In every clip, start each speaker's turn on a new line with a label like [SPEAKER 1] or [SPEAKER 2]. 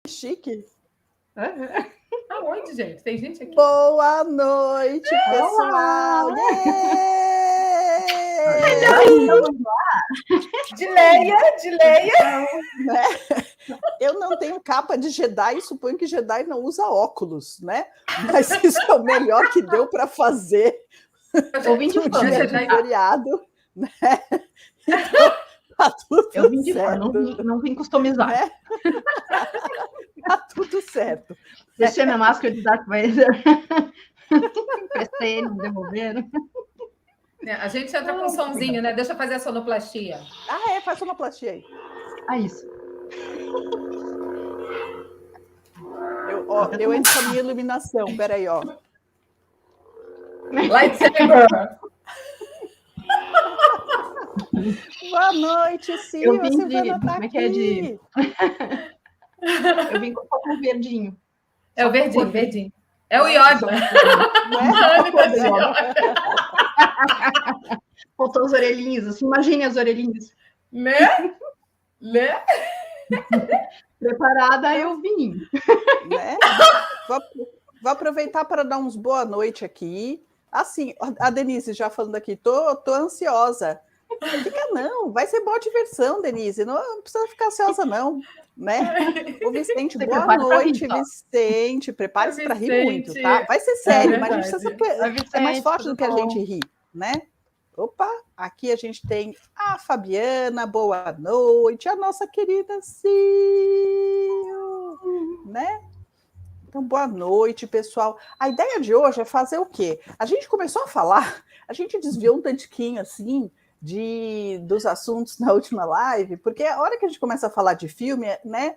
[SPEAKER 1] chique.
[SPEAKER 2] Aonde, gente? Tem gente aqui?
[SPEAKER 1] Boa noite, pessoal!
[SPEAKER 2] Dileia!
[SPEAKER 1] Né? Eu não tenho capa de Jedi e suponho que Jedi não usa óculos, né? Mas isso é o melhor que deu para fazer.
[SPEAKER 3] Eu vim de fã,
[SPEAKER 1] dia de feriado, né? Então, tá tudo
[SPEAKER 3] eu vim de
[SPEAKER 1] certo.
[SPEAKER 3] Fã, não vim customizar. Né?
[SPEAKER 1] Tá tudo certo.
[SPEAKER 3] Deixei minha máscara de Darth Vader. Emprestei, não devolveram.
[SPEAKER 2] A gente entra com um somzinho, né? Deixa eu fazer a sonoplastia.
[SPEAKER 1] Faz sonoplastia aí.
[SPEAKER 3] Isso.
[SPEAKER 1] Eu entro com a minha iluminação, peraí, ó.
[SPEAKER 2] Lightsaber!
[SPEAKER 1] Boa noite, Silvia.
[SPEAKER 3] Eu vim
[SPEAKER 1] Silvana tá aqui.
[SPEAKER 3] Eu vim com um verdinho.
[SPEAKER 2] É o verdinho. É o Yoda.
[SPEAKER 3] Faltou as orelhinhas, assim, imagine as orelhinhas.
[SPEAKER 2] Né?
[SPEAKER 1] Preparada, eu vim. Né? Vou aproveitar para dar uns boa noite aqui. Assim, a Denise já falando aqui, tô ansiosa. Fica não, vai ser boa diversão, Denise. Não precisa ficar ansiosa, não. Né? O Vicente, boa noite, Vicente. Prepare-se para rir muito, tá? Vai ser sério, mas a gente precisa é mais forte do que a gente ri, né? Opa, aqui a gente tem a Fabiana, boa noite, a nossa querida Sil, né? Então, boa noite, pessoal. A ideia de hoje é fazer o quê? A gente começou a falar, a gente desviou um tantiquinho, assim, dos assuntos na última live, porque a hora que a gente começa a falar de filme, né,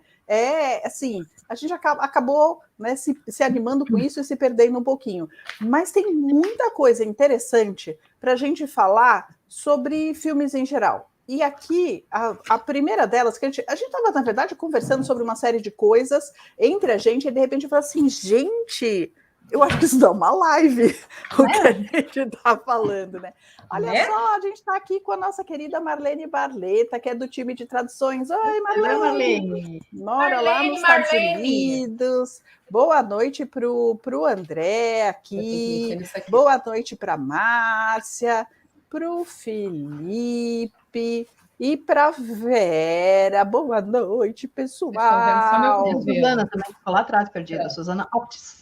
[SPEAKER 1] assim, a gente acabou, né, se animando com isso e se perdendo um pouquinho. Mas tem muita coisa interessante para a gente falar sobre filmes em geral. E aqui, a primeira delas, que a gente estava, na verdade, conversando sobre uma série de coisas entre a gente, e de repente eu falei assim, gente, eu acho que isso dá uma live, o que a gente está falando, né? Olha só, a gente está aqui com a nossa querida Marlene Barleta, que é do time de traduções. Oi, Marlene! Mora lá nos Estados Unidos. Boa noite para o André aqui. Boa noite para a Márcia, para o Felipe e para a Vera. Boa noite, pessoal.
[SPEAKER 3] A Suzana também ficou lá atrás, perdida. A Suzana Optis.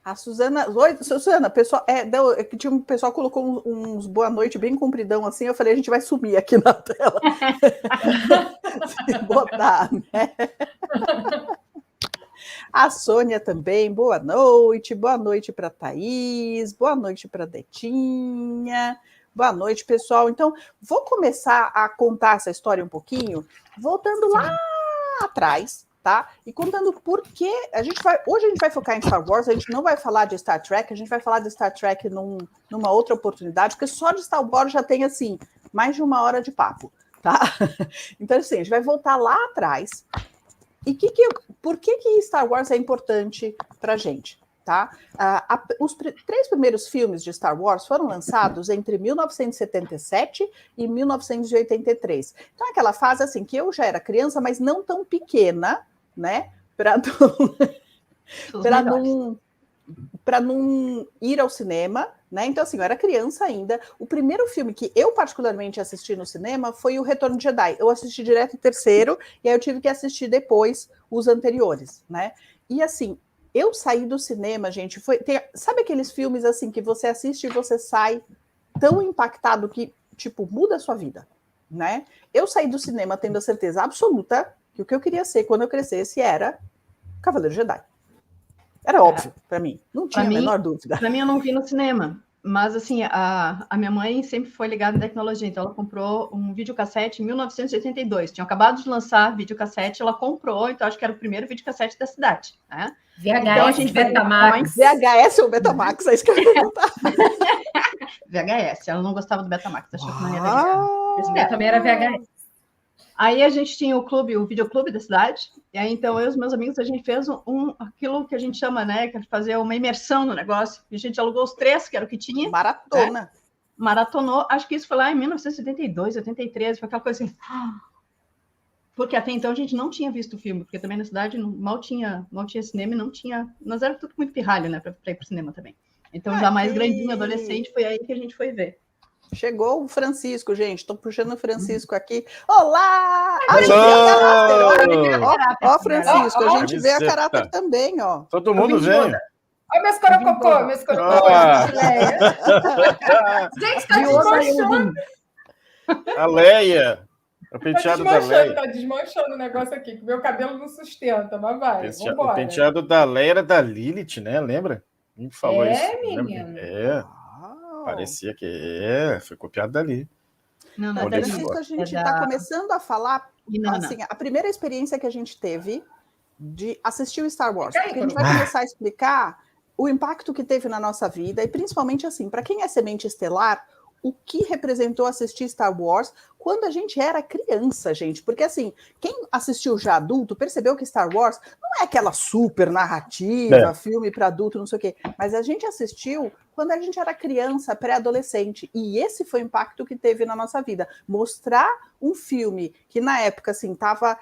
[SPEAKER 1] A Suzana... Oi, Suzana, pessoal, tinha um pessoal colocou uns boa noite bem compridão assim, eu falei, a gente vai sumir aqui na tela. Se botar, né? A Sônia também, boa noite para a Thaís, boa noite para a Detinha, boa noite, pessoal. Então, vou começar a contar essa história um pouquinho, voltando lá atrás, tá? E contando por que hoje a gente vai focar em Star Wars, a gente não vai falar de Star Trek, a gente vai falar de Star Trek numa outra oportunidade, porque só de Star Wars já tem, assim, mais de 1 hora de papo, tá? Então, assim, a gente vai voltar lá atrás. E por que Star Wars é importante pra gente, tá? Os 3 primeiros filmes de Star Wars foram lançados entre 1977 e 1983. Então, é aquela fase, assim, que eu já era criança, mas não tão pequena, né, para não ir ao cinema, né? Então, assim, eu era criança ainda. O primeiro filme que eu particularmente assisti no cinema foi o Retorno de Jedi. Eu assisti direto o terceiro, e aí eu tive que assistir depois os anteriores, né? E, assim, eu saí do cinema, gente, sabe aqueles filmes, assim, que você assiste e você sai tão impactado que, tipo, muda a sua vida, né? Eu saí do cinema tendo a certeza absoluta que o que eu queria ser quando eu crescesse era Cavaleiro Jedi. Era óbvio para mim, não tinha a menor dúvida.
[SPEAKER 3] Para mim, eu não vi no cinema, mas assim, a minha mãe sempre foi ligada em tecnologia, então ela comprou um videocassete em 1982. Tinha acabado de lançar videocassete, ela comprou, então acho que era o primeiro videocassete da cidade, né?
[SPEAKER 2] VHS, então, a gente Betamax.
[SPEAKER 1] VHS ou Betamax, é isso que eu ia perguntar.
[SPEAKER 3] VHS, ela não gostava do Betamax, achou que não ia ver.
[SPEAKER 2] Esse também era VHS.
[SPEAKER 3] Aí a gente tinha o videoclube da cidade, e aí então eu e os meus amigos, a gente fez aquilo que a gente chama, né, que é fazer uma imersão no negócio, e a gente alugou os 3, que era o que tinha.
[SPEAKER 1] Maratona.
[SPEAKER 3] Né? Maratonou, acho que isso foi lá em 1972, 83, foi aquela coisa assim, Porque até então a gente não tinha visto o filme, porque também na cidade mal tinha cinema e não tinha... Nós era tudo muito pirralho, né, para ir para o cinema também. Então, já mais grandinho, adolescente, foi aí que a gente foi ver.
[SPEAKER 1] Chegou o Francisco, gente. Estou puxando o Francisco aqui. Olá! Ó, Francisco, a gente vê a caráter também, ó.
[SPEAKER 4] Todo mundo vem.
[SPEAKER 2] Olha meus corococô, meus corococô. Gente, tá desmanchando.
[SPEAKER 4] A Leia. O penteado da Leia.
[SPEAKER 2] Tá desmanchando o negócio aqui, que meu cabelo não sustenta, mas vai, vambora.
[SPEAKER 4] O penteado da Leia era da Lilith, né? Lembra? A gente falou isso.
[SPEAKER 2] Menino?
[SPEAKER 4] Parecia que foi copiado dali.
[SPEAKER 3] Não,
[SPEAKER 1] a gente está começando a falar, assim, a primeira experiência que a gente teve de assistir o Star Wars, porque a gente vai começar a explicar o impacto que teve na nossa vida, e principalmente, assim, para quem é semente estelar, o que representou assistir Star Wars quando a gente era criança, gente. Porque, assim, quem assistiu já adulto percebeu que Star Wars não é aquela super narrativa, filme para adulto, não sei o quê. Mas a gente assistiu quando a gente era criança, pré-adolescente. E esse foi o impacto que teve na nossa vida. Mostrar um filme que, na época, assim, estava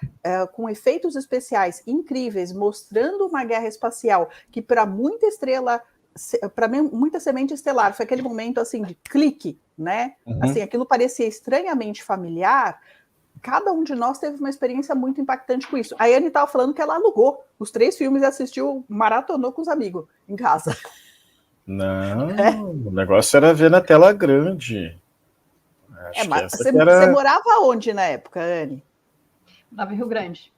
[SPEAKER 1] com efeitos especiais incríveis, mostrando uma guerra espacial que, para muita estrela... para mim, muita semente estelar, foi aquele momento assim de clique, né? Assim, aquilo parecia estranhamente familiar. Cada um de nós teve uma experiência muito impactante com isso. A Anne estava falando que ela alugou os 3 filmes e assistiu, maratonou com os amigos em casa.
[SPEAKER 4] Não, o negócio era ver na tela grande.
[SPEAKER 1] Mas você morava onde na época, Anne?
[SPEAKER 3] Morava em Rio Grande.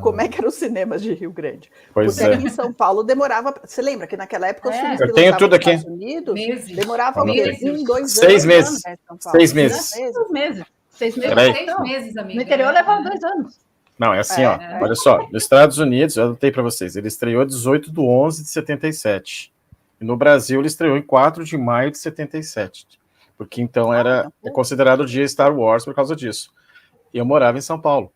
[SPEAKER 1] Como é que eram os cinemas de Rio Grande?
[SPEAKER 4] Pois
[SPEAKER 1] porque aqui em São Paulo demorava... Você lembra que naquela época os filmes
[SPEAKER 4] eu tenho tudo aqui.
[SPEAKER 1] Estados Unidos demorava 1, 2
[SPEAKER 4] 6 meses. 6 meses.
[SPEAKER 3] 6 meses. 6 meses.
[SPEAKER 2] 6 meses, amiga.
[SPEAKER 3] No interior levava 2 anos.
[SPEAKER 4] Não, é assim, ó. Olha só. Nos Estados Unidos, eu anotei para vocês, ele estreou 18/11/77. E no Brasil, ele estreou em 4 de maio de 77. Porque então é considerado o dia Star Wars por causa disso. E eu morava em São Paulo.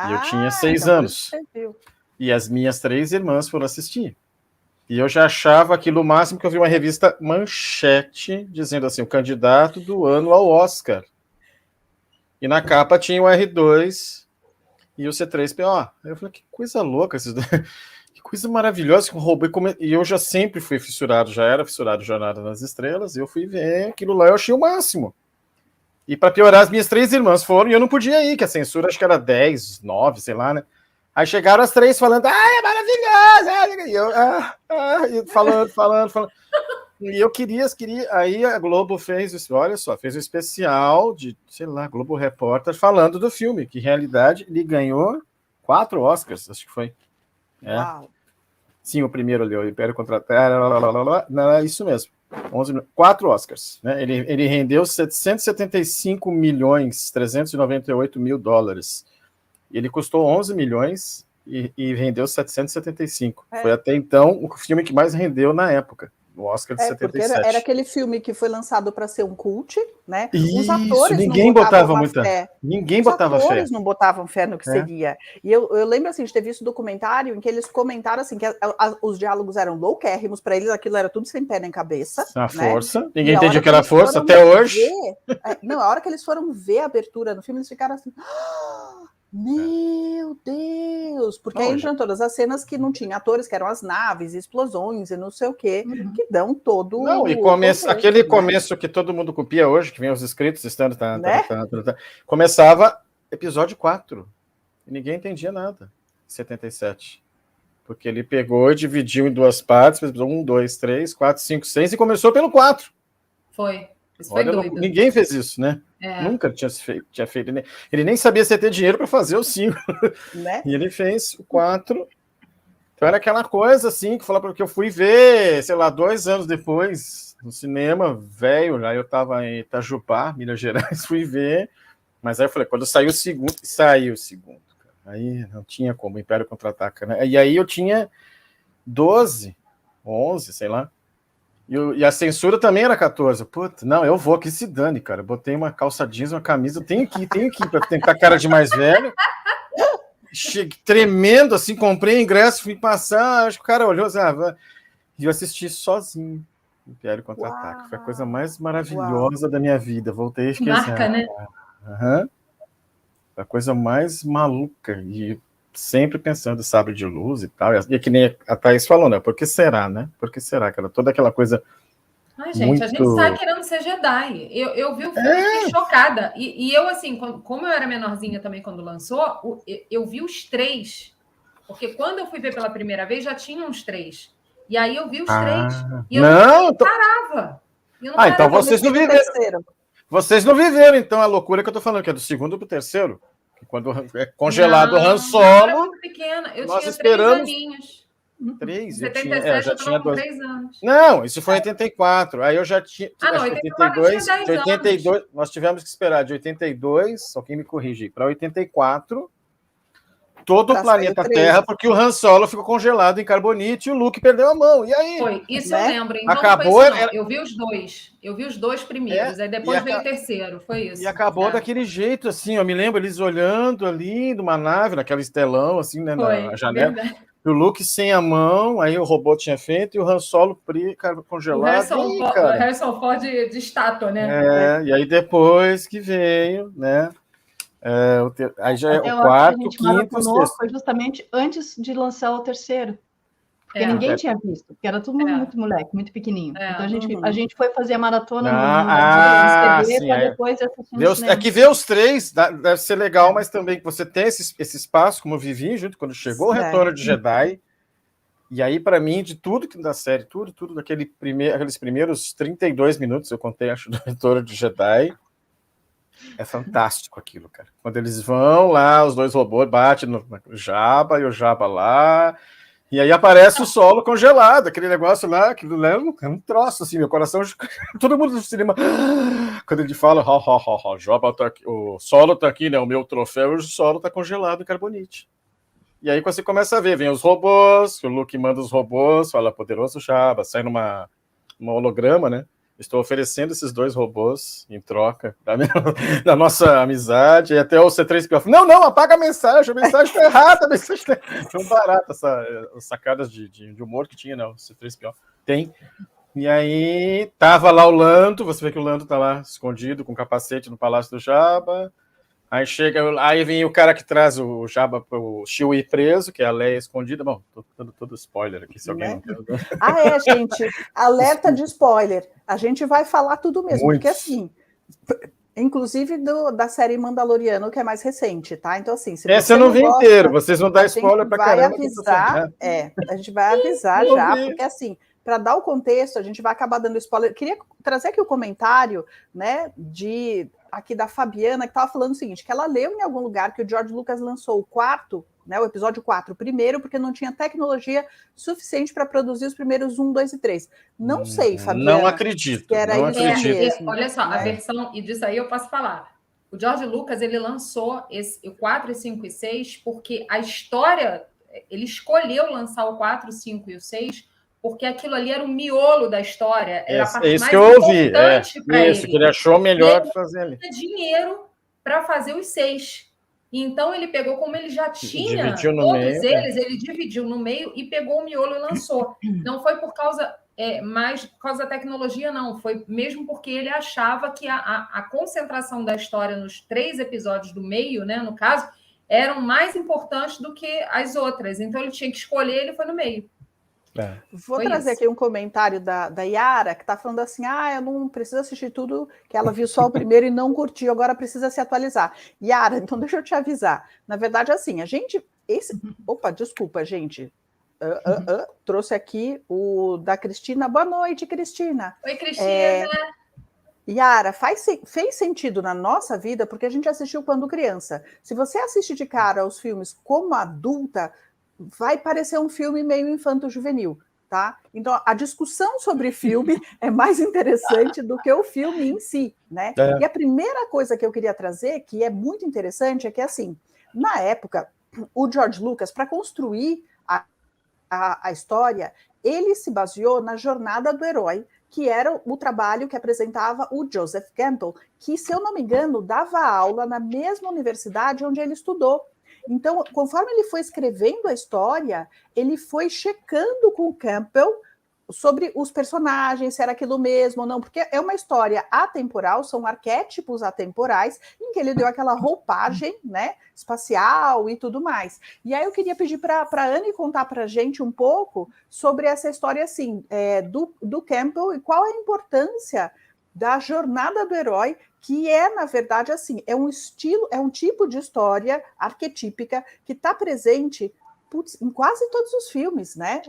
[SPEAKER 4] E eu tinha 6 anos. E as minhas 3 irmãs foram assistir. E eu já achava aquilo o máximo, que eu vi uma revista Manchete dizendo assim, o candidato do ano ao Oscar. E na capa tinha o R2 e o C3PO. Eu falei, que coisa louca, que coisa maravilhosa que um robô... E eu já sempre fui fissurado, já era fissurado Jornada nas Estrelas, e eu fui ver aquilo lá, eu achei o máximo. E para piorar, as minhas 3 irmãs foram e eu não podia ir, que a censura acho que era 10, 9, sei lá, né? Aí chegaram as 3 falando, é maravilhosa! E eu, falando. E eu queria. Aí a Globo fez, olha só, fez um especial de, sei lá, Globo Repórter falando do filme, que em realidade ele ganhou 4 Oscars, acho que foi.
[SPEAKER 1] Uau.
[SPEAKER 4] Sim, o primeiro ali, o Império Contra-Ataca, não, é isso mesmo. 4 Oscars, né? Ele rendeu 775.398 mil dólares. Ele custou 11 milhões e rendeu 775. Foi até então o filme que mais rendeu na época, no Oscar de 77.
[SPEAKER 1] Porque era aquele filme que foi lançado para ser um cult, né?
[SPEAKER 4] Isso,
[SPEAKER 1] os atores
[SPEAKER 4] ninguém botava muita
[SPEAKER 1] fé.
[SPEAKER 4] Ninguém botava fé. Os
[SPEAKER 1] atores não botavam fé no que seria. E eu lembro assim de ter visto um documentário em que eles comentaram assim que os diálogos eram louquérrimos, para eles aquilo era tudo sem pé nem cabeça.
[SPEAKER 4] A
[SPEAKER 1] né?
[SPEAKER 4] força. Ninguém entendia o que era força até hoje.
[SPEAKER 1] A hora que eles foram ver a abertura no filme, eles ficaram assim... Meu Deus! Porque aí entram todas as cenas que não tinha atores, que eram as naves, explosões e não sei o quê, que dão todo...
[SPEAKER 4] Não, e aquele começo que todo mundo copia hoje, que vem os escritos, começava episódio 4. E ninguém entendia nada. 77. Porque ele pegou e dividiu em 2 partes, 1, 2, 3, 4, 5, 6, e começou pelo 4.
[SPEAKER 2] Foi. Isso foi doido.
[SPEAKER 4] Ninguém fez isso, né? Nunca tinha feito. Ele nem sabia se ia ter dinheiro para fazer o 5.
[SPEAKER 1] Né?
[SPEAKER 4] E ele fez o 4. Então era aquela coisa assim, que falava porque eu fui ver, sei lá, 2 anos depois, no cinema, velho, lá eu estava em Itajubá, Minas Gerais, fui ver. Mas aí eu falei, quando saiu o segundo, cara. Aí não tinha como, o Império Contra-Ataca, né? E aí eu tinha 12, 11, sei lá. E a censura também era 14. Puta, não, eu vou, que se dane, cara. Botei uma calça jeans, uma camisa, tenho que ir para tentar cara de mais velho. Cheguei tremendo, assim, comprei ingresso, fui passar, acho que o cara olhou, e eu assisti sozinho Império Contra-Ataque. Foi a coisa mais maravilhosa da minha vida. Voltei a esquecer.
[SPEAKER 2] Marca, né?
[SPEAKER 4] A coisa mais maluca, e sempre pensando em sabre de luz e tal, e que nem a Thaís falou, né? Por que será, né? Por que será? Toda aquela coisa.
[SPEAKER 2] Ai, gente, a gente sai querendo ser Jedi. Eu vi o filme e fiquei chocada. E eu, assim, como eu era menorzinha também quando lançou, eu vi os 3. Porque quando eu fui ver pela primeira vez, já tinha uns 3. E aí eu vi os 3. E eu não parava.
[SPEAKER 4] Então vocês não viveram. Vocês não viveram, então, a loucura que eu tô falando, que é do segundo pro terceiro. Que quando é congelado o Han Solo.
[SPEAKER 2] Eu era muito pequena. Eu tinha
[SPEAKER 4] esperamos...
[SPEAKER 2] 3 aninhos.
[SPEAKER 4] 3?
[SPEAKER 2] Em 77 eu estava com 3 anos.
[SPEAKER 4] Não, isso foi em 84. Aí eu já tinha.
[SPEAKER 2] Não, 82,
[SPEAKER 4] de 82, anos. Nós tivemos que esperar de 82, só quem me corrige, para 84, todo o planeta Terra, porque o Han Solo ficou congelado em carbonite e o Luke perdeu a mão. E aí?
[SPEAKER 2] Foi, isso eu lembro. Então
[SPEAKER 4] acabou.
[SPEAKER 2] Não foi isso, não. Eu vi os 2. Eu vi os 2 primeiros, aí depois veio o terceiro. Foi isso.
[SPEAKER 4] E acabou daquele jeito, assim. Eu me lembro eles olhando ali numa nave, naquela estelão, assim, né, na janela. Verdade. O Luke sem a mão, aí o robô tinha feito, e o Han Solo congelado.
[SPEAKER 2] O Harrison Ford de estátua, né?
[SPEAKER 4] E aí depois que veio, né? Aí já é o quarto, quinto, sexto.
[SPEAKER 3] Foi justamente antes de lançar o terceiro. Porque ninguém tinha visto, porque era todo mundo muito moleque, muito pequenininho. Então a gente foi fazer a maratona no CD para depois assistir no cinema.
[SPEAKER 4] É que ver os 3 deve ser legal, mas também que você tem esse espaço, como eu vivi junto, quando chegou o Retorno de Jedi. E aí, para mim, de tudo que da série, tudo aqueles primeiros 32 minutos, eu contei, acho, do Retorno de Jedi, é fantástico aquilo, cara. Quando eles vão lá, os 2 robôs batem no Jabba e o Jabba lá... E aí aparece o Solo congelado, aquele negócio lá, aquilo lá é um troço, assim, meu coração... Todo mundo no cinema... Quando ele fala, Jabba tá aqui, o Solo tá aqui, né, o meu troféu, o Solo tá congelado em carbonite. E aí você começa a ver, vem os robôs, o Luke manda os robôs, fala, poderoso Jabba, sai numa holograma, né? Estou oferecendo esses 2 robôs em troca da nossa amizade. E até o C3PO fala, não, apaga a mensagem está errada. Foi um barato essas sacadas de humor que tinha, né? O C3PO tem. E aí tava lá o Lando, você vê que o Lando tá lá escondido com o capacete no Palácio do Jabba. Aí vem o cara que traz o Jabba pro Chewie preso, que é a Leia escondida. Bom, tô dando todo spoiler aqui, se alguém não quer.
[SPEAKER 1] Gente, alerta de spoiler. A gente vai falar tudo mesmo, porque assim, inclusive da série Mandaloriano, que é mais recente, tá? Então assim, se
[SPEAKER 4] essa eu não vi inteiro, vocês vão dar spoiler pra caramba.
[SPEAKER 1] A gente vai avisar já, porque assim, para dar o contexto, a gente vai acabar dando spoiler. Queria trazer aqui o comentário, né, aqui da Fabiana, que estava falando o seguinte, que ela leu em algum lugar que o George Lucas lançou o episódio 4 primeiro, porque não tinha tecnologia suficiente para produzir os primeiros 1, 2 e 3. Não sei, Fabiana.
[SPEAKER 4] Não acredito.
[SPEAKER 1] Que era isso mesmo,
[SPEAKER 2] olha só, a versão, e disso aí eu posso falar. O George Lucas, ele lançou o 4, 5 e 6 porque a história, ele escolheu lançar o 4, 5 e o 6 porque aquilo ali era o miolo da história, era a parte mais importante para ele.
[SPEAKER 4] Isso, que ele achou melhor fazer ali.
[SPEAKER 2] Ele tinha dinheiro para fazer os 6. Então, ele pegou, como ele já tinha todos eles, ele dividiu no meio e pegou o miolo e lançou. Não foi por causa da tecnologia, não. Foi mesmo porque ele achava que a concentração da história nos 3 episódios do meio, né, no caso, eram mais importantes do que as outras. Então, ele tinha que escolher, ele foi no meio.
[SPEAKER 1] Vou trazer aqui um comentário da Yara, que está falando assim, eu não preciso assistir tudo, que ela viu só o primeiro e não curtiu, agora precisa se atualizar. Yara, então deixa eu te avisar. Na verdade, assim, Opa, desculpa, gente. Trouxe aqui o da Cristina. Boa noite, Cristina.
[SPEAKER 2] Oi, Cristina.
[SPEAKER 1] Yara, fez sentido na nossa vida, porque a gente assistiu quando criança. Se você assiste de cara os filmes como adulta, vai parecer um filme meio infanto-juvenil, tá? Então, a discussão sobre filme é mais interessante do que o filme em si, né? E a primeira coisa que eu queria trazer, que é muito interessante, é que, assim, na época, o George Lucas, para construir a história, ele se baseou na jornada do herói, que era o trabalho que apresentava o Joseph Campbell, que, se eu não me engano, dava aula na mesma universidade onde ele estudou. Então, conforme ele foi escrevendo a história, ele foi checando com o Campbell sobre os personagens, se era aquilo mesmo ou não, porque é uma história atemporal, são arquétipos atemporais, em que ele deu aquela roupagem, né, espacial e tudo mais. E aí eu queria pedir para a Anne contar para a gente um pouco sobre essa história, assim, do Campbell e qual a importância da jornada do herói, que é, na verdade, assim, é um estilo, é um tipo de história arquetípica que está presente em quase todos os filmes, né?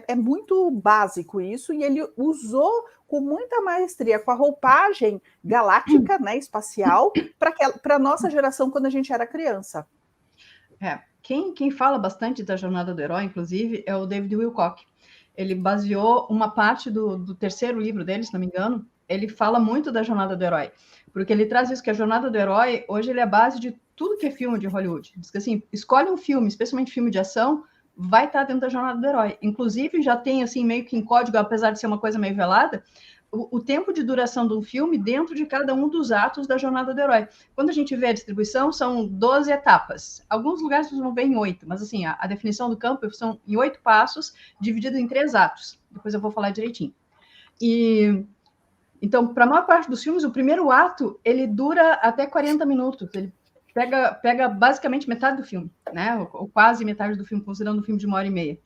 [SPEAKER 1] É muito básico isso, e ele usou com muita maestria, com a roupagem galáctica, né, espacial, para a nossa geração quando a gente era criança.
[SPEAKER 3] Quem fala bastante da jornada do herói, inclusive, é o David Wilcock. Ele baseou uma parte do terceiro livro dele, se não me engano, ele fala muito da jornada do herói, porque ele traz isso, que a jornada do herói, hoje ele é a base de tudo que é filme de Hollywood. Diz que assim, escolhe um filme, especialmente filme de ação, vai estar dentro da jornada do herói. Inclusive, já tem assim, meio que em código, apesar de ser uma coisa meio velada, o tempo de duração de um filme dentro de cada um dos atos da jornada do herói. Quando a gente vê a distribuição, são 12 etapas. Alguns lugares vocês vão ver em 8, mas assim, a definição do campo são em 8 passos, dividido em 3 atos. Depois eu vou falar direitinho. Então, para a maior parte dos filmes, o primeiro ato, ele dura até 40 minutos. Ele pega basicamente metade do filme, né? Ou quase metade do filme, considerando um filme de 1h30.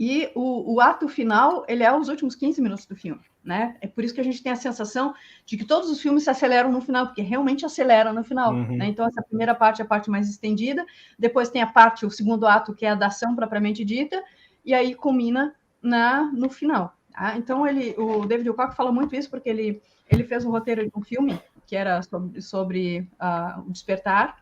[SPEAKER 3] E o ato final, ele é os últimos 15 minutos do filme, né? É por isso que a gente tem a sensação de que todos os filmes se aceleram no final, porque realmente acelera no final, né? Então, essa primeira parte é a parte mais estendida, depois tem o segundo ato, que é a da ação propriamente dita, e aí culmina no final. Então, o David Wilcock fala muito isso, porque ele fez um roteiro de um filme que era sobre o Despertar,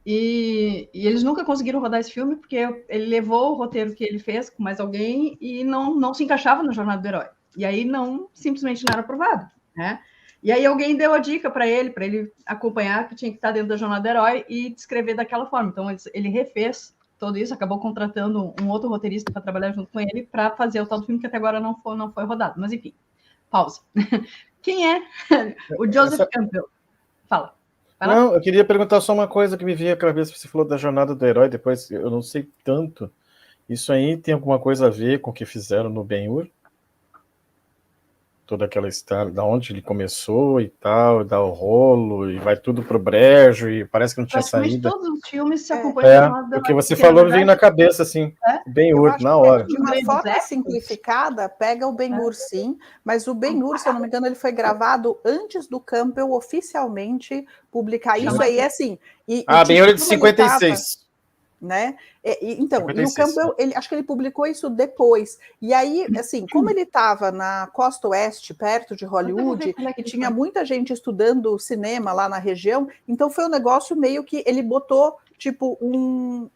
[SPEAKER 3] e eles nunca conseguiram rodar esse filme, porque ele levou o roteiro que ele fez com mais alguém e não se encaixava na jornada do herói. E aí simplesmente não era aprovado, né? E aí alguém deu a dica para ele acompanhar, que tinha que estar dentro da jornada do herói e descrever daquela forma. Então, ele refez tudo isso, acabou contratando um outro roteirista para trabalhar junto com ele para fazer o tal do filme que até agora não foi rodado. Mas, enfim, pausa. Quem é o Joseph Campbell? Fala.
[SPEAKER 4] Não, eu queria perguntar só uma coisa que me vinha à cabeça. Você falou da jornada do herói, depois eu não sei tanto. Isso aí tem alguma coisa a ver com o que fizeram no Ben-Hur? Toda aquela história, da onde ele começou e tal, dá o rolo, e vai tudo pro brejo, e parece que não tinha saída.
[SPEAKER 3] Todos os filmes se acompanham.
[SPEAKER 4] Porque você falou, veio na cabeça, assim, Ben-Hur, na hora.
[SPEAKER 1] De uma forma simplificada, pega o Ben-Hur, sim, mas o Ben-Hur, se eu não me engano, ele foi gravado antes do Campbell oficialmente publicar isso aí, assim.
[SPEAKER 4] Ben-Hur é de 56.
[SPEAKER 1] Né? Então, 56, e o Campbell, acho que ele publicou isso depois. E aí, assim, como ele estava na costa oeste, perto de Hollywood, e tinha muita gente estudando cinema lá na região, então foi um negócio meio que ele botou, tipo, um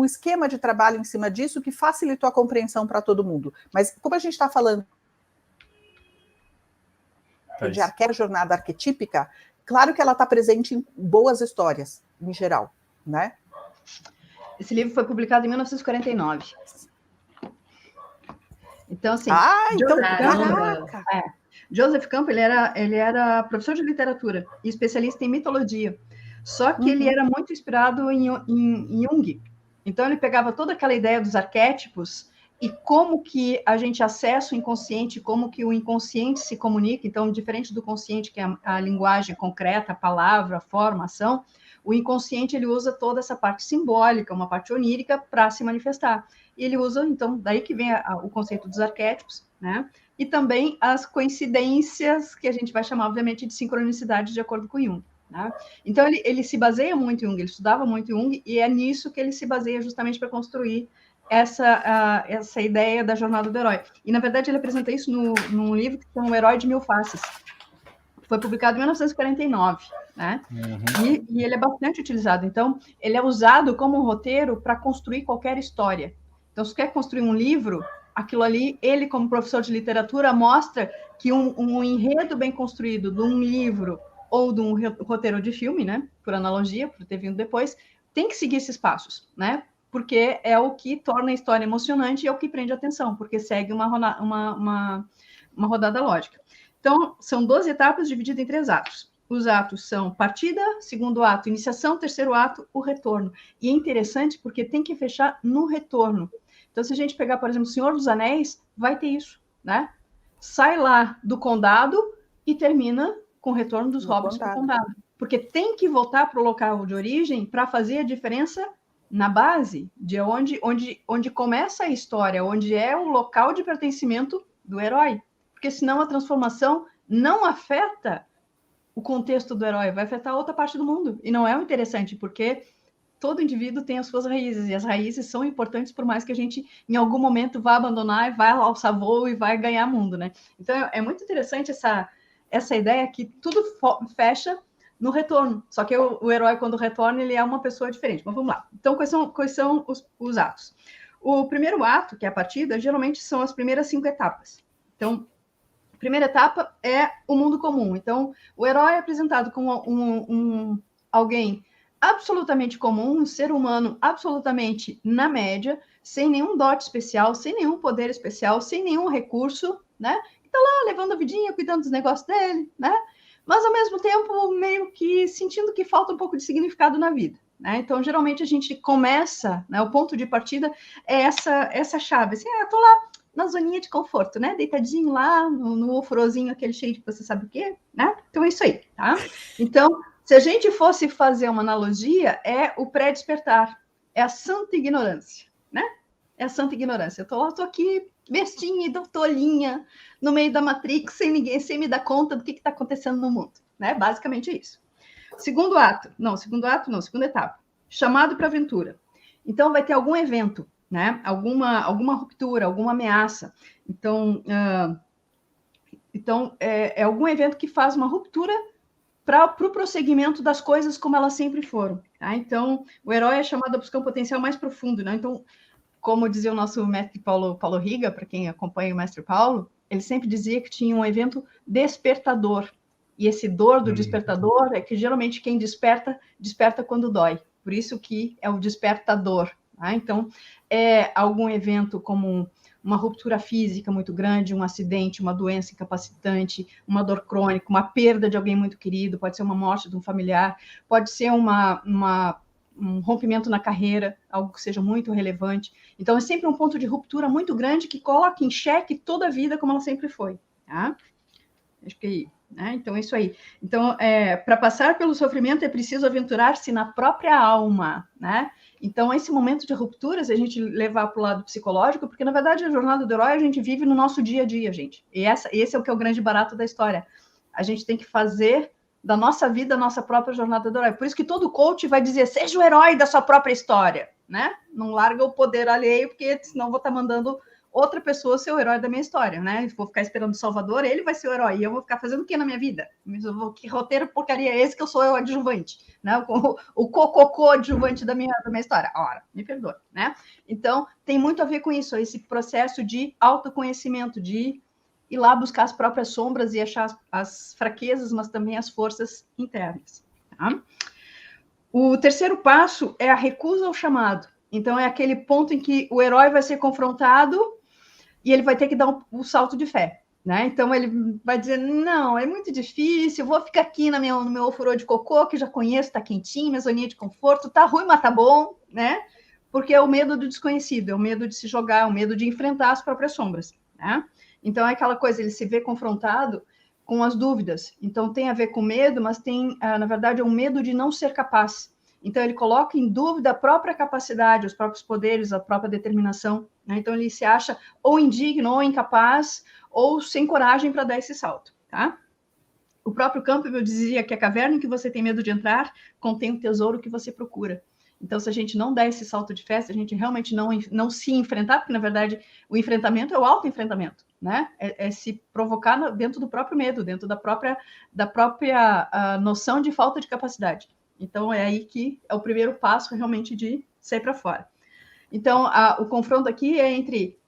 [SPEAKER 1] esquema de trabalho em cima disso que facilitou a compreensão para todo mundo. Mas como a gente está falando de jornada arquetípica, claro que ela está presente em boas histórias, em geral, né?
[SPEAKER 3] Esse livro foi publicado em 1949. Então, assim... Joseph Campbell, ele era professor de literatura e especialista em mitologia. Só que ele era muito inspirado em Jung. Então, ele pegava toda aquela ideia dos arquétipos e como que a gente acessa o inconsciente, como que o inconsciente se comunica. Então, diferente do consciente, que é a linguagem concreta, a palavra, a forma, a ação, o inconsciente, ele usa toda essa parte simbólica, uma parte onírica, para se manifestar. E ele usa, então, daí que vem o conceito dos arquétipos, né? E também as coincidências, que a gente vai chamar, obviamente, de sincronicidade, de acordo com Jung. Né? Então, ele se baseia muito em Jung, ele estudava muito Jung, e é nisso que ele se baseia justamente para construir essa ideia da jornada do herói. E, na verdade, ele apresenta isso num livro que chama O Herói de Mil Faces. Foi publicado em 1949, né? E ele é bastante utilizado. Então, ele é usado como um roteiro para construir qualquer história. Então, se quer construir um livro, aquilo ali, ele, como professor de literatura, mostra que um enredo bem construído de um livro ou de um roteiro de filme, né? Por analogia, por ter vindo depois, tem que seguir esses passos, né? Porque é o que torna a história emocionante e é o que prende a atenção, porque segue uma rodada lógica. Então, são 12 etapas divididas em 3 atos. Os atos são partida, segundo ato, iniciação, terceiro ato, o retorno. E é interessante porque tem que fechar no retorno. Então, se a gente pegar, por exemplo, O Senhor dos Anéis, vai ter isso. né? Sai lá do condado e termina com o retorno dos hobbits para o condado. Porque tem que voltar para o local de origem para fazer a diferença na base, de onde começa a história, onde é o local de pertencimento do herói. Porque senão a transformação não afeta o contexto do herói, vai afetar outra parte do mundo. E não é o interessante, porque todo indivíduo tem as suas raízes, e as raízes são importantes, por mais que a gente, em algum momento, vá abandonar, e vai alçar voo e vai ganhar mundo, né? Então, é muito interessante essa ideia que tudo fecha no retorno. Só que o herói, quando retorna, ele é uma pessoa diferente. Mas vamos lá. Então, quais são os atos? O primeiro ato, que é a partida, geralmente são as primeiras 5 etapas. Então, a primeira etapa é o mundo comum. Então, o herói é apresentado como alguém absolutamente comum, um ser humano absolutamente na média, sem nenhum dote especial, sem nenhum poder especial, sem nenhum recurso, né? E tá lá levando a vidinha, cuidando dos negócios dele, né? Mas, ao mesmo tempo, meio que sentindo que falta um pouco de significado na vida, né? Então, geralmente, a gente começa, né? O ponto de partida é essa chave. Assim, tô lá na zoninha de conforto, né? Deitadinho lá, no ofrozinho, aquele cheio de você sabe o quê, né? Então, é isso aí, tá? Então, se a gente fosse fazer uma analogia, é o pré-despertar, é a santa ignorância, né? É a santa ignorância. Eu tô aqui, bestinha e tolinha, no meio da Matrix, sem me dar conta do que está acontecendo no mundo, né? Basicamente isso. Segunda etapa. Chamado para aventura. Então, vai ter algum evento, né? Alguma ruptura, alguma ameaça. Então, é algum evento que faz uma ruptura para o prosseguimento das coisas como elas sempre foram. Tá? Então, o herói é chamado a buscar um potencial mais profundo. Né? Então, como dizia o nosso mestre Paulo Riga, para quem acompanha o mestre Paulo, ele sempre dizia que tinha um evento despertador. E esse dor do despertador é que geralmente quem desperta quando dói. Por isso que é o despertador. Tá? Então, é algum evento como uma ruptura física muito grande, um acidente, uma doença incapacitante, uma dor crônica, uma perda de alguém muito querido, pode ser uma morte de um familiar, pode ser um rompimento na carreira, algo que seja muito relevante. Então, é sempre um ponto de ruptura muito grande que coloca em xeque toda a vida como ela sempre foi. Tá? Acho que né? Então, é isso aí. Então, para passar pelo sofrimento, é preciso aventurar-se na própria alma, né? Então, esse momento de rupturas, a gente levar para o lado psicológico, porque, na verdade, a jornada do herói a gente vive no nosso dia a dia, gente. E esse é o que é o grande barato da história. A gente tem que fazer da nossa vida a nossa própria jornada do herói. Por isso que todo coach vai dizer, seja o herói da sua própria história, né? Não larga o poder alheio, porque senão vou estar mandando outra pessoa ser o herói da minha história, né? Vou ficar esperando o Salvador, ele vai ser o herói, e eu vou ficar fazendo o que na minha vida? Que roteiro porcaria é esse que eu sou o adjuvante, né? O cocô adjuvante da minha história. Ora, me perdoa, né? Então, tem muito a ver com isso, esse processo de autoconhecimento, de ir lá buscar as próprias sombras e achar as fraquezas, mas também as forças internas, tá? O terceiro passo é a recusa ao chamado. Então, é aquele ponto em que o herói vai ser confrontado e ele vai ter que dar um salto de fé, né? Então, ele vai dizer, não, é muito difícil, vou ficar aqui no meu ofurô de cocô, que já conheço, tá quentinho, minha zoninha de conforto, tá ruim, mas tá bom, né? Porque é o medo do desconhecido, é o medo de se jogar, é o medo de enfrentar as próprias sombras, né? Então, é aquela coisa, ele se vê confrontado com as dúvidas. Então, tem a ver com medo, mas tem, na verdade, é um medo de não ser capaz. Então, ele coloca em dúvida a própria capacidade, os próprios poderes, a própria determinação. Né? Então, ele se acha ou indigno, ou incapaz, ou sem coragem para dar esse salto. Tá? O próprio Campbell dizia que a caverna em que você tem medo de entrar contém o tesouro que você procura. Então, se a gente não der esse salto de fé, se a gente realmente não se enfrentar, porque, na verdade, o enfrentamento é o autoenfrentamento, né? É se provocar dentro do próprio medo, dentro da própria noção de falta de capacidade. Então, é aí que é o primeiro passo realmente de sair para fora. Então, o confronto aqui é entre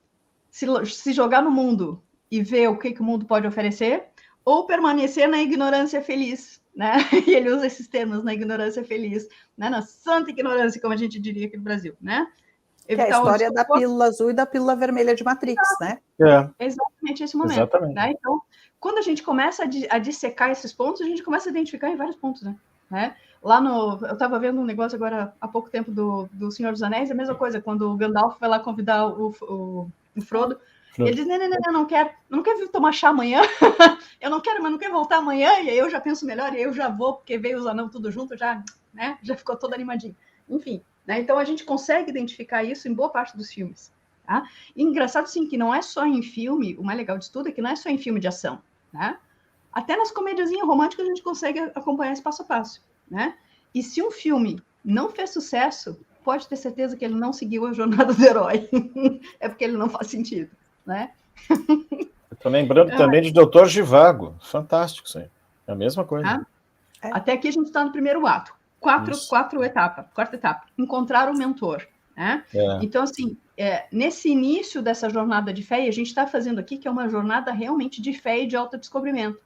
[SPEAKER 3] se jogar no mundo e ver o que o mundo pode oferecer, ou permanecer na ignorância feliz, né? E ele usa esses termos, na ignorância feliz, né? Na santa ignorância, como a gente diria aqui no Brasil, né?
[SPEAKER 1] Que é a história da pílula azul e da pílula vermelha de Matrix, né?
[SPEAKER 3] É exatamente esse momento. Exatamente. Né? Então, quando a gente começa a dissecar esses pontos, a gente começa a identificar em vários pontos, né? Lá eu estava vendo um negócio agora há pouco tempo do Senhor dos Anéis, a mesma coisa, quando o Gandalf vai lá convidar o Frodo Ele diz, não quero vir tomar chá amanhã, eu não quero, mas não quero voltar amanhã, e aí eu já penso melhor, e aí eu já vou, porque veio os anãos tudo junto, já ficou todo animadinho. Enfim, né? Então a gente consegue identificar isso em boa parte dos filmes. Tá? E engraçado, sim, que não é só em filme, o mais legal de tudo é que não é só em filme de ação, né? Até nas comédiazinhas românticas a gente consegue acompanhar esse passo a passo, né? E se um filme não fez sucesso, pode ter certeza que ele não seguiu a jornada do herói. É porque ele não faz sentido, né?
[SPEAKER 4] Estou lembrando também de Dr. Zhivago. Fantástico isso aí. É a mesma coisa.
[SPEAKER 3] Até aqui a gente está no primeiro ato. Quarta etapa. Encontrar o mentor. Né? Então, assim, nesse início dessa jornada de fé, e a gente está fazendo aqui que é uma jornada realmente de fé e de autodescobrimento,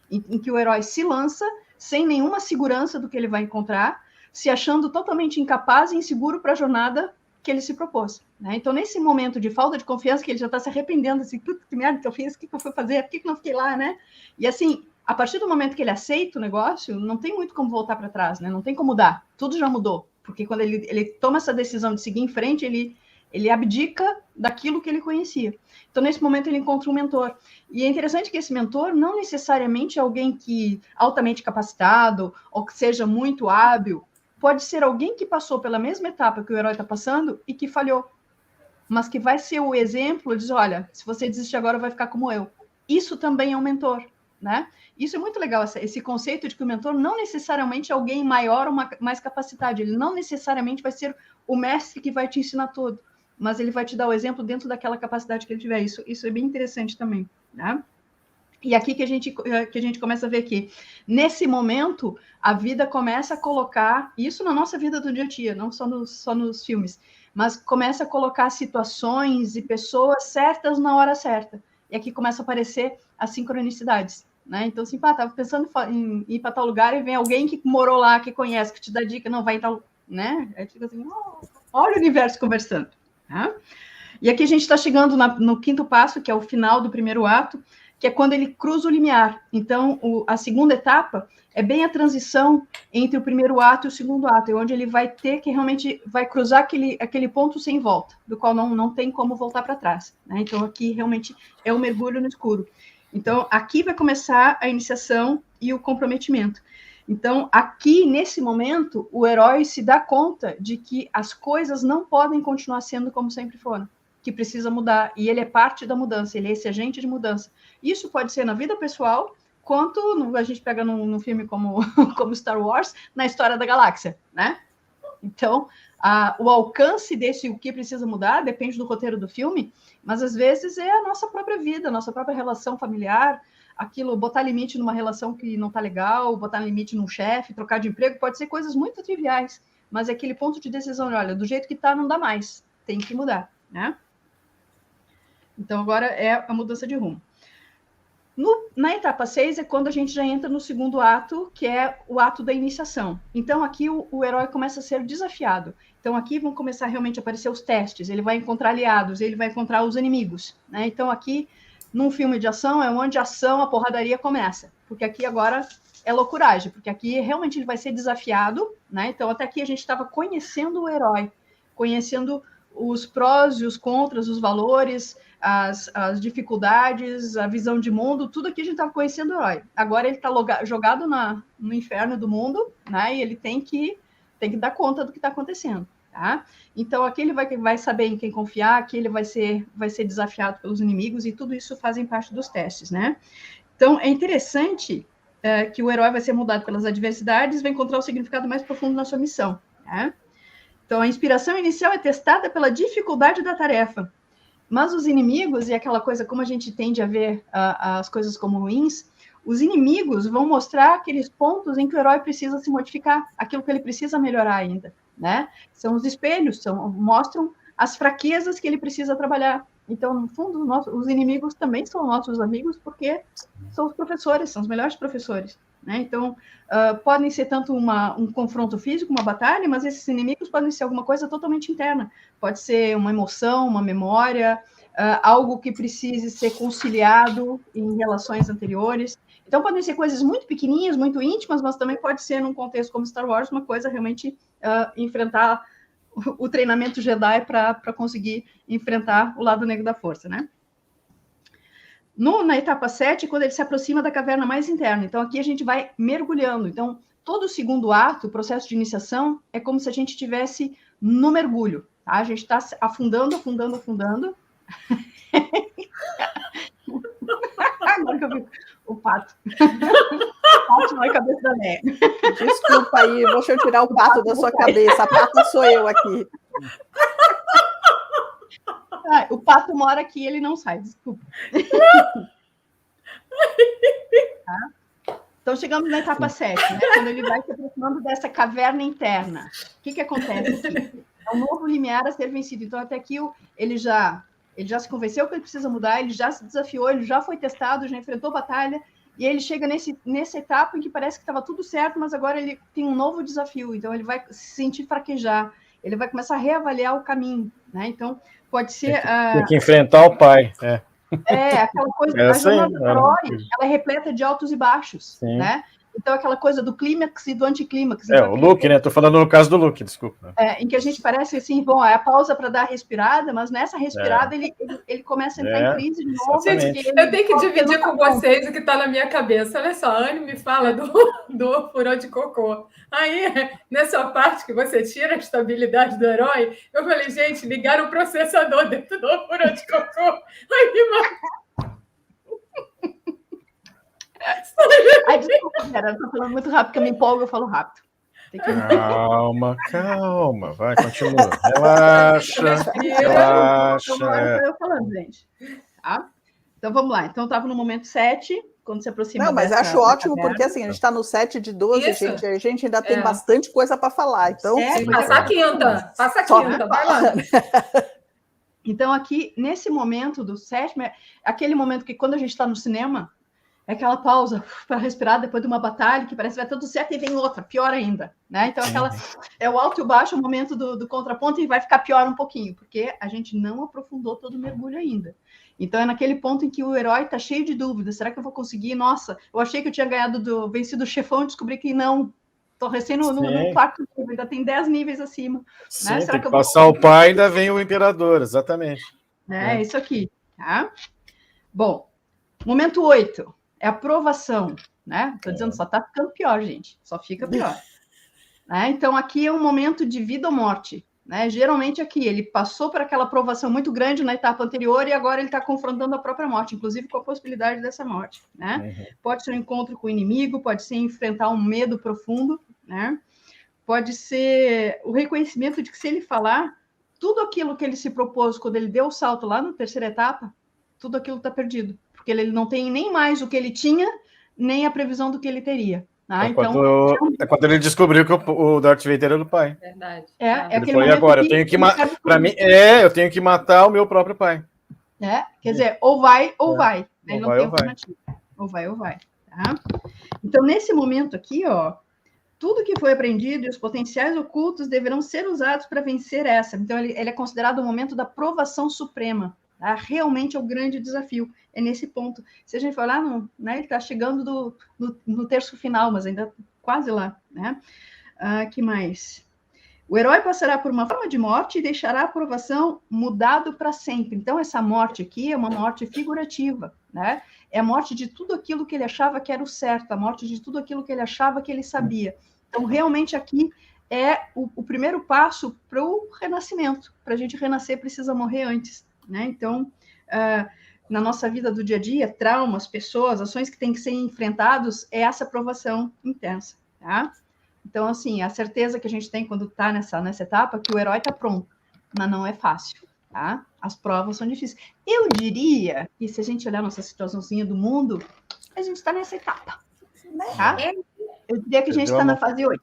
[SPEAKER 3] em que o herói se lança sem nenhuma segurança do que ele vai encontrar, se achando totalmente incapaz e inseguro para a jornada que ele se propôs. Né? Então, nesse momento de falta de confiança, que ele já está se arrependendo, assim, puta que merda que eu fiz, o que eu fui fazer, por que não fiquei lá, né? E assim, a partir do momento que ele aceita o negócio, não tem muito como voltar para trás, né? Não tem como mudar, tudo já mudou. Porque quando ele toma essa decisão de seguir em frente, ele abdica daquilo que ele conhecia. Então, nesse momento, ele encontra um mentor. E é interessante que esse mentor não necessariamente é alguém que altamente capacitado ou que seja muito hábil. Pode ser alguém que passou pela mesma etapa que o herói está passando e que falhou. Mas que vai ser o exemplo, diz, olha, se você desistir agora, vai ficar como eu. Isso também é um mentor, né? Isso é muito legal, esse conceito de que o mentor não necessariamente é alguém maior ou mais capacitado, ele não necessariamente vai ser o mestre que vai te ensinar tudo, mas ele vai te dar o exemplo dentro daquela capacidade que ele tiver. Isso é bem interessante também, né? E aqui que a gente começa a ver que, nesse momento, a vida começa a colocar, isso na nossa vida do dia a dia, não só nos filmes, mas começa a colocar situações e pessoas certas na hora certa. E aqui começa a aparecer as sincronicidades. Né? Então, assim, estava pensando em ir para tal lugar e vem alguém que morou lá, que conhece, que te dá dica, não vai em tal, né? Aí fica assim, olha o universo conversando. Tá? E aqui a gente está chegando no quinto passo, que é o final do primeiro ato, que é quando ele cruza o limiar. Então, a segunda etapa é bem a transição entre o primeiro ato e o segundo ato, é onde ele vai ter que realmente vai cruzar aquele ponto sem volta, do qual não tem como voltar para trás. Né? Então, aqui realmente é um mergulho no escuro. Então, aqui vai começar a iniciação e o comprometimento. Então, aqui, nesse momento, o herói se dá conta de que as coisas não podem continuar sendo como sempre foram, que precisa mudar, e ele é parte da mudança, ele é esse agente de mudança. Isso pode ser na vida pessoal, quanto a gente pega num filme como Star Wars, na história da galáxia, né? Então, o alcance desse o que precisa mudar depende do roteiro do filme, mas às vezes é a nossa própria vida, a nossa própria relação familiar, aquilo, botar limite numa relação que não está legal, botar limite num chefe, trocar de emprego, pode ser coisas muito triviais, mas é aquele ponto de decisão, olha, do jeito que está não dá mais, tem que mudar, né? Então, agora é a mudança de rumo. Na etapa 6 é quando a gente já entra no segundo ato, que é o ato da iniciação. Então, aqui o herói começa a ser desafiado. Então, aqui vão começar realmente a aparecer os testes, ele vai encontrar aliados, ele vai encontrar os inimigos. Né? Então, aqui, num filme de ação, é onde a ação, a porradaria começa. Porque aqui agora é loucuragem, porque aqui realmente ele vai ser desafiado. Né? Então, até aqui a gente estava conhecendo o herói, conhecendo os prós e os contras, os valores, as dificuldades, a visão de mundo, tudo aqui a gente estava conhecendo o herói. Agora ele está jogado no inferno do mundo, né? E ele tem que dar conta do que está acontecendo. Tá? Então aqui ele vai saber em quem confiar, aqui ele vai ser desafiado pelos inimigos, e tudo isso fazem parte dos testes. Né? Então é interessante que o herói vai ser mudado pelas adversidades, vai encontrar o significado mais profundo na sua missão. Tá? Então a inspiração inicial é testada pela dificuldade da tarefa. Mas os inimigos, e aquela coisa, como a gente tende a ver as coisas como ruins, os inimigos vão mostrar aqueles pontos em que o herói precisa se modificar, aquilo que ele precisa melhorar ainda, né? São os espelhos, mostram as fraquezas que ele precisa trabalhar. Então, no fundo, os inimigos também são nossos amigos, porque são os professores, são os melhores professores. Né? Então, podem ser tanto um confronto físico, uma batalha, mas esses inimigos podem ser alguma coisa totalmente interna. Pode ser uma emoção, uma memória, algo que precise ser conciliado em relações anteriores. Então, podem ser coisas muito pequenininhas, muito íntimas, mas também pode ser, num contexto como Star Wars, uma coisa realmente enfrentar o treinamento Jedi para conseguir enfrentar o lado negro da força, né? Na etapa 7, quando ele se aproxima da caverna mais interna. Então, aqui a gente vai mergulhando. Então, todo o segundo ato, o processo de iniciação, é como se a gente estivesse no mergulho. Tá? A gente está afundando. Agora que eu vi o pato. O pato na cabeça da Né.
[SPEAKER 1] Desculpa aí, deixa eu tirar o pato da sua cabeça. A pata sou eu aqui.
[SPEAKER 3] O pato mora aqui e ele não sai, desculpa. Tá? Então, chegamos na etapa 7, né? Quando ele vai se aproximando dessa caverna interna. O que acontece aqui? É um novo limiar a ser vencido. Então, até aqui, ele já se convenceu que ele precisa mudar, ele já se desafiou, ele já foi testado, já enfrentou batalha, e ele chega nessa etapa em que parece que estava tudo certo, mas agora ele tem um novo desafio. Então, ele vai se sentir fraquejar, ele vai começar a reavaliar o caminho, né? Então, pode ser...
[SPEAKER 4] Tem que enfrentar o pai,
[SPEAKER 3] aquela coisa, a jornada do herói, ela é repleta de altos e baixos, sim, né? Então, aquela coisa do clímax e do anticlímax. Então,
[SPEAKER 4] o Luke, né? Tô falando no caso do Luke, desculpa.
[SPEAKER 3] Em que a gente parece assim, bom, é a pausa para dar a respirada, mas nessa respirada ele começa a entrar em crise de novo.
[SPEAKER 2] Gente, eu tenho que dividir com vocês o que está na minha cabeça. Olha só, a Anne me fala do furor de cocô. Aí, nessa parte que você tira a estabilidade do herói, eu falei, gente, ligaram o processador dentro do furor de cocô.
[SPEAKER 3] Ai, desculpa, cara, eu tô falando muito rápido, porque eu me empolgo, eu falo rápido.
[SPEAKER 4] Calma, vai, continua. Relaxa.
[SPEAKER 3] Eu falando, gente. Tá? Então, vamos lá. Então, estava no momento 7, quando se aproxima.
[SPEAKER 1] Não, mas acho ótimo, porque assim, a gente está no 7 de 12, gente, a gente ainda tem bastante coisa para falar. Então,
[SPEAKER 2] passa a quinta, vai lá.
[SPEAKER 3] Então, aqui, nesse momento do 7º, aquele momento que quando a gente está no cinema, é aquela pausa para respirar depois de uma batalha, que parece que vai tudo certo e vem outra, pior ainda, né? Então, é o alto e o baixo, o momento do contraponto, e vai ficar pior um pouquinho, porque a gente não aprofundou todo o mergulho ainda. Então, é naquele ponto em que o herói está cheio de dúvidas. Será que eu vou conseguir? Nossa, eu achei que eu tinha vencido o chefão, descobri que não. Estou recém no 4º nível, ainda tem 10 níveis acima.
[SPEAKER 4] Sim,
[SPEAKER 3] né?
[SPEAKER 4] Será tem que passar o pai, ainda vem o imperador, exatamente.
[SPEAKER 3] Isso aqui, tá? Bom, momento 8. É a provação, né? Estou dizendo, só está ficando pior, gente. Só fica pior. Então, aqui é um momento de vida ou morte. Né? Geralmente, aqui, ele passou por aquela provação muito grande na etapa anterior e agora ele está confrontando a própria morte, inclusive com a possibilidade dessa morte. Né? Pode ser um encontro com o inimigo, pode ser enfrentar um medo profundo, né? Pode ser o reconhecimento de que, se ele falar, tudo aquilo que ele se propôs quando ele deu o salto lá na 3ª etapa, tudo aquilo está perdido. Porque ele não tem nem mais o que ele tinha, nem a previsão do que ele teria. Tá?
[SPEAKER 4] Então, quando ele descobriu que o Darth Vader era do pai.
[SPEAKER 2] Verdade.
[SPEAKER 4] Ele falou, e agora? Eu tenho que eu tenho que matar o meu próprio pai.
[SPEAKER 3] Quer dizer, ou vai, ou vai. Ele não tem alternativa. Ou vai, ou vai. Tá? Então, nesse momento aqui, tudo que foi aprendido e os potenciais ocultos deverão ser usados para vencer essa. Então, ele é considerado o momento da provação suprema. Tá? Realmente é o grande desafio. É nesse ponto. Se a gente for lá, né, ele está chegando no terço final, mas ainda quase lá. Né? Que mais? O herói passará por uma forma de morte e deixará a aprovação mudado para sempre. Então, essa morte aqui é uma morte figurativa. Né? É a morte de tudo aquilo que ele achava que era o certo, a morte de tudo aquilo que ele achava que ele sabia. Então, realmente, aqui é o primeiro passo para o renascimento. Para a gente renascer, precisa morrer antes. Né? Então, na nossa vida do dia a dia, traumas, pessoas, ações que têm que ser enfrentados, é essa provação intensa, tá? Então, assim, a certeza que a gente tem quando está nessa etapa, que o herói está pronto, mas não é fácil, tá? As provas são difíceis. Eu diria que, se a gente olhar nossa situaçãozinha do mundo, a gente está nessa etapa, tá? Eu diria que a gente está na fase 8.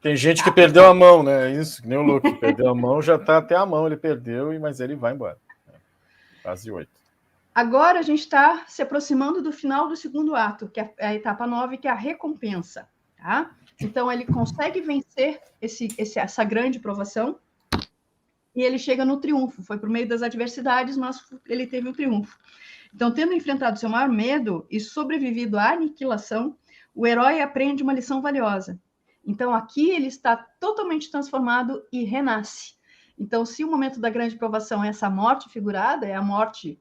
[SPEAKER 4] Tem gente que perdeu a mão, né? Isso, que nem o Luke, perdeu a mão, já está até a mão, ele perdeu, mas ele vai embora. Fase 8.
[SPEAKER 3] Agora a gente está se aproximando do final do segundo ato, que é a etapa 9, que é a recompensa. Tá? Então, ele consegue vencer essa grande provação e ele chega no triunfo. Foi por meio das adversidades, mas ele teve o triunfo. Então, tendo enfrentado seu maior medo e sobrevivido à aniquilação, o herói aprende uma lição valiosa. Então, aqui ele está totalmente transformado e renasce. Então, se o momento da grande provação é essa morte figurada, é a morte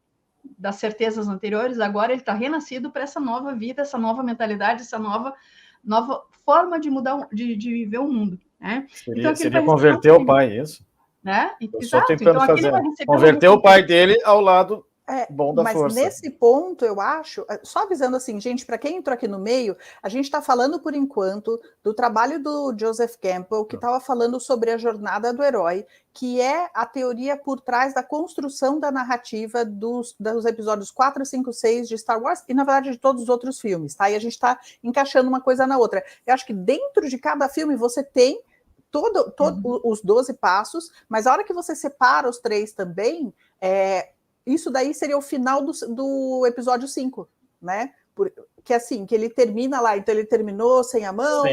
[SPEAKER 3] das certezas anteriores, agora ele está renascido para essa nova vida, essa nova mentalidade, essa nova forma de mudar, de viver o mundo. Né?
[SPEAKER 4] Seria converter o pai, isso?
[SPEAKER 3] Né?
[SPEAKER 4] Eu estou tentando fazer, converter o pai dele ao lado bom da força.
[SPEAKER 1] Mas nesse ponto, eu acho, só avisando assim, gente, para quem entrou aqui no meio, a gente está falando, por enquanto, do trabalho do Joseph Campbell, que estava falando sobre a jornada do herói, que é a teoria por trás da construção da narrativa dos episódios 4, 5, 6 de Star Wars, e, na verdade, de todos os outros filmes, tá? E a gente está encaixando uma coisa na outra. Eu acho que dentro de cada filme você tem os 12 passos, mas a hora que você separa os 3 também, isso daí seria o final do episódio 5, né? Que assim, que ele termina lá, então ele terminou sem a mão,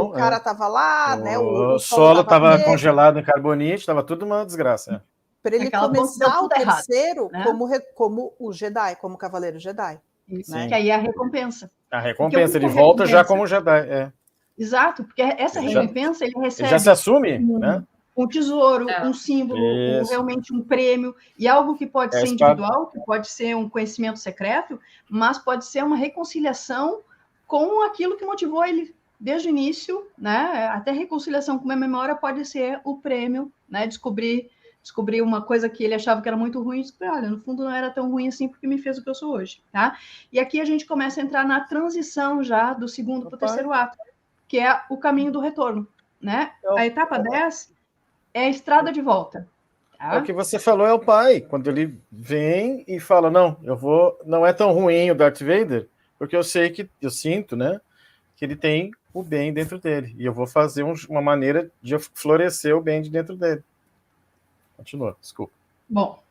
[SPEAKER 1] o cara tava lá, né?
[SPEAKER 4] O solo tava congelado em carbonite, tava tudo uma desgraça.
[SPEAKER 1] Para ele começar o terceiro errado, né? como o Jedi, como o Cavaleiro Jedi.
[SPEAKER 3] Isso, né? Que aí é a recompensa.
[SPEAKER 4] A recompensa, ele volta já como Jedi,
[SPEAKER 3] Exato, porque essa recompensa ele recebe...
[SPEAKER 4] Ele já se assume, né?
[SPEAKER 3] Um tesouro, um símbolo, realmente um prêmio, e algo que pode ser individual, que pode ser um conhecimento secreto, mas pode ser uma reconciliação com aquilo que motivou ele desde o início, né? Até reconciliação com a memória pode ser o prêmio, né? Descobrir uma coisa que ele achava que era muito ruim, e descobrir, olha, no fundo não era tão ruim assim, porque me fez o que eu sou hoje, tá? E aqui a gente começa a entrar na transição já do segundo para o terceiro ato, que é o caminho do retorno, né? A etapa 10 é a estrada de volta. Tá?
[SPEAKER 4] É o que você falou, é o pai. Quando ele vem e fala, não é tão ruim o Darth Vader, porque eu sinto, né, que ele tem o bem dentro dele. E eu vou fazer uma maneira de florescer o bem de dentro dele. Continua, desculpa.
[SPEAKER 3] Bom,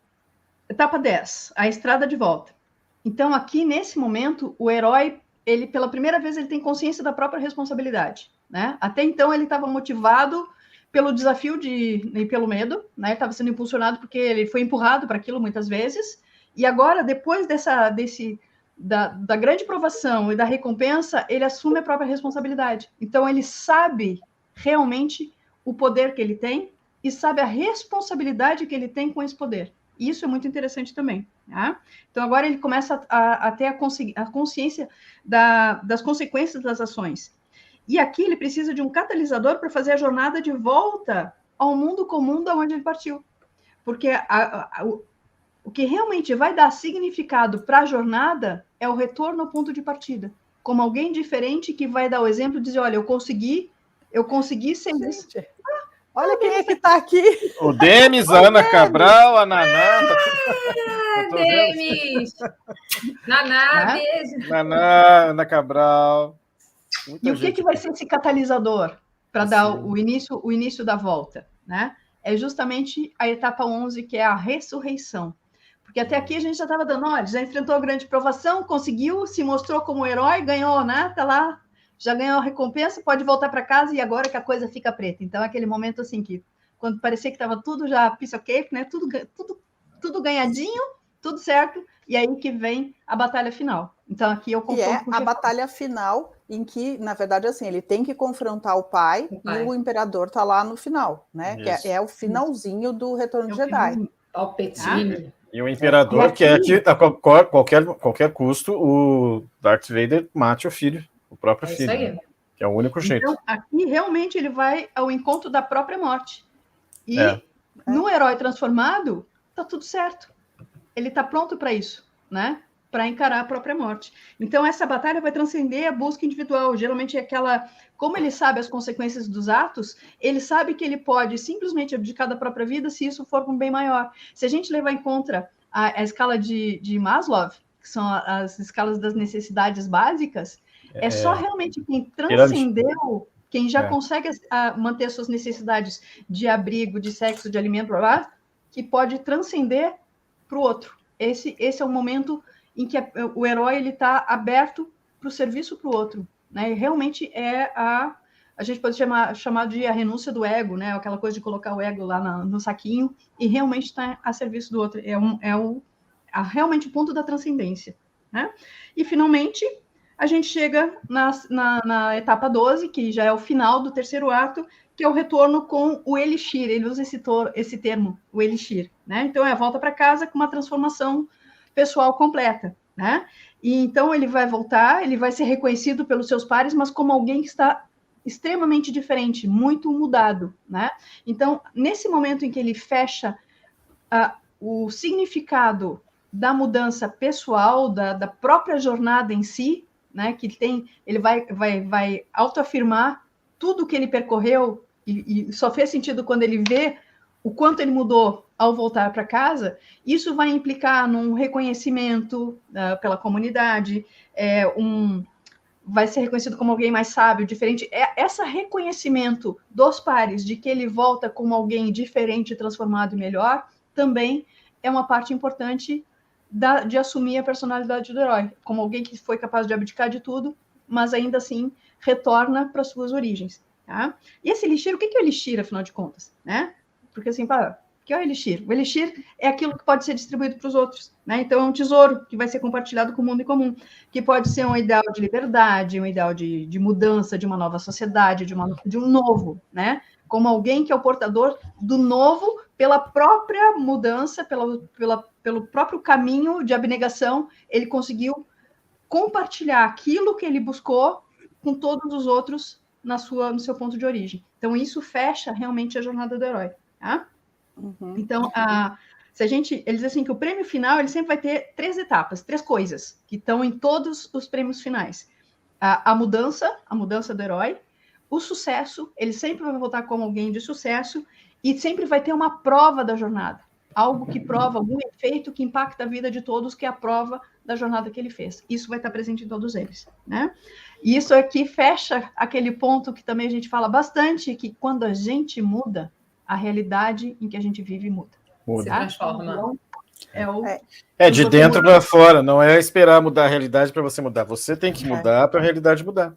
[SPEAKER 3] etapa 10, a estrada de volta. Então, aqui, nesse momento, o herói, ele, pela primeira vez, ele tem consciência da própria responsabilidade, né? Até então, ele estava motivado pelo desafio e pelo medo, né? Estava sendo impulsionado porque ele foi empurrado para aquilo muitas vezes, e agora, depois da grande provação e da recompensa, ele assume a própria responsabilidade. Então, ele sabe realmente o poder que ele tem e sabe a responsabilidade que ele tem com esse poder. E isso é muito interessante também. Tá? Então, agora ele começa a ter a consciência das consequências das ações. E aqui ele precisa de um catalisador para fazer a jornada de volta ao mundo comum da onde ele partiu. Porque o que realmente vai dar significado para a jornada é o retorno ao ponto de partida. Como alguém diferente que vai dar o exemplo e dizer, olha, eu consegui ser isso.
[SPEAKER 1] Olha quem é que está aqui.
[SPEAKER 4] O Demis, a Ana Cabral, a Naná.
[SPEAKER 2] Demis! Naná, beijo.
[SPEAKER 4] Naná, Ana Cabral.
[SPEAKER 3] E o que vai ser esse catalisador para dar o início da volta? Né? É justamente a etapa 11, que é a ressurreição. Porque até aqui a gente já estava dando, olha, já enfrentou a grande provação, conseguiu, se mostrou como herói, ganhou, né? Tá lá, já ganhou a recompensa, pode voltar para casa e agora que a coisa fica preta. Então, é aquele momento assim que, quando parecia que estava tudo já piece of cake, né? Tudo ganhadinho, tudo certo, e aí que vem a batalha final. Então, aqui eu
[SPEAKER 1] confronto com a batalha final, em que, na verdade, assim, ele tem que confrontar o pai. E o imperador tá lá no final, né? Que é o finalzinho do Retorno de Jedi.
[SPEAKER 2] Palpatine.
[SPEAKER 4] E o imperador quer que, a qualquer custo, o Darth Vader mate o filho, o próprio filho. Isso aí. Né? Que é o único jeito.
[SPEAKER 3] Então, aqui, realmente, ele vai ao encontro da própria morte. E no herói transformado, tá tudo certo. Ele tá pronto para isso, né? Para encarar a própria morte. Então, essa batalha vai transcender a busca individual. Geralmente é aquela... Como ele sabe as consequências dos atos, ele sabe que ele pode simplesmente abdicar da própria vida se isso for um bem maior. Se a gente levar em conta a escala de Maslow, que são as escalas das necessidades básicas, é só realmente quem transcendeu, quem já consegue manter suas necessidades de abrigo, de sexo, de alimento, que pode transcender para o outro. Esse é o momento em que o herói está aberto para o serviço para o outro, né? E realmente a gente pode chamar de a renúncia do ego, né? Aquela coisa de colocar o ego lá no saquinho e realmente estar a serviço do outro. Realmente o ponto da transcendência, né? E finalmente a gente chega na etapa 12, que já é o final do terceiro ato, que é o retorno com o elixir. Ele usa esse termo, o elixir, né? Então é a volta para casa com uma transformação pessoal completa, né? E então ele vai voltar, ele vai ser reconhecido pelos seus pares, mas como alguém que está extremamente diferente, muito mudado, né? Então, nesse momento em que ele fecha o significado da mudança pessoal, da própria jornada em si, né? Que ele vai autoafirmar tudo que ele percorreu e só fez sentido quando ele vê o quanto ele mudou ao voltar para casa. Isso vai implicar num reconhecimento pela comunidade, vai ser reconhecido como alguém mais sábio, diferente. Esse reconhecimento dos pares de que ele volta como alguém diferente, transformado e melhor, também é uma parte importante de assumir a personalidade do herói, como alguém que foi capaz de abdicar de tudo, mas ainda assim retorna para suas origens. Tá? E esse elixir, o que é o elixir, afinal de contas? Né? Porque assim, o que é o elixir? O elixir é aquilo que pode ser distribuído para os outros. Né? Então, é um tesouro que vai ser compartilhado com o mundo em comum, que pode ser um ideal de liberdade, um ideal de mudança, de uma nova sociedade, de um novo, né? Como alguém que é o portador do novo pela própria mudança, pelo próprio caminho de abnegação, ele conseguiu compartilhar aquilo que ele buscou com todos os outros no seu ponto de origem. Então, isso fecha realmente a jornada do herói. Tá? Uhum. Então, eles dizem assim que o prêmio final ele sempre vai ter 3 etapas, 3 coisas que estão em todos os prêmios finais. A mudança do herói, o sucesso, ele sempre vai voltar como alguém de sucesso e sempre vai ter uma prova da jornada, algo que prova, algum efeito que impacta a vida de todos, que é a prova da jornada que ele fez. Isso vai estar presente em todos eles, né? E isso aqui fecha aquele ponto que também a gente fala bastante, que quando a gente muda, a realidade em que a gente vive muda.
[SPEAKER 2] Se transforma.
[SPEAKER 3] Então,
[SPEAKER 4] de dentro para fora, não é esperar mudar a realidade para você mudar. Você tem que mudar para a realidade mudar.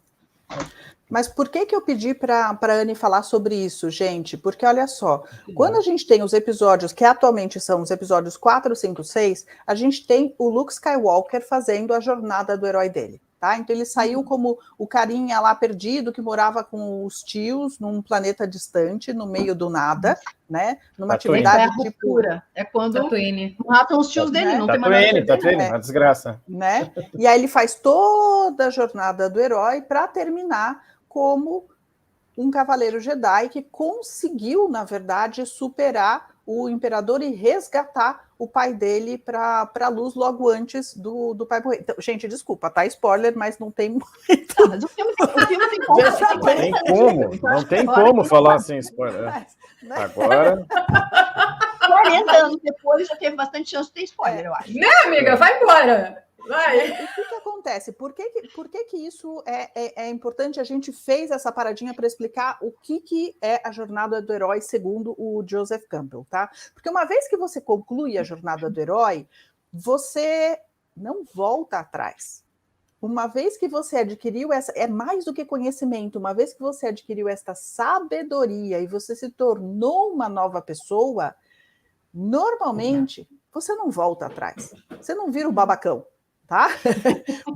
[SPEAKER 1] Mas por que eu pedi para a Anne falar sobre isso, gente? Porque, olha só, quando a gente tem os episódios, que atualmente são os episódios 4, 5, 6, a gente tem o Luke Skywalker fazendo a jornada do herói dele, tá? Então ele saiu como o carinha lá perdido, que morava com os tios num planeta distante, no meio do nada, né? Numa atividade tipo...
[SPEAKER 3] É quando matam os tios dele, não tem mais nada.
[SPEAKER 4] Tatooine, uma desgraça.
[SPEAKER 1] Né? E aí ele faz toda a jornada do herói para terminar como um cavaleiro Jedi que conseguiu, na verdade, superar o imperador e resgatar o pai dele para a luz logo antes do pai morrer. Então, gente, desculpa, tá? Spoiler, mas não tem muito.
[SPEAKER 3] Mas o filme tem como.
[SPEAKER 4] Não tem como falar sem spoiler. Né? Agora...
[SPEAKER 3] 40 anos depois já teve bastante chance de ter spoiler, eu acho.
[SPEAKER 2] Né, amiga? Vai embora! Vai.
[SPEAKER 1] O que acontece? Por que isso é importante? A gente fez essa paradinha para explicar o que é a jornada do herói segundo o Joseph Campbell, tá? Porque uma vez que você conclui a jornada do herói, você não volta atrás. Uma vez que você adquiriu é mais do que conhecimento, uma vez que você adquiriu esta sabedoria e você se tornou uma nova pessoa, normalmente você não volta atrás. Você não vira um babacão. Tá?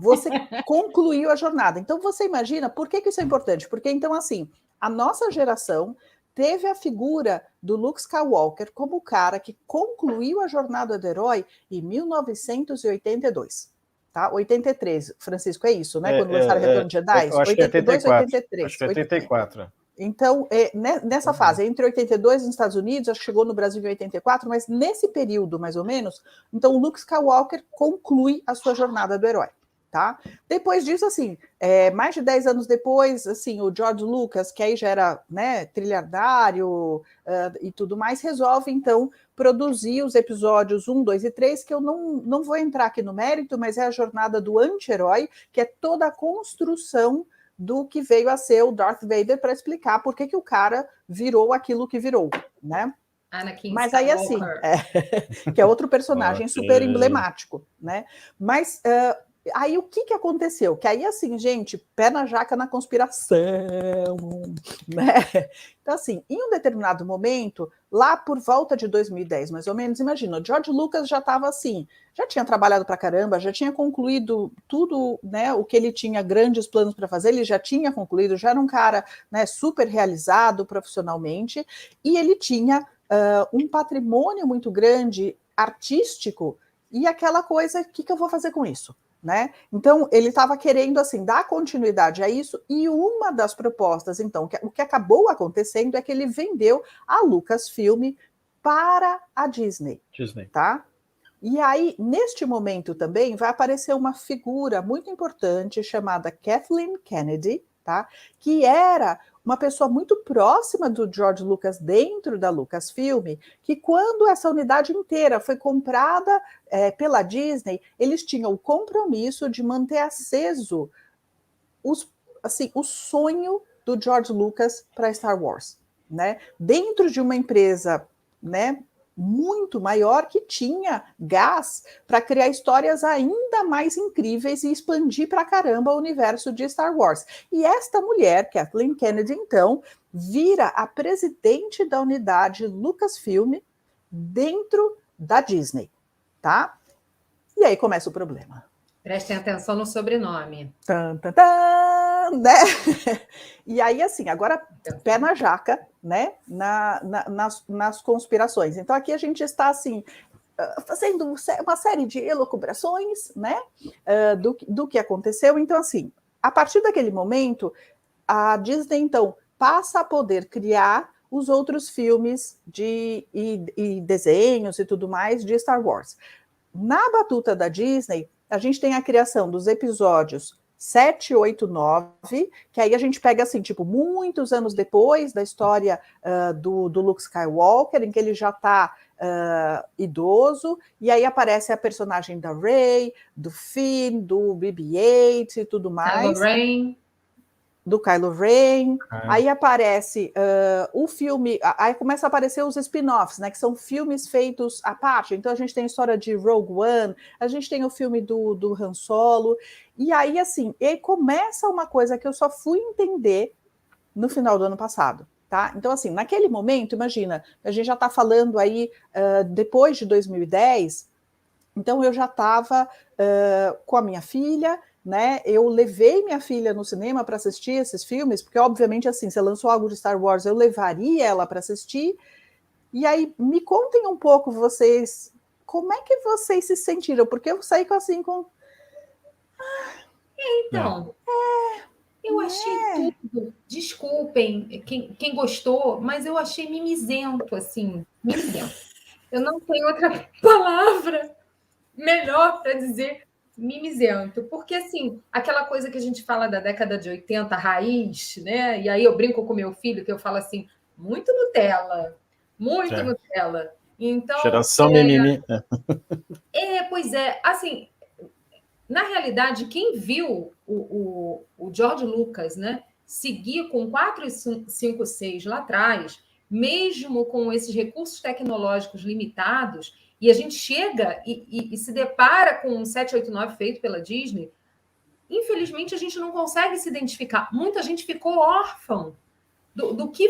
[SPEAKER 1] Você concluiu a jornada. Então, você imagina, por que isso é importante? Porque, então, assim, a nossa geração teve a figura do Luke Skywalker como o cara que concluiu a jornada do herói em 1982. Tá? 83, Francisco, é isso, né? Quando lançaram o Retorno de Jedi?
[SPEAKER 4] 82, 83. Acho que 84.
[SPEAKER 1] Então, nessa fase, entre 82 nos Estados Unidos, acho que chegou no Brasil em 84, mas nesse período, mais ou menos, então o Luke Skywalker conclui a sua jornada do herói, tá? Depois disso, assim, mais de 10 anos depois, assim, o George Lucas, que aí já era, né, trilhardário e tudo mais, resolve, então, produzir os episódios 1, 2 e 3, que eu não vou entrar aqui no mérito, mas é a jornada do anti-herói, que é toda a construção do que veio a ser o Darth Vader para explicar por que o cara virou aquilo que virou, né?
[SPEAKER 2] Anakin
[SPEAKER 1] Mas aí assim, que é outro personagem super emblemático, né? Mas aí o que aconteceu? Que aí assim, gente, pé na jaca na conspiração, né? Então assim, em um determinado momento, lá por volta de 2010, mais ou menos, imagina, o George Lucas já estava assim, já tinha trabalhado pra caramba, já tinha concluído tudo, né, o que ele tinha grandes planos para fazer, ele já tinha concluído, já era um cara, né, super realizado profissionalmente, e ele tinha um patrimônio muito grande artístico e aquela coisa, o que eu vou fazer com isso? Né? Então, ele estava querendo, assim, dar continuidade a isso, e uma das propostas, então, o que acabou acontecendo é que ele vendeu a Lucasfilm para a Disney. Tá? E aí, neste momento também, vai aparecer uma figura muito importante chamada Kathleen Kennedy, tá? Que era uma pessoa muito próxima do George Lucas dentro da Lucasfilm, que quando essa unidade inteira foi comprada pela Disney, eles tinham o compromisso de manter aceso o sonho do George Lucas para Star Wars, né? Dentro de uma empresa, né, muito maior, que tinha gás para criar histórias ainda mais incríveis e expandir para caramba o universo de Star Wars. E esta mulher, Kathleen Kennedy, então, vira a presidente da unidade Lucasfilm dentro da Disney, tá? E aí começa o problema.
[SPEAKER 2] Prestem atenção no sobrenome.
[SPEAKER 1] Tan, tan, tan, né? E aí, assim, agora pé na jaca, né? Nas conspirações. Então, aqui a gente está, assim, fazendo uma série de elucubrações, né? Do que aconteceu. Então, assim, a partir daquele momento, a Disney, então, passa a poder criar os outros filmes e desenhos e tudo mais de Star Wars. Na batuta da Disney, a gente tem a criação dos episódios 7, 8, 9, que aí a gente pega, assim, tipo, muitos anos depois da história do Luke Skywalker, em que ele já está idoso, e aí aparece a personagem da Rey, do Finn, do BB-8 e tudo mais. Do Kylo Ren, aí aparece o filme, aí começa a aparecer os spin-offs, né, que são filmes feitos à parte. Então a gente tem a história de Rogue One, a gente tem o filme do Han Solo, e aí, assim, e começa uma coisa que eu só fui entender no final do ano passado, tá? Então, assim, naquele momento, imagina, a gente já está falando aí depois de 2010, então eu já estava com a minha filha, né? Eu levei minha filha no cinema para assistir esses filmes, porque obviamente, assim, se lançou algo de Star Wars, eu levaria ela para assistir. E aí, me contem um pouco vocês, como é que vocês se sentiram? Porque eu saí assim com...
[SPEAKER 2] Então, eu achei tudo, desculpem quem gostou, mas eu achei mimizento, assim, mimizento. Eu não tenho outra palavra melhor para dizer mimizento, porque, assim, aquela coisa que a gente fala da década de 80, raiz, né? E aí eu brinco com meu filho, que eu falo assim, muito Nutella, muito Nutella. Então,
[SPEAKER 4] geração mimimi.
[SPEAKER 2] Pois é, assim, na realidade, quem viu o George Lucas, né, seguir com 4, 5, 6 lá atrás, mesmo com esses recursos tecnológicos limitados, e a gente chega e se depara com um 789 feito pela Disney, infelizmente a gente não consegue se identificar. Muita gente ficou órfã do que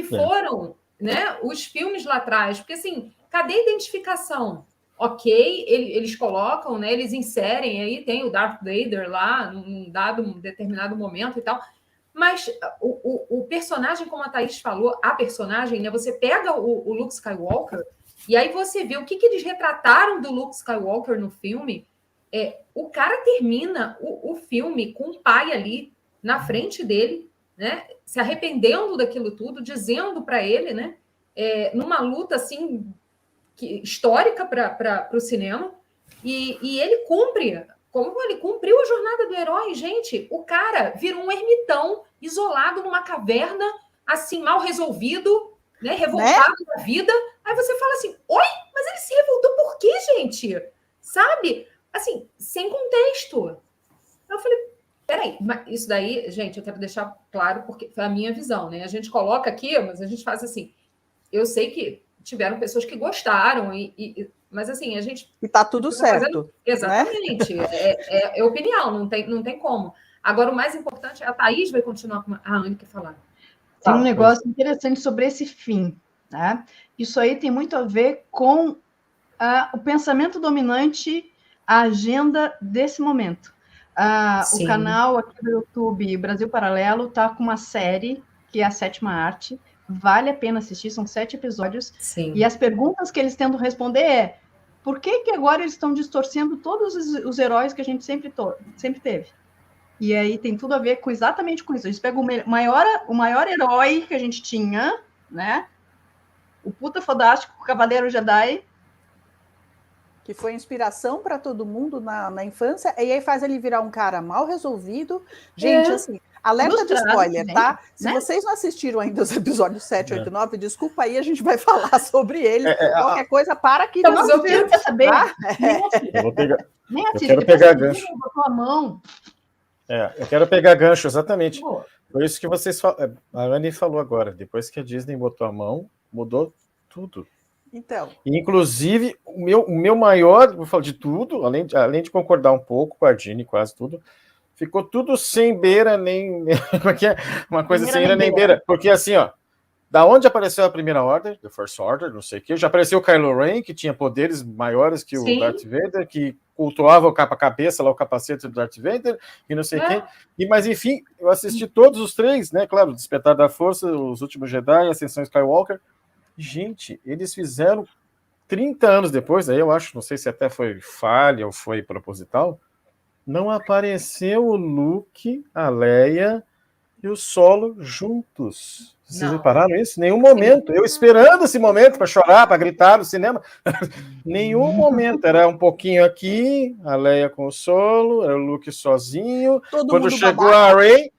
[SPEAKER 2] foram, né, os filmes lá atrás. Porque, assim, cadê a identificação? Ok, eles colocam, né, eles inserem, aí tem o Darth Vader lá, num determinado momento e tal, mas o personagem, como a Thaís falou, a personagem, né, você pega o Luke Skywalker, e aí você vê o que eles retrataram do Luke Skywalker no filme. O cara termina o filme com o pai ali na frente dele, né, se arrependendo daquilo tudo, dizendo para ele, né, numa luta assim histórica para o cinema, e ele cumpre, como ele cumpriu a jornada do herói, gente. O cara virou um ermitão isolado numa caverna, assim, mal resolvido, né, revoltado da vida. Aí você fala assim, oi, mas ele se revoltou por quê, gente? Sabe? Assim, sem contexto. Eu falei, peraí, mas isso daí, gente, eu quero deixar claro, porque foi a minha visão, né? A gente coloca aqui, mas a gente faz assim, eu sei que tiveram pessoas que gostaram, mas assim, a gente...
[SPEAKER 1] E tá tudo certo.
[SPEAKER 2] Exatamente. Né? É opinião, não tem como. Agora, o mais importante é a Thaís vai continuar com a Anne quer falar.
[SPEAKER 3] Tem um negócio interessante sobre esse fim. Né? Isso aí tem muito a ver com o pensamento dominante, a agenda desse momento. O canal aqui do YouTube, Brasil Paralelo, está com uma série, que é a Sétima Arte. Vale a pena assistir, são 7 episódios.
[SPEAKER 2] Sim.
[SPEAKER 3] E as perguntas que eles tentam responder Por que agora eles estão distorcendo todos os heróis que a gente sempre teve? E aí tem tudo a ver exatamente com isso. Eles pegam o maior herói que a gente tinha, né? O puta fodástico, o Cavaleiro Jedi,
[SPEAKER 1] que foi inspiração para todo mundo na infância, e aí faz ele virar um cara mal resolvido. Gente, assim, alerta de spoiler, tá? Se vocês não assistiram ainda os episódios 7, 8 e 9, desculpa aí, a gente vai falar sobre eles. Qualquer coisa, para aqui.
[SPEAKER 3] Mas eu quero saber.
[SPEAKER 4] Tá? Eu quero pegar gancho.
[SPEAKER 3] Botou a mão.
[SPEAKER 4] Eu quero pegar gancho, exatamente. Foi isso que vocês falaram. A Anne falou agora. Depois que a Disney botou a mão, mudou tudo.
[SPEAKER 1] Então.
[SPEAKER 4] Inclusive, o meu maior, vou falar de tudo, além de concordar um pouco com a Dini, quase tudo, ficou tudo sem beira, nem. Uma coisa sem beira nem beira. Porque assim, ó, da onde apareceu a Primeira Ordem, The First Order, não sei o quê, já apareceu o Kylo Ren, que tinha poderes maiores que o Darth Vader, que cultuava o capa-cabeça, lá o capacete do Darth Vader, e não sei o quê. Mas, enfim, eu assisti todos os 3, né? Claro, Despertar da Força, Os Últimos Jedi, Ascensão Skywalker. Gente, eles fizeram 30 anos depois, aí eu acho, não sei se até foi falha ou foi proposital, não apareceu o Luke, a Leia e o Solo juntos. Vocês repararam isso? Nenhum momento. Eu esperando esse momento para chorar, para gritar no cinema. Nenhum momento. Era um pouquinho aqui, a Leia com o Solo, era o Luke sozinho. Quando chegou a Rey,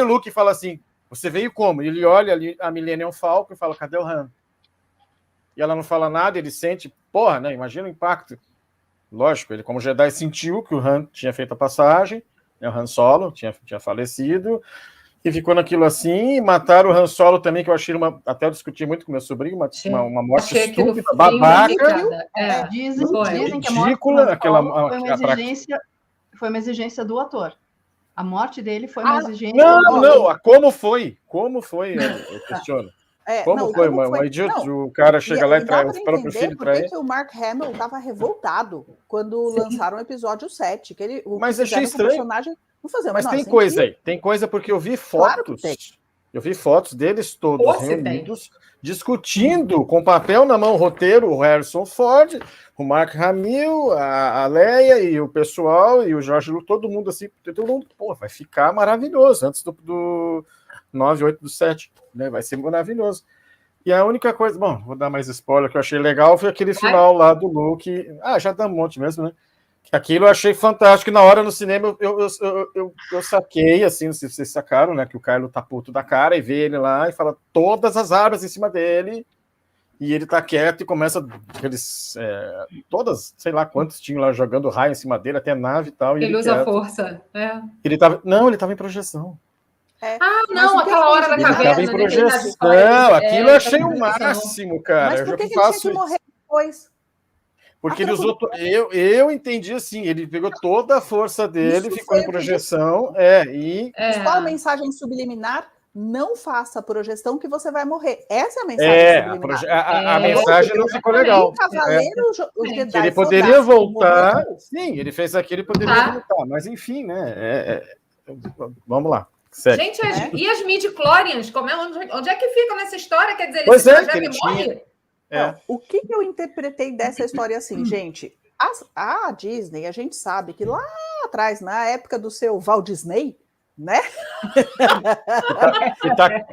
[SPEAKER 4] o Luke fala assim: você veio como? Ele olha ali a Millennium Falcon e fala: cadê o Han? E ela não fala nada, ele sente, porra, né? Imagina o impacto. Lógico, ele como Jedi sentiu que o Han tinha feito a passagem, né? O Han Solo tinha falecido, e ficou naquilo assim, e mataram o Han Solo também, que eu achei até eu discuti muito com meu sobrinho, uma morte estúpida, babaca.
[SPEAKER 3] Dizem que a morte foi uma exigência do ator. A morte dele foi uma exigência...
[SPEAKER 4] Não, como foi? Como foi, eu questiono. Como foi? Uma idiota, o cara chega lá e traz o próprio filho para ele.
[SPEAKER 1] Por que o Mark Hamill estava revoltado quando lançaram o episódio 7?
[SPEAKER 4] Mas achei estranho.
[SPEAKER 1] Personagem não fazia
[SPEAKER 4] mas tem coisa aí. Tem coisa porque eu vi fotos. Claro, eu vi fotos deles todos reunidos, discutindo com papel na mão o roteiro, o Harrison Ford, o Mark Hamill, a Leia e o pessoal, e o Jorge Lucas, todo mundo assim, vai ficar maravilhoso antes do 9, 8 do 7, né? Vai ser maravilhoso. E a única coisa, vou dar mais spoiler que eu achei legal, foi aquele final lá do Luke. Já dá um monte mesmo, né? Aquilo eu achei fantástico. Na hora no cinema eu saquei, assim, não sei se vocês sacaram, né? Que o Kylo tá puto da cara e vê ele lá e fala todas as armas em cima dele. E ele tá quieto e começa aqueles. Todas, sei lá quantos tinham lá jogando raio em cima dele, até nave e tal.
[SPEAKER 2] Ele usa força.
[SPEAKER 4] Ele tava em projeção.
[SPEAKER 2] Não, aquela hora da caverna.
[SPEAKER 4] Ele tava em projeção. Aquilo eu achei o máximo, cara.
[SPEAKER 1] Mas por que ele tinha que morrer depois?
[SPEAKER 4] Porque ele usou. Eu entendi assim, ele pegou toda a força dele, ficou em projeção.
[SPEAKER 1] Qual a mensagem subliminar? Não faça projeção que você vai morrer. Essa é a mensagem subliminar.
[SPEAKER 4] A mensagem não ficou legal. Ele poderia voltar. Sim, ele fez aquilo e poderia voltar. Mas enfim, né? Vamos lá.
[SPEAKER 2] Segue. Gente, e as midi-chlorians? Onde é que ficam nessa história? Quer dizer, ele morre?
[SPEAKER 1] O que eu interpretei dessa história assim, gente? A Disney, a gente sabe que lá atrás, na época do seu Walt Disney, né?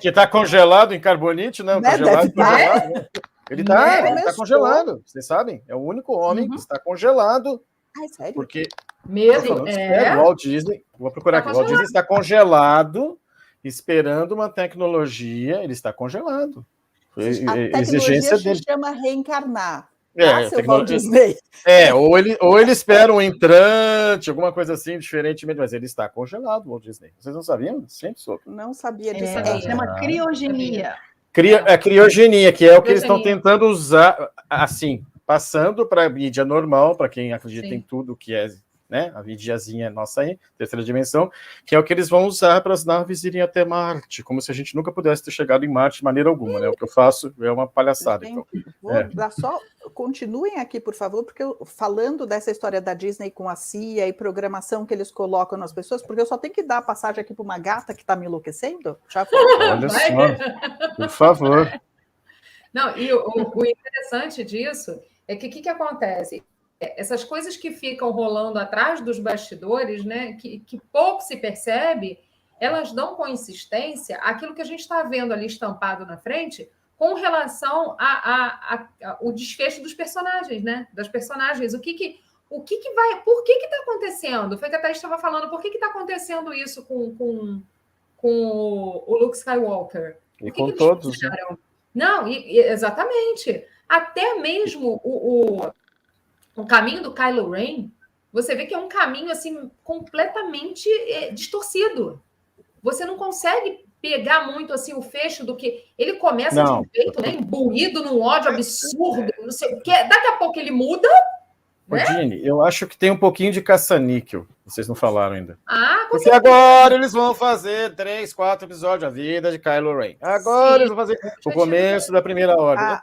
[SPEAKER 4] que tá congelado em carbonite, não? Né? Congelado, né? Ele tá congelado, vocês sabem? É o único homem que está congelado.
[SPEAKER 1] Sério?
[SPEAKER 4] Porque
[SPEAKER 2] o
[SPEAKER 4] Walt Disney, vou procurar aqui. O Walt Disney está congelado, esperando uma tecnologia, ele está congelado.
[SPEAKER 1] A exigência dele se chama reencarnar. Walt Disney.
[SPEAKER 4] Ou ele espera um entrante, alguma coisa assim, diferentemente, mas ele está congelado, o Walt Disney. Vocês não sabiam? Sempre soube.
[SPEAKER 1] Não sabia disso.
[SPEAKER 3] Chama criogenia.
[SPEAKER 4] Criogenia, que é o que eles estão tentando usar, assim, passando para a mídia normal, para quem acredita em tudo que é, né, a mídiazinha nossa aí, terceira dimensão, que é o que eles vão usar para as naves irem até Marte, como se a gente nunca pudesse ter chegado em Marte de maneira alguma, né? O que eu faço é uma palhaçada.
[SPEAKER 1] Continuem aqui, por favor, porque falando dessa história da Disney com a CIA e programação que eles colocam nas pessoas, porque eu só tenho que dar a passagem aqui para uma gata que está me enlouquecendo.
[SPEAKER 4] Olha só, por favor.
[SPEAKER 2] Não, e o interessante disso é que o que acontece? Essas coisas que ficam rolando atrás dos bastidores, né, que pouco se percebe, elas dão consistência àquilo que a gente está vendo ali estampado na frente com relação ao desfecho dos personagens, né? Das personagens. O que vai... Por que está acontecendo? Foi que a Thaís estava falando, por que está acontecendo isso com o Luke Skywalker?
[SPEAKER 4] E com todos, né?
[SPEAKER 2] Não, exatamente. Até mesmo o caminho do Kylo Ren, você vê que é um caminho assim completamente distorcido. Você não consegue pegar muito assim o fecho do que ele começa de um jeito, né, imbuído num ódio absurdo, não sei o que. Daqui a pouco ele muda. Né?
[SPEAKER 4] Dini, eu acho que tem um pouquinho de caça-níquel. Vocês não falaram ainda.
[SPEAKER 2] Porque
[SPEAKER 4] agora eles vão fazer 3, 4 episódios a vida de Kylo Ren. Agora eles vão fazer o começo da Primeira Ordem.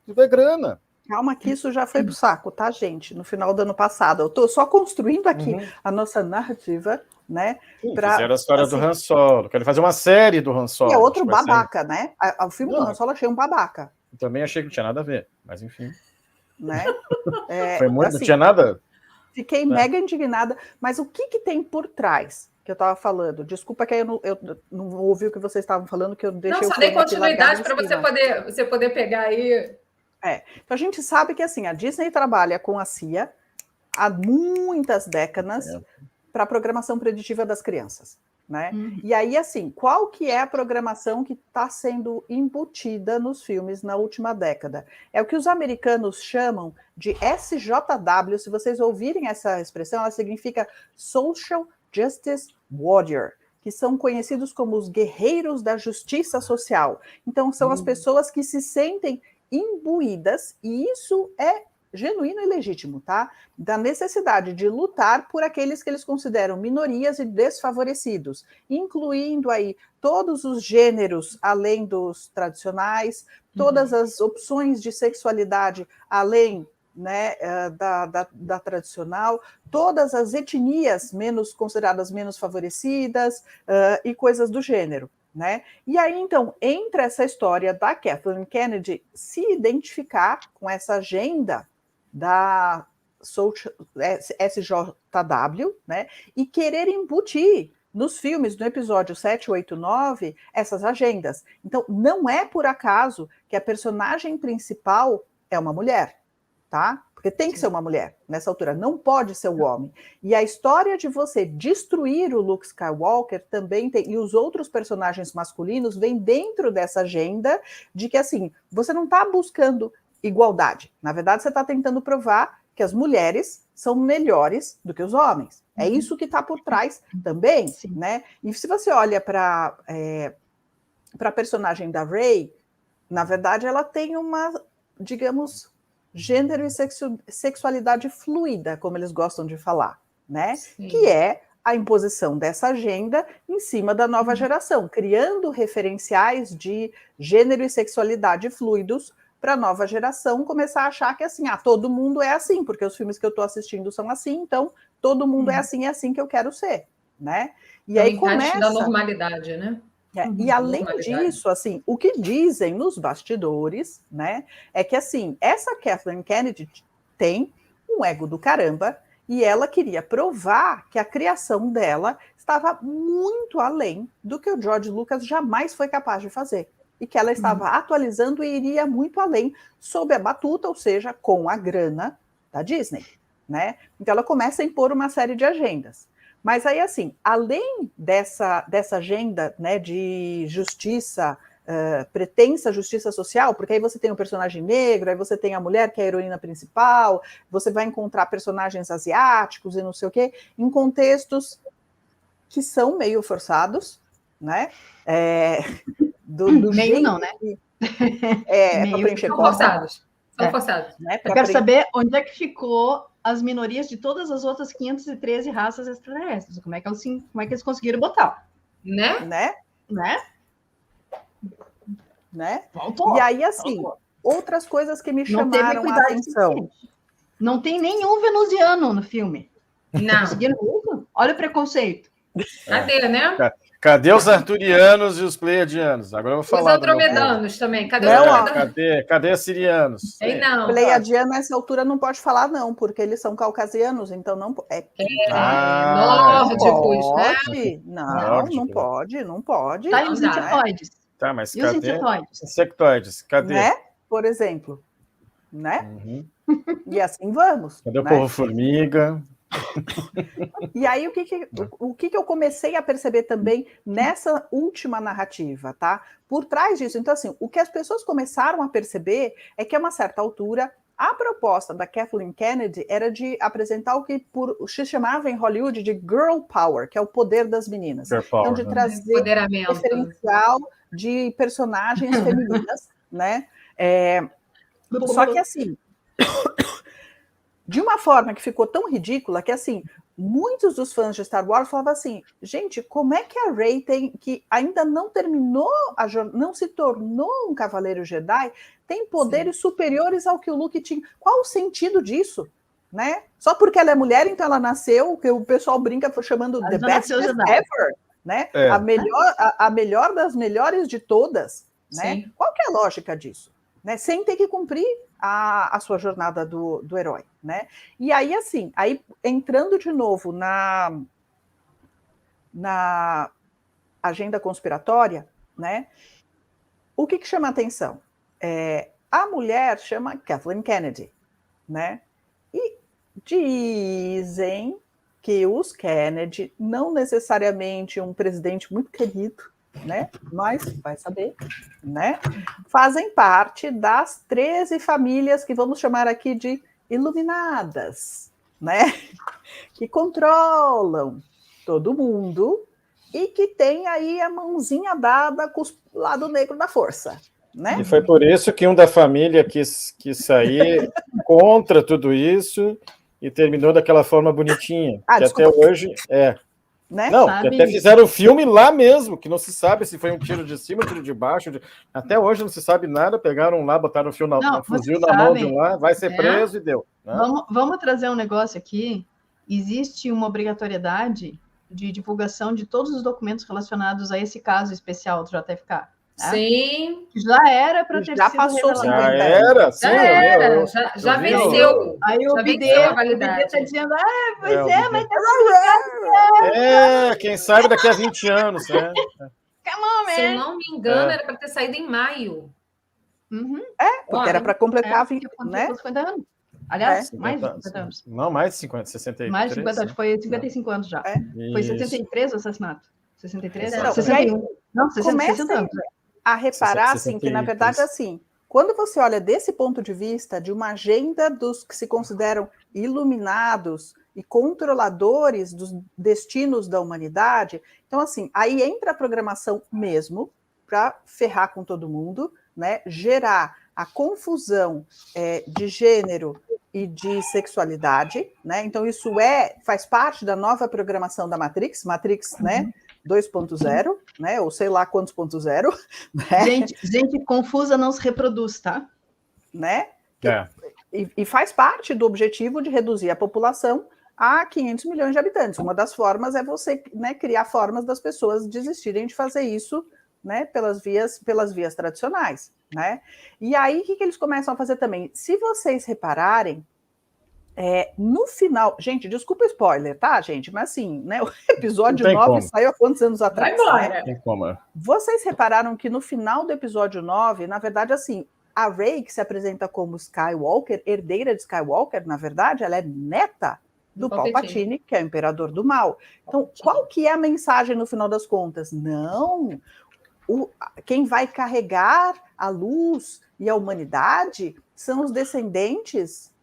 [SPEAKER 4] Tudo é grana.
[SPEAKER 1] Calma que isso já foi pro saco, tá, gente? No final do ano passado. Eu estou só construindo aqui a nossa narrativa, né?
[SPEAKER 4] Fizeram a história do Han Solo. Querem fazer uma série do Han Solo.
[SPEAKER 1] E é outro babaca, né? O filme do Han Solo achei um babaca.
[SPEAKER 4] Eu também achei que não tinha nada a ver, mas enfim.
[SPEAKER 1] Né?
[SPEAKER 4] Foi muito, não tinha nada?
[SPEAKER 1] Fiquei mega indignada. Mas o que tem por trás que eu estava falando? Desculpa que eu não ouvi o que vocês estavam falando, que eu deixei...
[SPEAKER 2] Não, só dei continuidade para você poder pegar aí...
[SPEAKER 1] Então a gente sabe que assim, a Disney trabalha com a CIA há muitas décadas para a programação preditiva das crianças, né? E aí, assim, qual que é a programação que está sendo embutida nos filmes na última década? É o que os americanos chamam de SJW. Se vocês ouvirem essa expressão, ela significa Social Justice Warrior, que são conhecidos como os guerreiros da justiça social. Então, são as pessoas que se sentem imbuídas, e isso é genuíno e legítimo, tá? Da necessidade de lutar por aqueles que eles consideram minorias e desfavorecidos, incluindo aí todos os gêneros além dos tradicionais, todas as opções de sexualidade além, né, da tradicional, todas as etnias consideradas menos favorecidas e coisas do gênero. Né? E aí, então, entra essa história da Kathleen Kennedy se identificar com essa agenda da SJW, né? E querer embutir nos filmes, no episódio 7, 8, 9, essas agendas. Então, não é por acaso que a personagem principal é uma mulher, tá? Porque tem que ser uma mulher nessa altura, não pode ser um homem. E a história de você destruir o Luke Skywalker também tem, e os outros personagens masculinos vem dentro dessa agenda de que, assim, você não está buscando igualdade. Na verdade, você está tentando provar que as mulheres são melhores do que os homens. É isso que está por trás também, né? E se você olha para a personagem da Rey, na verdade, ela tem uma, digamos... gênero e sexualidade fluida, como eles gostam de falar, né? Que é a imposição dessa agenda em cima da nova geração, criando referenciais de gênero e sexualidade fluidos para a nova geração começar a achar que assim, todo mundo é assim, porque os filmes que eu estou assistindo são assim, então todo mundo é assim que eu quero ser, né? E aí começa
[SPEAKER 2] da normalidade, né?
[SPEAKER 1] E além disso, assim, o que dizem nos bastidores, né, é que assim, essa Kathleen Kennedy tem um ego do caramba e ela queria provar que a criação dela estava muito além do que o George Lucas jamais foi capaz de fazer. E que ela estava atualizando e iria muito além sob a batuta, ou seja, com a grana da Disney, né? Então ela começa a impor uma série de agendas. Mas aí, assim, além dessa agenda, né, de justiça, pretensa justiça social, porque aí você tem um personagem negro, aí você tem a mulher que é a heroína principal, você vai encontrar personagens asiáticos e não sei o quê, em contextos que são meio forçados, né? Do
[SPEAKER 3] meio não, né?
[SPEAKER 1] Para preencher
[SPEAKER 2] são forçados. São forçados.
[SPEAKER 3] Né? Eu quero saber onde é que ficou as minorias de todas as outras 513 raças extraterrestres. Como é que eles conseguiram botar?
[SPEAKER 2] Né?
[SPEAKER 1] Faltou. E aí, assim, outras coisas que me chamaram a atenção.
[SPEAKER 3] Não tem nenhum venusiano no filme.
[SPEAKER 2] Não.
[SPEAKER 3] Conseguiram isso? Olha o preconceito.
[SPEAKER 2] Cadê, né?
[SPEAKER 4] Cadê os arturianos e os pleiadianos? Agora eu vou falar.
[SPEAKER 2] Os andromedanos também. Cadê os
[SPEAKER 4] andromedanos? Cadê os sirianos?
[SPEAKER 2] Não.
[SPEAKER 1] Pleiadiano nessa altura não pode falar, não, porque eles são caucasianos, então não pode.
[SPEAKER 2] Nórdicos,
[SPEAKER 1] né? Não pode, não pode.
[SPEAKER 3] Tá, e os insectoides?
[SPEAKER 4] Tá, mas
[SPEAKER 3] e
[SPEAKER 4] cadê?
[SPEAKER 3] Os insectoides?
[SPEAKER 4] Insectoides, cadê?
[SPEAKER 1] Né? Por exemplo. Né? E assim vamos.
[SPEAKER 4] Cadê o povo formiga?
[SPEAKER 1] E aí, o que eu comecei a perceber também nessa última narrativa, tá? Por trás disso. Então, assim, o que as pessoas começaram a perceber é que, a uma certa altura, a proposta da Kathleen Kennedy era de apresentar o que se chamava em Hollywood de girl power, que é o poder das meninas. Então, de trazer referencial de personagens femininas, né? Só que, assim... de uma forma que ficou tão ridícula que, assim, muitos dos fãs de Star Wars falavam assim, gente, como é que a Rey que ainda não terminou, não se tornou um Cavaleiro Jedi, tem poderes superiores ao que o Luke tinha? Qual o sentido disso? Né? Só porque ela é mulher, então ela nasceu, que o pessoal brinca chamando the best ever, né? A melhor das melhores de todas, né? Qual que é a lógica disso? Né? Sem ter que cumprir a sua jornada do herói, né? E aí, assim, entrando de novo na agenda conspiratória, né? O que chama a atenção? A mulher chama Kathleen Kennedy, né? E dizem que os Kennedy, não necessariamente um presidente muito querido, né? Mas vai saber, né? Fazem parte das 13 famílias que vamos chamar aqui de iluminadas, né? Que controlam todo mundo e que tem aí a mãozinha dada com o lado negro da força, né?
[SPEAKER 4] E foi por isso que um da família quis sair contra tudo isso e terminou daquela forma bonitinha, que desculpa. Até hoje Né? Não, que até fizeram o filme lá mesmo, que não se sabe se foi um tiro de cima, um tiro de baixo. Até hoje não se sabe nada, pegaram lá, botaram o fuzil na mão de um lá, vai ser preso e deu. Né?
[SPEAKER 3] Vamos trazer um negócio aqui. Existe uma obrigatoriedade de divulgação de todos os documentos relacionados a esse caso especial do JFK. Né?
[SPEAKER 2] Sim.
[SPEAKER 3] Já era para ter sido revelado.
[SPEAKER 4] Já era, sim.
[SPEAKER 2] Já venceu.
[SPEAKER 3] Aí o BD está dizendo, mas mas
[SPEAKER 4] quem sabe daqui a 20 anos, né?
[SPEAKER 2] Se eu não me engano, era para ter saído em maio.
[SPEAKER 1] Porque era para completar
[SPEAKER 3] 50 anos. Aliás, mais de 50 anos.
[SPEAKER 4] Não, mais de 50, 63.
[SPEAKER 3] Mais de 50 anos, foi 55 anos já. Foi 63 o assassinato. 63?
[SPEAKER 1] Não,
[SPEAKER 3] 61. Não, 60 anos.
[SPEAKER 1] A reparar, assim, que na verdade, assim, quando você olha desse ponto de vista de uma agenda dos que se consideram iluminados e controladores dos destinos da humanidade, então, assim, aí entra a programação mesmo para ferrar com todo mundo, né? Gerar a confusão de gênero e de sexualidade, né? Então, isso faz parte da nova programação da Matrix, né? 2.0, né? Ou sei lá quantos ponto zero. Né?
[SPEAKER 3] Gente confusa não se reproduz, tá?
[SPEAKER 1] Né? E faz parte do objetivo de reduzir a população a 500 milhões de habitantes. Uma das formas é você, né, criar formas das pessoas desistirem de fazer isso, né, pelas vias tradicionais, né? E aí, o que eles começam a fazer também? Se vocês repararem, no final... Gente, desculpa o spoiler, tá, gente? Mas assim, né, o episódio 9 saiu há quantos anos atrás? Né?
[SPEAKER 4] Tem como.
[SPEAKER 1] Vocês repararam que no final do episódio 9, na verdade, assim, a Rey, que se apresenta como Skywalker, herdeira de Skywalker, na verdade, ela é neta do Palpatine, que é o imperador do mal. Então, qual que é a mensagem no final das contas? Não, quem vai carregar a luz e a humanidade são os descendentes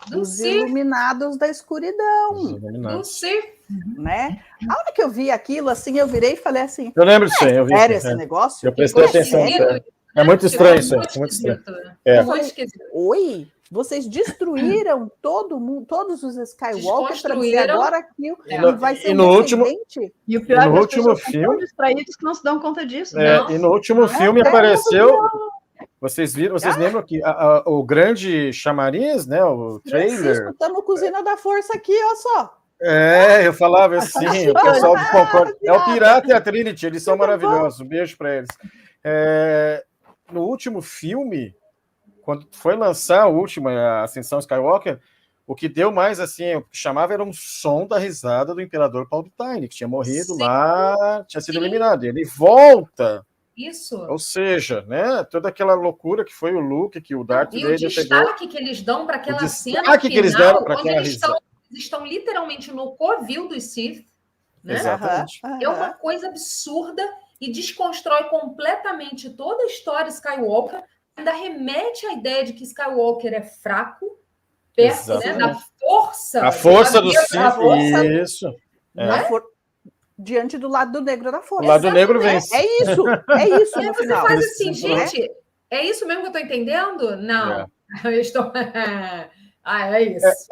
[SPEAKER 1] dos iluminados da escuridão.
[SPEAKER 2] Do Sith.
[SPEAKER 1] Né? A hora que eu vi aquilo, assim, eu virei e falei assim...
[SPEAKER 4] Eu lembro disso, eu vi.
[SPEAKER 1] Sério esse negócio?
[SPEAKER 4] Eu prestei atenção. É muito estranho isso. É muito estranho.
[SPEAKER 2] Muito esquisito.
[SPEAKER 1] Oi? Vocês destruíram todo mundo, todos os Skywalkers para dizer agora que vai ser descendente?
[SPEAKER 3] E o pior é que as pessoas são tão distraídos que não se dão conta disso.
[SPEAKER 4] E no último filme apareceu... Vocês lembram que o grande chamariz, né? O trailer...
[SPEAKER 1] Estamos cozinhando da força aqui, olha só.
[SPEAKER 4] Eu falava assim, o pessoal de Concorde. É o Pirata e a Trinity, eles são maravilhosos. Um beijo para eles. No último filme, quando foi lançar a última Ascensão Skywalker, o que deu mais assim, o que chamava era um som da risada do Imperador Palpatine, que tinha morrido lá, tinha sido eliminado. Ele volta.
[SPEAKER 2] Isso.
[SPEAKER 4] Ou seja, né, toda aquela loucura que foi o Luke, que o Darth Vader pegou.
[SPEAKER 2] E o destaque que eles dão para aquela cena final,
[SPEAKER 4] que eles deram para aquela
[SPEAKER 2] risada. Eles estão literalmente no covil dos Sith, né?
[SPEAKER 4] Exatamente.
[SPEAKER 2] É uma coisa absurda e desconstrói completamente toda a história Skywalker, ainda remete à ideia de que Skywalker é fraco, perto, né, da força.
[SPEAKER 4] A força do Sith, isso.
[SPEAKER 2] Né?
[SPEAKER 1] Diante do lado negro da força.
[SPEAKER 4] O lado negro vence.
[SPEAKER 1] É isso.
[SPEAKER 2] E você faz assim, gente, é isso mesmo que eu estou entendendo? Não. Eu estou... é isso.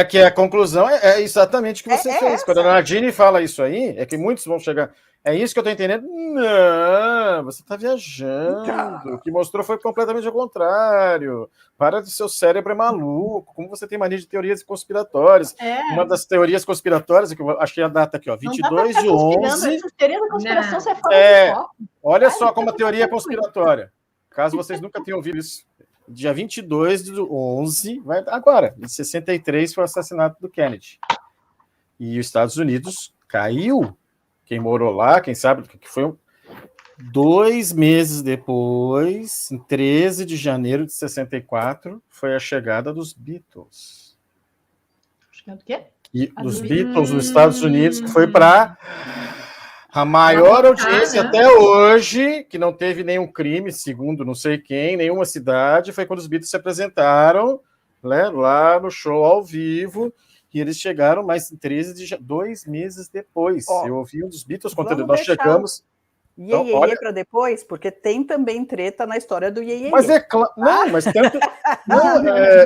[SPEAKER 4] Que a conclusão é exatamente o que você fez. Quando a Nadine fala isso aí, é que muitos vão chegar. É isso que eu estou entendendo? Não, você está viajando. O que mostrou foi completamente ao contrário. Para de seu cérebro é maluco. Como você tem mania de teorias conspiratórias. Uma das teorias conspiratórias, que eu achei a data aqui, ó, 22/11.
[SPEAKER 3] Essas teorias da conspiração você fala
[SPEAKER 4] olha só como a teoria é conspiratória. Caso vocês nunca tenham ouvido isso. Dia 22/11, agora, em 63 foi o assassinato do Kennedy. E os Estados Unidos caiu. Quem morou lá, quem sabe que foi 2 meses depois, em 13 de janeiro de 64, foi a chegada dos Beatles.
[SPEAKER 3] Chegando o quê?
[SPEAKER 4] Dos Beatles nos Estados Unidos, que foi para a maior audiência até hoje, que não teve nenhum crime, segundo não sei quem, nenhuma cidade, foi quando os Beatles se apresentaram, né, lá no show ao vivo. E eles chegaram mais em 2 meses depois. Eu ouvi um dos Beatles contando. Nós chegamos.
[SPEAKER 1] Iê para depois, porque tem também treta na história do Iê.
[SPEAKER 4] Mas é claro. Não, mas tanto.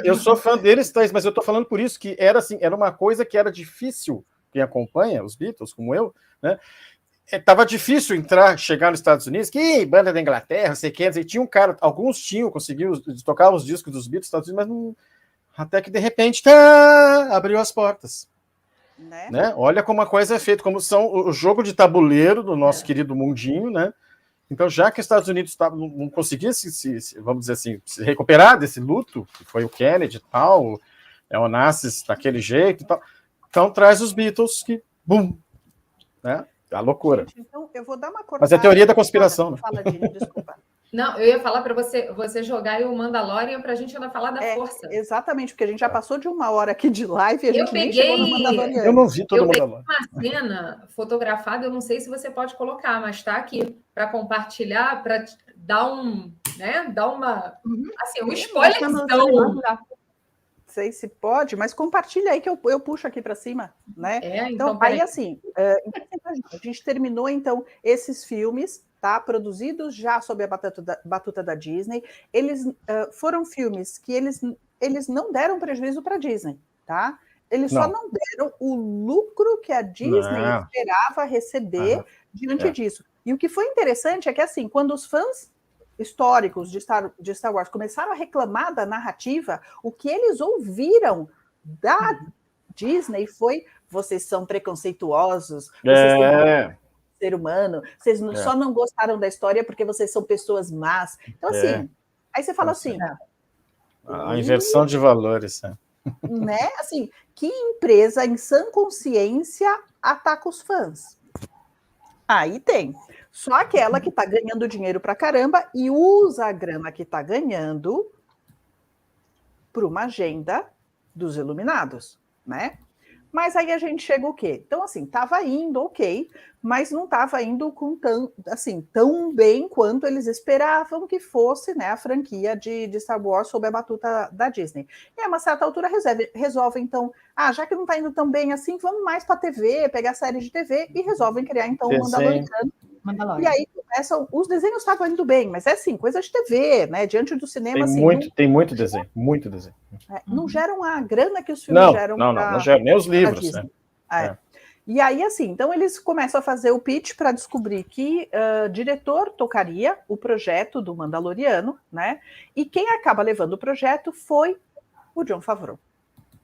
[SPEAKER 4] Eu sou fã deles, mas eu estou falando por isso que era assim, era uma coisa que era difícil. Quem acompanha os Beatles, como eu, né? Tava difícil chegar nos Estados Unidos, que banda da Inglaterra, sei que, tinha um cara, alguns conseguiam tocar os discos dos Beatles nos Estados Unidos, mas não. Até que, de repente, abriu as portas. Né? Olha como a coisa é feita, como são o jogo de tabuleiro do nosso querido mundinho, né? Então, já que os Estados Unidos não conseguia vamos dizer assim, se recuperar desse luto, que foi o Kennedy e tal, o Onassis daquele jeito e tal, então traz os Beatles que, bum, né? A loucura.
[SPEAKER 1] Gente, então, eu vou dar uma cortada.
[SPEAKER 4] Mas é a teoria da conspiração.
[SPEAKER 1] Fala, Dini, desculpa.
[SPEAKER 2] Não, eu ia falar para você jogar aí o Mandalorian para a gente ainda falar da força.
[SPEAKER 1] Exatamente, porque a gente já passou de 1 hora aqui de live e a gente nem chegou no Mandalorian.
[SPEAKER 4] Eu não vi todo o Mandalorian.
[SPEAKER 2] Uma cena fotografada, eu não sei se você pode colocar, mas está aqui para compartilhar, para dar um spoiler.
[SPEAKER 1] Não sei se pode, mas compartilha aí que eu puxo aqui para cima, né? Então aí assim, a gente terminou então esses filmes, tá? Produzidos já sob a batuta da Disney. Eles foram filmes que eles não deram prejuízo para a Disney, tá? Eles só não deram o lucro que a Disney esperava receber diante disso. E o que foi interessante é que, assim, quando os fãs históricos de Star Wars começaram a reclamar da narrativa, o que eles ouviram da Disney foi: vocês são preconceituosos, vocês têm ser humano, vocês só não gostaram da história porque vocês são pessoas más. Então, assim, aí você fala assim...
[SPEAKER 4] A inversão de valores,
[SPEAKER 1] né? Assim, que empresa em sã consciência ataca os fãs? Aí tem. Só aquela que está ganhando dinheiro pra caramba e usa a grana que está ganhando para uma agenda dos iluminados, né? Mas aí a gente chega o quê? Então, assim, estava indo ok, mas não estava indo com tão bem quanto eles esperavam que fosse, né, a franquia de Star Wars sob a batuta da Disney. E a uma certa altura resolve então, já que não está indo tão bem assim, vamos mais para a TV, pegar série de TV, e resolvem criar então o Mandalorian. E aí começam, os desenhos estavam indo bem, mas é assim, coisa de TV, né, diante do cinema.
[SPEAKER 4] Tem muito desenho.
[SPEAKER 1] Não geram a grana que os filmes geram.
[SPEAKER 4] Não geram, nem os livros.
[SPEAKER 1] E aí, assim, então eles começam a fazer o pitch para descobrir que diretor tocaria o projeto do Mandaloriano, né? E quem acaba levando o projeto foi o Jon Favreau.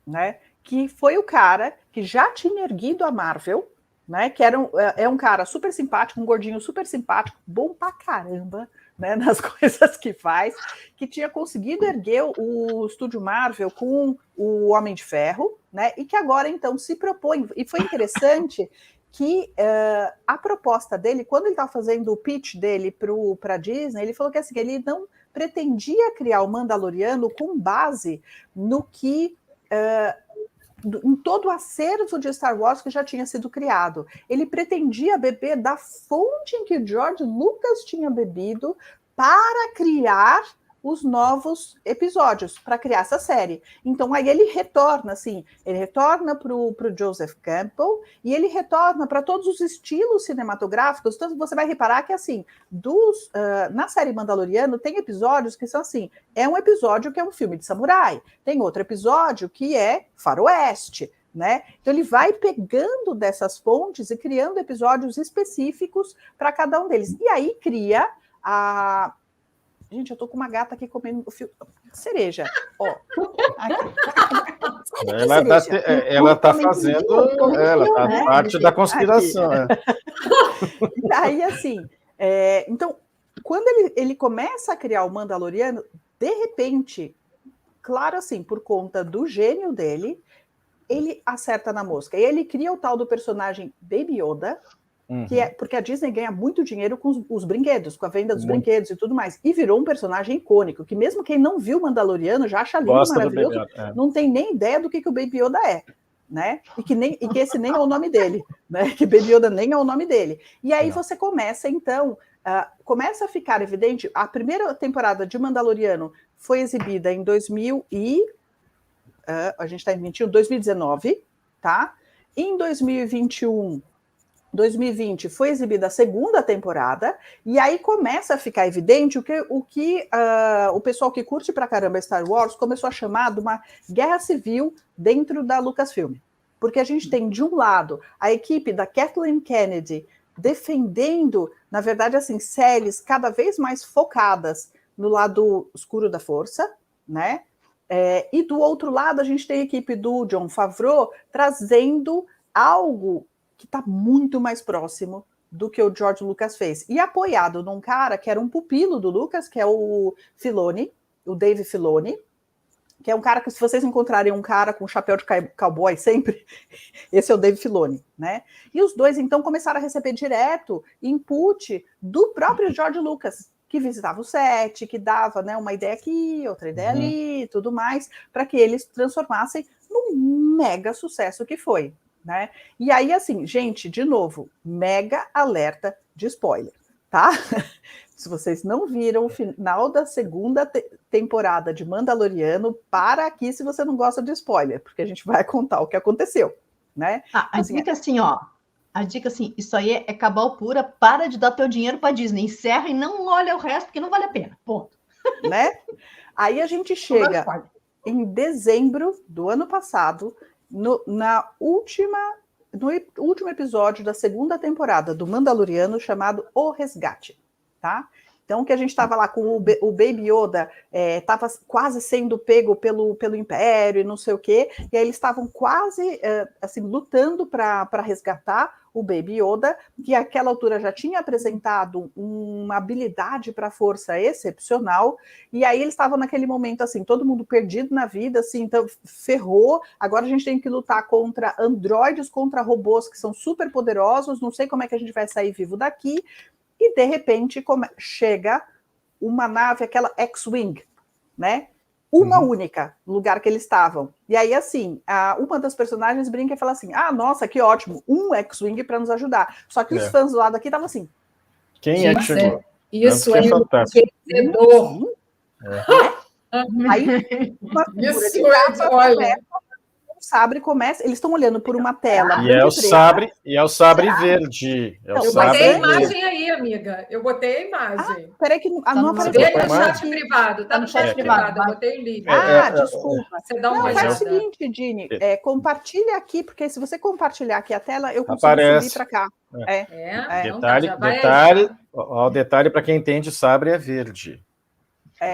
[SPEAKER 1] né? Que foi o cara que já tinha erguido a Marvel, né? Que é um cara super simpático, um gordinho super simpático, bom pra caramba, né? Nas coisas que faz, que tinha conseguido erguer o estúdio Marvel com o Homem de Ferro, né? E que agora então se propõe, e foi interessante que a proposta dele, quando ele estava fazendo o pitch dele para a Disney, ele falou que assim, ele não pretendia criar o Mandaloriano com base no que em todo o acervo de Star Wars que já tinha sido criado. Ele pretendia beber da fonte em que George Lucas tinha bebido para criar os novos episódios, para criar essa série. Então, aí ele retorna, assim, ele retorna para o Joseph Campbell e ele retorna para todos os estilos cinematográficos. Então, você vai reparar que, assim, na série Mandaloriano, tem episódios que são assim, é um episódio que é um filme de samurai, tem outro episódio que é faroeste, né? Então ele vai pegando dessas fontes e criando episódios específicos para cada um deles. E aí cria a... Gente, eu tô com uma gata aqui comendo cereja. Ó.
[SPEAKER 4] Ela tá fazendo... Ela tá parte da conspiração.
[SPEAKER 1] E aí, assim... então, quando ele começa a criar o Mandaloriano, de repente, claro assim, por conta do gênio dele, ele acerta na mosca. E ele cria o tal do personagem Baby Yoda, que é porque a Disney ganha muito dinheiro com os brinquedos, com a venda dos brinquedos e tudo mais. E virou um personagem icônico, que mesmo quem não viu Mandaloriano já acha lindo, maravilhoso, não tem nem ideia do que o Baby Yoda é, né? E que esse nem é o nome dele, né? Que Baby Yoda nem é o nome dele. E aí você começa, então, começa a ficar evidente, a primeira temporada de Mandaloriano foi exibida em 2000 e... a gente está em 2019, tá? Em 2020 foi exibida a segunda temporada, e aí começa a ficar evidente o que o pessoal que curte pra caramba Star Wars começou a chamar de uma guerra civil dentro da Lucasfilm. Porque a gente tem, de um lado, a equipe da Kathleen Kennedy defendendo, na verdade, assim, séries cada vez mais focadas no lado escuro da força, né? E do outro lado, a gente tem a equipe do Jon Favreau trazendo algo que está muito mais próximo do que o George Lucas fez. E apoiado num cara que era um pupilo do Lucas, que é o Filoni, o Dave Filoni, que é um cara que, se vocês encontrarem um cara com chapéu de cowboy sempre, esse é o Dave Filoni, né? E os dois, então, começaram a receber direto input do próprio George Lucas, que visitava o set, que dava, né, uma ideia aqui, outra ideia ali, tudo mais, para que eles transformassem num mega sucesso que foi, né? E aí, assim, gente, de novo, mega alerta de spoiler, tá? Se vocês não viram o final da segunda temporada de Mandaloriano, para aqui se você não gosta de spoiler, porque a gente vai contar o que aconteceu, né?
[SPEAKER 3] A dica assim, ó, a dica assim, isso aí é cabal pura, para de dar teu dinheiro para Disney, encerra e não olha o resto, porque não vale a pena, ponto.
[SPEAKER 1] Né? Aí a gente chega em dezembro do ano passado, no último episódio da segunda temporada do Mandaloriano, chamado O Resgate, tá? Então, que a gente estava lá com o Baby Yoda, estava quase sendo pego pelo Império e não sei o quê, e aí eles estavam quase assim, lutando para resgatar o Baby Yoda, que àquela altura já tinha apresentado uma habilidade para a força excepcional, e aí eles estavam naquele momento assim, todo mundo perdido na vida, assim, então ferrou, agora a gente tem que lutar contra androides, contra robôs que são super poderosos, não sei como é que a gente vai sair vivo daqui. E, de repente, chega uma nave, aquela X-Wing, né? Uma única, no lugar que eles estavam. E aí, assim, uma das personagens brinca e fala assim, nossa, que ótimo, um X-Wing para nos ajudar. Só que os fãs do lado aqui estavam assim...
[SPEAKER 4] Quem é que chegou?
[SPEAKER 2] Isso é fantástico.
[SPEAKER 1] Aí, uma figura de capa, olha... sabre começa, eles estão olhando por uma tela.
[SPEAKER 4] E é o sabre verde.
[SPEAKER 2] Eu botei a imagem aí, amiga. Eu botei a imagem.
[SPEAKER 1] Peraí que não apareceu.
[SPEAKER 2] Tá no chat privado. Tá no chat privado. Eu botei o link.
[SPEAKER 1] Desculpa.
[SPEAKER 2] Você dá uma olhada.
[SPEAKER 1] Faz o seguinte, Dini. Compartilha aqui, porque se você compartilhar aqui a tela, eu consigo subir para cá.
[SPEAKER 4] Detalhe, o detalhe para quem entende, sabre é verde.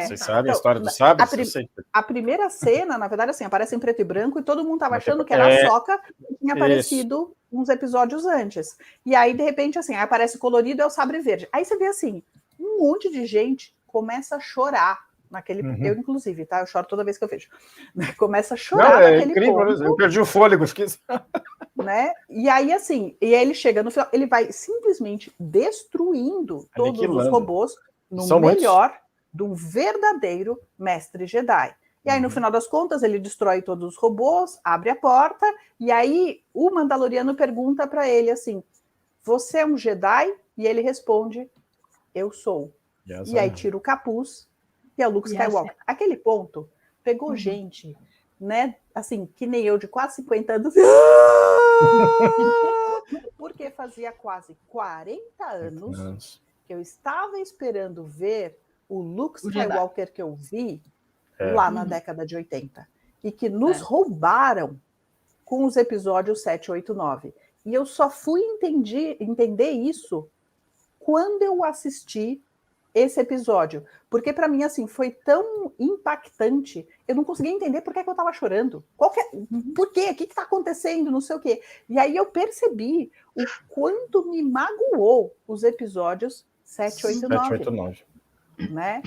[SPEAKER 4] Vocês sabem a história dos sabres?
[SPEAKER 1] A primeira cena, na verdade, assim, aparece em preto e branco e todo mundo estava achando que era a Sokka que tinha aparecido uns episódios antes. E aí, de repente, assim, aí aparece colorido, é o sabre verde. Aí você vê, assim, um monte de gente começa a chorar naquele... Eu, inclusive, tá? Eu choro toda vez que eu vejo. Começa a chorar naquele
[SPEAKER 4] incrível,
[SPEAKER 1] ponto.
[SPEAKER 4] Eu perdi o fôlego.
[SPEAKER 1] Né? E aí, assim, e aí ele chega no final, ele vai simplesmente destruindo todos os robôs no melhor de um verdadeiro mestre Jedi. E aí, no final das contas, ele destrói todos os robôs, abre a porta, e aí o Mandaloriano pergunta para ele assim, você é um Jedi? E ele responde, eu sou. E aí tira o capuz, e é o Luke Skywalker. Aquele ponto pegou gente, né, assim, que nem eu, de quase 50 anos, porque fazia quase 40 anos que eu estava esperando ver o Luke Skywalker que eu vi lá na década de 80 e que nos roubaram com os episódios 7, 8, 9. E eu só fui entender isso quando eu assisti esse episódio, porque para mim assim foi tão impactante, eu não conseguia entender por que eu estava chorando, por quê, o que está acontecendo, não sei o quê. E aí eu percebi o quanto me magoou os episódios 7, 8, 9. Né?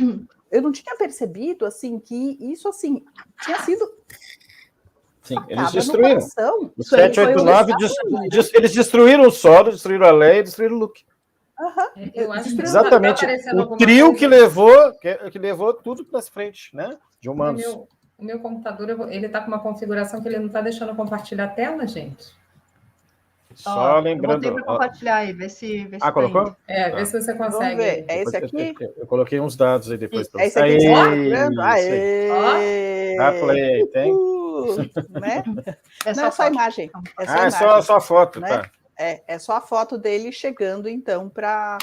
[SPEAKER 1] Eu não tinha percebido assim que isso assim tinha sido
[SPEAKER 4] eles destruíram
[SPEAKER 1] o
[SPEAKER 4] 7, 8, 9, eles destruíram o Solo, destruíram a Leia e destruíram o Luke.
[SPEAKER 2] Eu acho que
[SPEAKER 4] exatamente o trio que levou tudo para frente, né? De humanos.
[SPEAKER 2] O meu computador ele está com uma configuração que ele não está deixando eu compartilhar a tela, gente.
[SPEAKER 4] Só lembrando.
[SPEAKER 3] Eu botei para compartilhar aí, ver se
[SPEAKER 4] colocou?
[SPEAKER 2] Vê se você consegue.
[SPEAKER 1] Ver. É esse aqui?
[SPEAKER 4] Eu coloquei uns dados aí depois para
[SPEAKER 1] você. É esse aqui?
[SPEAKER 4] Dá play, tem?
[SPEAKER 1] Né? Não é só a imagem.
[SPEAKER 4] É só a foto, né? Tá.
[SPEAKER 1] É só a foto dele chegando, então, para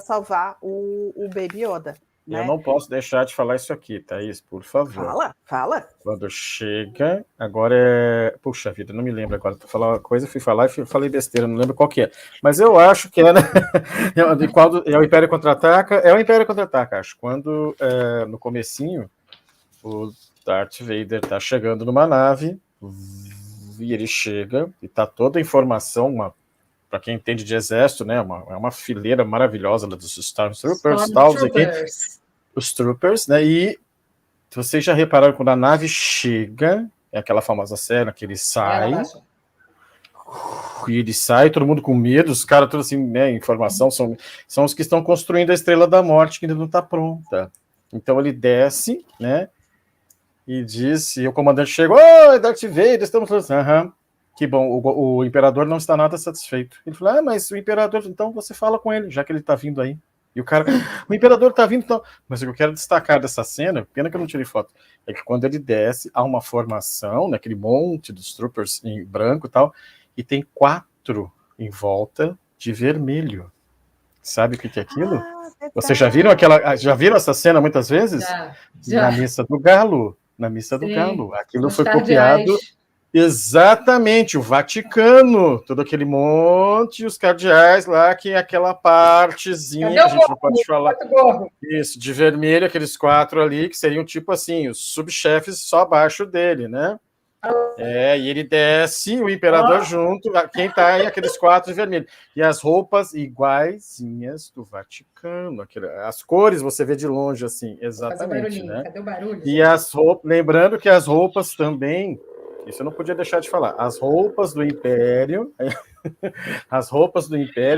[SPEAKER 1] salvar o Baby Yoda. Né?
[SPEAKER 4] Eu não posso deixar de falar isso aqui, Thaís, por favor.
[SPEAKER 1] Fala.
[SPEAKER 4] Quando chega, agora é... Puxa vida, não me lembro agora. Tô falando uma coisa, fui falar e falei besteira, não lembro qual que é. Mas eu acho que é, né? É o Império Contra-Ataca. É o Império Contra-Ataca, acho. Quando, no comecinho, o Darth Vader tá chegando numa nave, e ele chega, e tá toda a informação, para quem entende de exército, né, é uma fileira maravilhosa dos Stormtroopers, os Troopers, né, e vocês já repararam quando a nave chega, é aquela famosa cena que ele sai, e ele sai, todo mundo com medo, os caras todos assim, né, informação, são os que estão construindo a Estrela da Morte, que ainda não está pronta. Então ele desce, né, e diz, e o comandante chega, oi, Darth Vader, estamos todos, que bom, o imperador não está nada satisfeito. Ele falou, mas o imperador, então você fala com ele, já que ele está vindo aí. E o cara, o imperador está vindo, então... Mas o que eu quero destacar dessa cena, pena que eu não tirei foto, é que quando ele desce, há uma formação, naquele monte dos troopers em branco e tal, e tem 4 em volta de vermelho. Sabe o que é aquilo? Vocês já viram essa cena muitas vezes? Já. Na Missa do Galo. Na Missa do Galo. Aquilo foi copiado... Exatamente, o Vaticano, todo aquele monte, os cardeais lá, que é aquela partezinha que a gente não pode falar. Isso, de vermelho, aqueles 4 ali, que seriam tipo assim, os subchefes só abaixo dele, né? E ele desce, o imperador junto, quem tá aí, aqueles 4 de vermelho. E as roupas iguaizinhas do Vaticano, as cores você vê de longe, assim, exatamente, né?
[SPEAKER 2] Cadê o barulho?
[SPEAKER 4] E as roupas, lembrando que as roupas também... Isso eu não podia deixar de falar. As roupas do Império,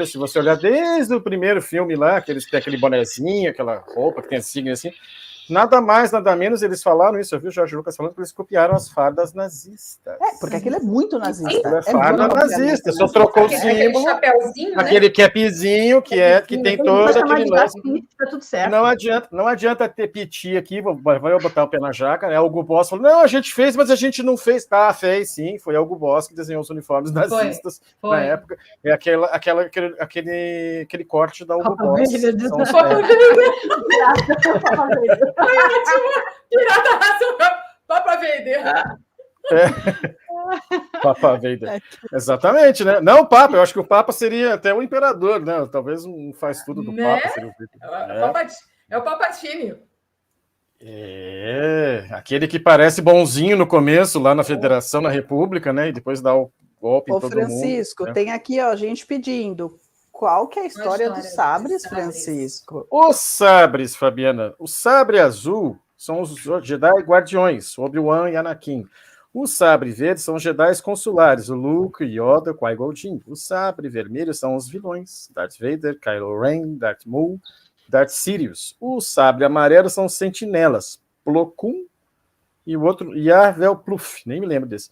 [SPEAKER 4] se você olhar desde o primeiro filme lá, que eles têm aquele bonezinho, aquela roupa que tem signo assim, nada mais, nada menos, eles falaram isso, eu vi o Jorge Lucas falando que eles copiaram as fardas nazistas.
[SPEAKER 1] Porque aquilo é muito nazista.
[SPEAKER 4] Aquilo é farda nazista, só trocou o símbolo, aquele capzinho que tem todo aquele lance.
[SPEAKER 3] Tá tudo certo.
[SPEAKER 4] Não adianta ter piti aqui, vai eu botar o pé na jaca, né? Algo Boss falou, não, a gente fez, mas a gente não fez. Tá, fez sim, foi Algo Boss que desenhou os uniformes nazistas na época. É aquele corte da Algo Boss.
[SPEAKER 2] Foi ótimo! Pirata racional! Papa Vader!
[SPEAKER 4] Papa Vader. Exatamente, né? Não o Papa, eu acho que o Papa seria até o imperador, né? Talvez um faz tudo do Papa. Seria
[SPEAKER 2] É o Papatini.
[SPEAKER 4] Aquele que parece bonzinho no começo, lá na Federação, na República, né? E depois dá o golpe em todo
[SPEAKER 1] Francisco,
[SPEAKER 4] mundo, né?
[SPEAKER 1] tem aqui, ó, gente pedindo. Qual que é a história dos sabres, Francisco?
[SPEAKER 4] Os sabres, Fabiana. O sabre azul são os Jedi guardiões, Obi-Wan e Anakin. O sabre verde são os Jedi consulares, o Luke, Yoda, Qui-Gon Jinn. O sabre vermelho são os vilões, Darth Vader, Kylo Ren, Darth Maul, Darth Sidious. O sabre amarelo são os sentinelas, Plo Koon e o outro, Yaravel Pluf, nem me lembro desse.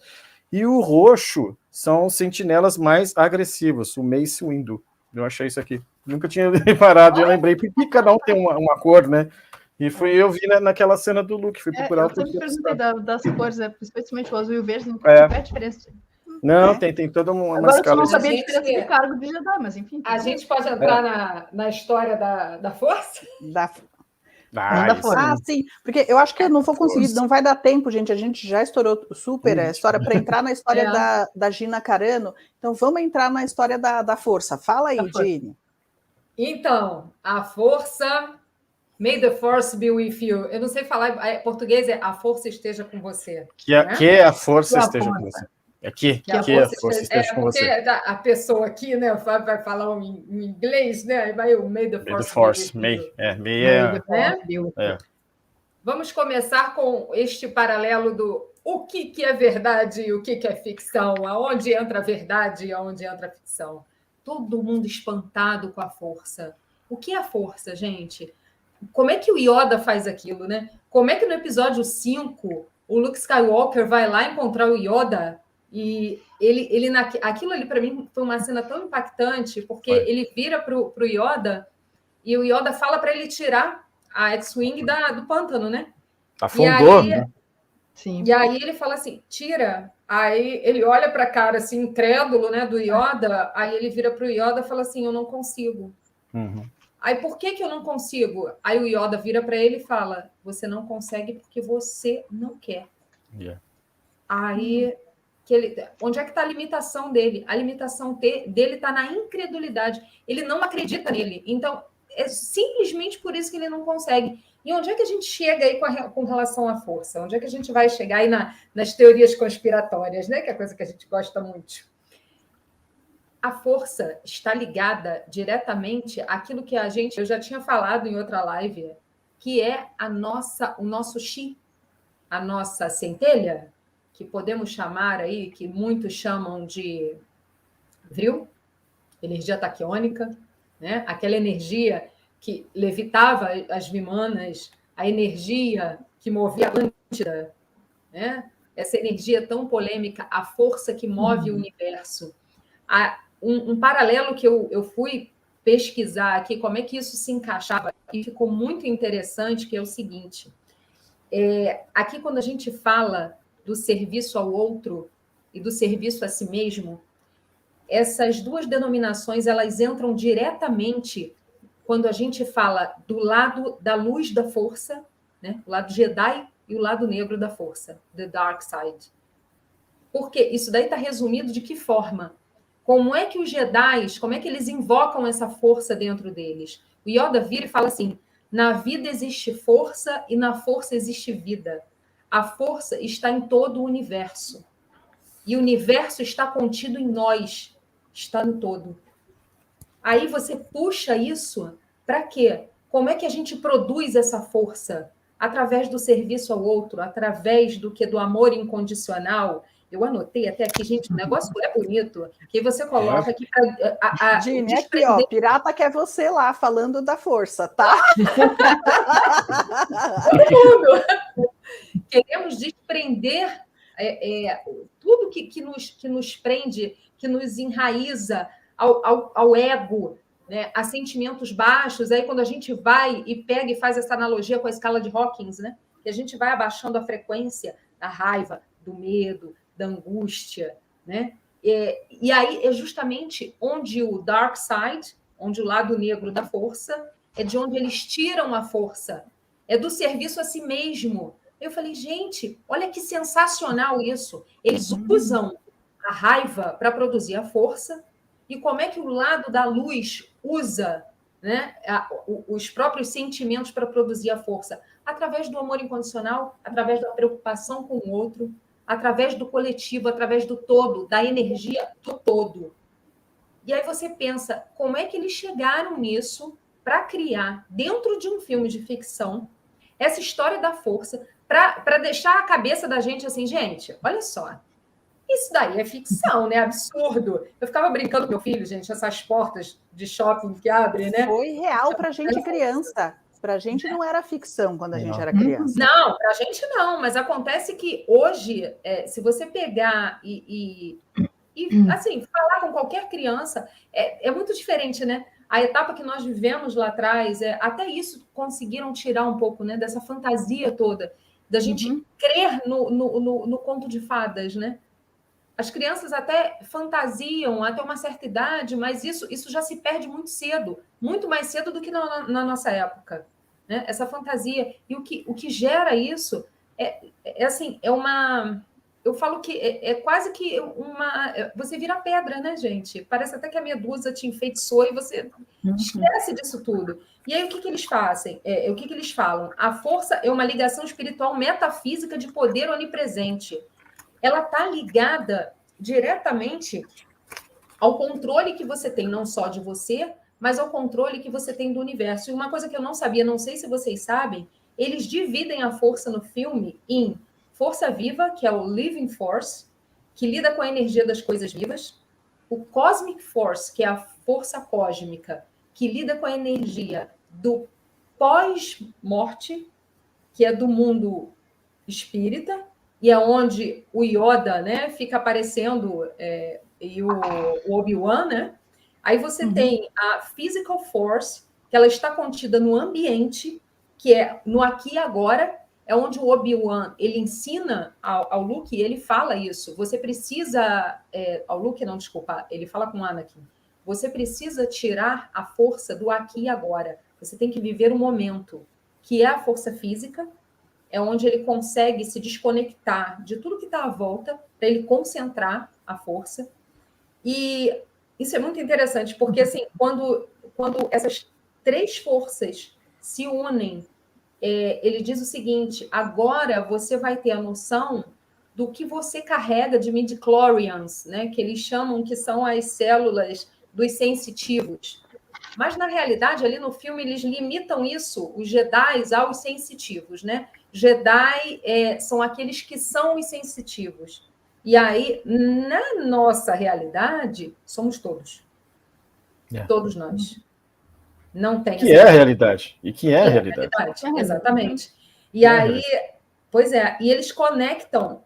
[SPEAKER 4] E o roxo são os sentinelas mais agressivos, o Mace Windu. Eu achei isso aqui. Nunca tinha reparado, eu lembrei, porque cada um tem uma cor, né? E eu vi naquela cena do Luke, fui procurar
[SPEAKER 3] eu sempre perguntei das cores, especialmente o azul e o verde, não tem a diferença.
[SPEAKER 4] Não, tem toda uma
[SPEAKER 3] Agora,
[SPEAKER 4] escala.
[SPEAKER 3] Eu não sabia a diferença de cargo de Jedi, mas enfim.
[SPEAKER 2] A gente pode entrar na história da força?
[SPEAKER 1] Sim, porque eu acho que eu não vou conseguir, não vai dar tempo, gente. A gente já estourou super a história para entrar na história da Gina Carano. Então vamos entrar na história da força. Fala aí, Gine.
[SPEAKER 2] Então, a força. May the force be with you. Eu não sei falar em português, é a força esteja com você.
[SPEAKER 4] Que a força esteja com você. Que a força esteja com você.
[SPEAKER 2] A pessoa aqui, né, o Fábio vai falar em inglês, né? Vai o May the force be with you. Vamos começar com este paralelo do o que é verdade e o que é ficção, aonde entra a verdade e aonde entra a ficção. Todo mundo espantado com a força. O que é a força, gente? Como é que o Yoda faz aquilo, né? Como é que no episódio 5 o Luke Skywalker vai lá encontrar o Yoda e aquilo ali para mim foi uma cena tão impactante, porque ele vira pro Yoda e o Yoda fala para ele tirar a X-Wing do pântano, né?
[SPEAKER 4] Afundou, né?
[SPEAKER 3] Sim.
[SPEAKER 2] E aí ele fala assim, tira. Aí ele olha para a cara assim, incrédulo, né, do Yoda, aí ele vira pro Yoda e fala assim, eu não consigo. Aí, por que eu não consigo? Aí o Yoda vira para ele e fala, você não consegue porque você não quer. Aí, onde é que está a limitação dele? A limitação dele está na incredulidade. Ele não acredita nele. Então, é simplesmente por isso que ele não consegue. E onde é que a gente chega aí com relação à força? Onde é que a gente vai chegar aí nas teorias conspiratórias, né? Que é a coisa que a gente gosta muito. A força está ligada diretamente àquilo que eu já tinha falado em outra live, que é o nosso chi, a nossa centelha, que podemos chamar aí, que muitos chamam de vril, energia taquiônica, né? Aquela energia que levitava as vimanas, a energia que movia a Atlântida, né? Essa energia tão polêmica, a força que move o universo. Um paralelo que eu fui pesquisar aqui, como é que isso se encaixava, e ficou muito interessante, que é o seguinte. Aqui, quando a gente fala do serviço ao outro e do serviço a si mesmo, essas duas denominações elas entram diretamente quando a gente fala do lado da luz da força, né? O lado Jedi e o lado negro da força, the dark side. Porque isso daí está resumido de que forma? Como é que os Jedi, como é que eles invocam essa força dentro deles? O Yoda vira e fala assim, na vida existe força e na força existe vida. A força está em todo o universo. E o universo está contido em nós, está no todo. Aí você puxa isso para quê? Como é que a gente produz essa força? Através do serviço ao outro, através do amor incondicional. Eu anotei até aqui, gente, o negócio é bonito, que você coloca aqui para...
[SPEAKER 1] Gine, aqui, ó, pirata quer você lá, falando da força, tá?
[SPEAKER 2] Todo mundo! Queremos desprender tudo que nos prende, que nos enraiza ao ego, né? A sentimentos baixos. Aí, quando a gente vai e pega e faz essa analogia com a escala de Hawkins, né? Que a gente vai abaixando a frequência da raiva, do medo, da angústia, né? E aí é justamente onde o dark side, onde o lado negro da força, é de onde eles tiram a força, é do serviço a si mesmo. Eu falei, gente, olha que sensacional isso. Eles usam a raiva para produzir a força, e como é que o lado da luz usa né, os próprios sentimentos para produzir a força, através do amor incondicional, através da preocupação com o outro, através do coletivo, através do todo, da energia do todo. E aí você pensa, como é que eles chegaram nisso para criar, dentro de um filme de ficção, essa história da força, para deixar a cabeça da gente assim, gente, olha só, isso daí é ficção, né? Absurdo. Eu ficava brincando com meu filho, gente, essas portas de shopping que abrem, né?
[SPEAKER 1] Foi real para a gente criança. Para a gente não era ficção quando a gente era criança.
[SPEAKER 2] Não, para a gente não, mas acontece que hoje, se você pegar e assim, falar com qualquer criança, é muito diferente, né? A etapa que nós vivemos lá atrás, até isso conseguiram tirar um pouco, né, dessa fantasia toda, da gente crer no conto de fadas, né? As crianças até fantasiam até uma certa idade, mas isso já se perde muito cedo, muito mais cedo do que na nossa época, né? Essa fantasia. E o que gera isso assim, uma... Eu falo que é quase que uma... Você vira pedra, né, gente? Parece até que a medusa te enfeitiçou e você esquece disso tudo. E aí, o que eles fazem? O que eles falam? A força é uma ligação espiritual metafísica de poder onipresente. Ela está ligada diretamente ao controle que você tem, não só de você, mas ao controle que você tem do universo. E uma coisa que eu não sabia, não sei se vocês sabem, eles dividem a força no filme em força viva, que é o Living Force, que lida com a energia das coisas vivas, o Cosmic Force, que é a força cósmica, que lida com a energia do pós-morte, que é do mundo espírita, e é onde o Yoda, né, fica aparecendo, e o Obi-Wan, né? Aí você tem a Physical Force, que ela está contida no ambiente, que é no aqui e agora, é onde o Obi-Wan, ele ensina ao Luke, e ele fala isso, você precisa... ao Luke, não, desculpa, ele fala com o Anakin, você precisa tirar a força do aqui e agora, você tem que viver o momento, que é a força física, é onde ele consegue se desconectar de tudo que está à volta, para ele concentrar a força. E isso é muito interessante, porque assim, quando essas três forças se unem, ele diz o seguinte, agora você vai ter a noção do que você carrega de midi-chlorians, né, que eles chamam que são as células dos sensitivos. Mas, na realidade, ali no filme, eles limitam isso, os Jedi, aos sensitivos, né? Jedi são aqueles que são os sensitivos. E aí, na nossa realidade, somos todos. Todos nós. Não tem...
[SPEAKER 4] Que é a realidade. E que é a realidade.
[SPEAKER 2] Exatamente. E aí, pois é, e eles conectam,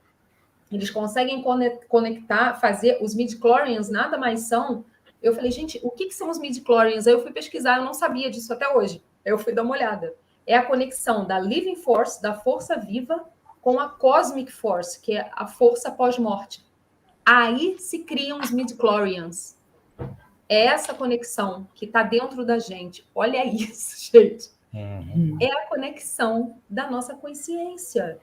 [SPEAKER 2] eles conseguem conectar, fazer... Os midi-chlorians nada mais são... Eu falei, gente, o que são os midi-chlorians? Aí eu fui pesquisar, eu não sabia disso até hoje. Aí eu fui dar uma olhada. É a conexão da Living Force, da força viva, com a Cosmic Force, que é a força pós-morte. Aí se criam os midi-chlorians. É essa conexão que está dentro da gente. Olha isso, gente. É a conexão da nossa consciência.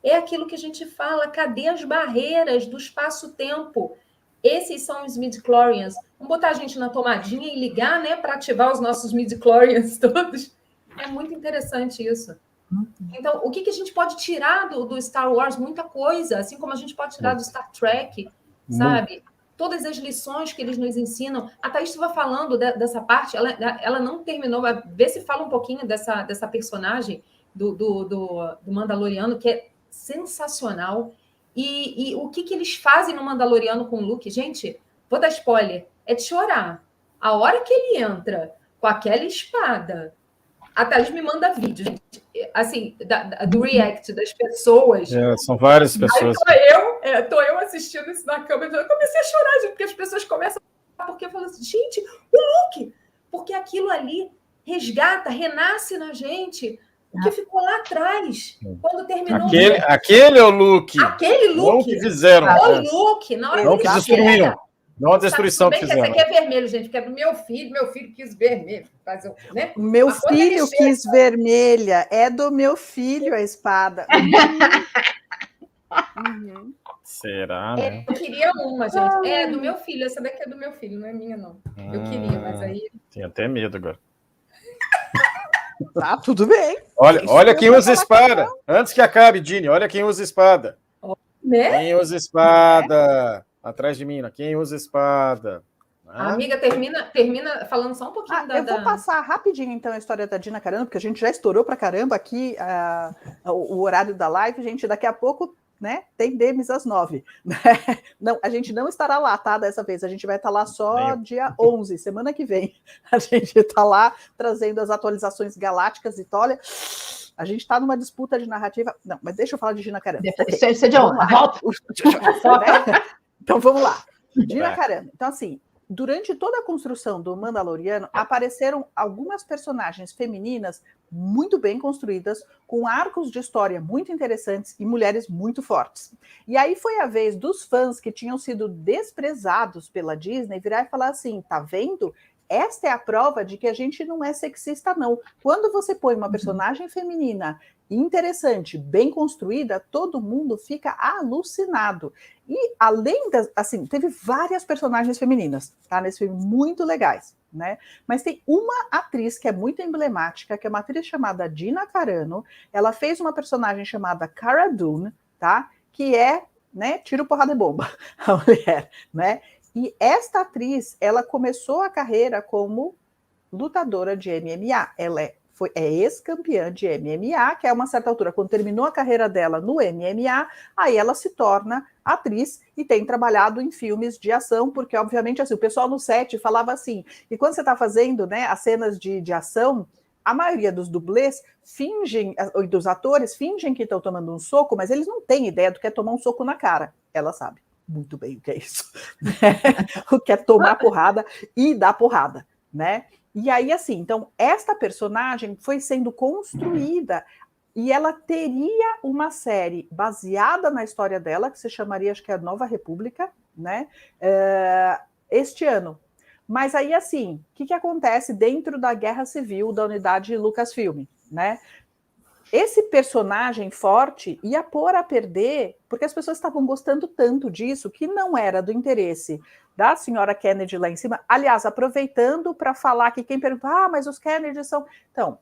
[SPEAKER 2] É aquilo que a gente fala, cadê as barreiras do espaço-tempo? Esses são os midi-chlorians. Vamos botar a gente na tomadinha e ligar, né, para ativar os nossos midi-chlorians todos. É muito interessante isso. Então, o que a gente pode tirar do Star Wars? Muita coisa, assim como a gente pode tirar do Star Trek, sabe? Todas as lições que eles nos ensinam. A Thaís estava falando dessa parte, ela não terminou, vê se fala um pouquinho dessa personagem do Mandaloriano, que é sensacional. E o que eles fazem no Mandaloriano com o Luke? Gente, vou dar spoiler, é de chorar. A hora que ele entra com aquela espada, a Thaís me manda vídeo, gente, assim, do react das pessoas.
[SPEAKER 4] São várias pessoas.
[SPEAKER 2] Aí tô eu assistindo isso na câmera, eu comecei a chorar, gente, porque as pessoas começam a... Porque eu falo assim, gente, o Luke! Porque aquilo ali resgata, renasce na gente... O que ficou lá atrás, quando terminou...
[SPEAKER 4] Aquele é o Luke.
[SPEAKER 2] Aquele Luke.
[SPEAKER 4] Não que fizeram.
[SPEAKER 2] O Luke, na hora
[SPEAKER 4] não que destruíram. Não a destruição que fizeram.
[SPEAKER 2] Esse aqui é vermelho, gente, porque é do meu filho quis vermelho. Fazer, né?
[SPEAKER 1] O meu filho quis vermelha. É do meu filho a espada.
[SPEAKER 4] Será, né?
[SPEAKER 2] Eu queria uma, gente. É do meu filho. Essa daqui é do meu filho, não é minha, não. Eu queria, mas aí...
[SPEAKER 4] Tenho até medo agora.
[SPEAKER 1] Tá, tudo bem.
[SPEAKER 4] Olha quem usa espada. Antes que acabe, Dini, olha quem usa espada.
[SPEAKER 2] Né?
[SPEAKER 4] Quem usa espada? Atrás de mim, quem usa espada?
[SPEAKER 2] Amiga, termina falando só um pouquinho
[SPEAKER 1] Eu vou passar rapidinho, então, a história da Gina Carano, porque a gente já estourou pra caramba aqui o horário da live. Gente, daqui a pouco, né, tem Demis às 9. Né? Não, a gente não estará lá, tá? Dessa vez. A gente vai estar lá só dia 11, semana que vem. A gente está lá trazendo as atualizações galácticas e olha, a gente está numa disputa de narrativa. Não, mas deixa eu falar de Gina Carano.
[SPEAKER 3] Volta!
[SPEAKER 1] Então, vamos lá. Gina Carano. Então, assim, durante toda a construção do Mandaloriano, apareceram algumas personagens femininas muito bem construídas, com arcos de história muito interessantes e mulheres muito fortes. E aí foi a vez dos fãs que tinham sido desprezados pela Disney virar e falar assim, tá vendo? Esta é a prova de que a gente não é sexista, não. Quando você põe uma personagem feminina interessante, bem construída, todo mundo fica alucinado. E além das, assim, teve várias personagens femininas, tá, nesse filme, muito legais, né? Mas tem uma atriz que é muito emblemática, que é uma atriz chamada Gina Carano. Ela fez uma personagem chamada Cara Dune, tá? Que é, né, tiro, porrada e bomba, a mulher, né? E esta atriz, ela começou a carreira como lutadora de MMA. Ela é ex-campeã de MMA, que a uma certa altura, quando terminou a carreira dela no MMA, aí ela se torna atriz e tem trabalhado em filmes de ação, porque, obviamente, assim, o pessoal no set falava assim, e quando você está fazendo, né, as cenas de ação, a maioria dos dublês fingem, dos atores fingem que estão tomando um soco, mas eles não têm ideia do que é tomar um soco na cara. Ela sabe muito bem o que é isso. O que é tomar porrada e dar porrada, né? E aí, assim, então, esta personagem foi sendo construída e ela teria uma série baseada na história dela, que se chamaria, acho que é Nova República, né? Este ano. Mas aí, assim, o que acontece dentro da Guerra Civil da unidade Lucasfilm, né? Esse personagem forte ia pôr a perder, porque as pessoas estavam gostando tanto disso, que não era do interesse da senhora Kennedy lá em cima. Aliás, aproveitando para falar que quem pergunta, mas os Kennedys são... Então,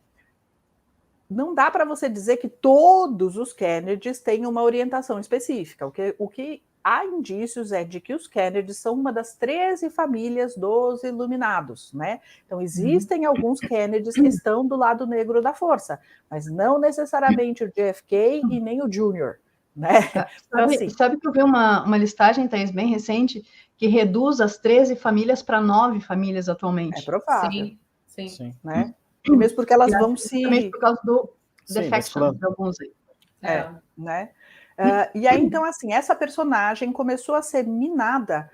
[SPEAKER 1] não dá para você dizer que todos os Kennedys têm uma orientação específica. O que há indícios é de que os Kennedys são uma das 13 famílias dos Iluminados, né? Então, existem alguns Kennedys que estão do lado negro da força, mas não necessariamente o JFK e nem o Jr., né?
[SPEAKER 3] Então, assim, sabe que eu vi uma listagem, Thaís, bem recente, que reduz as 13 famílias para 9 famílias atualmente.
[SPEAKER 1] É provável.
[SPEAKER 2] Sim.
[SPEAKER 1] Né? E mesmo porque elas vão se...
[SPEAKER 3] Também por causa do defection de alguns aí.
[SPEAKER 1] Né? E aí, então, assim, essa personagem começou a ser minada,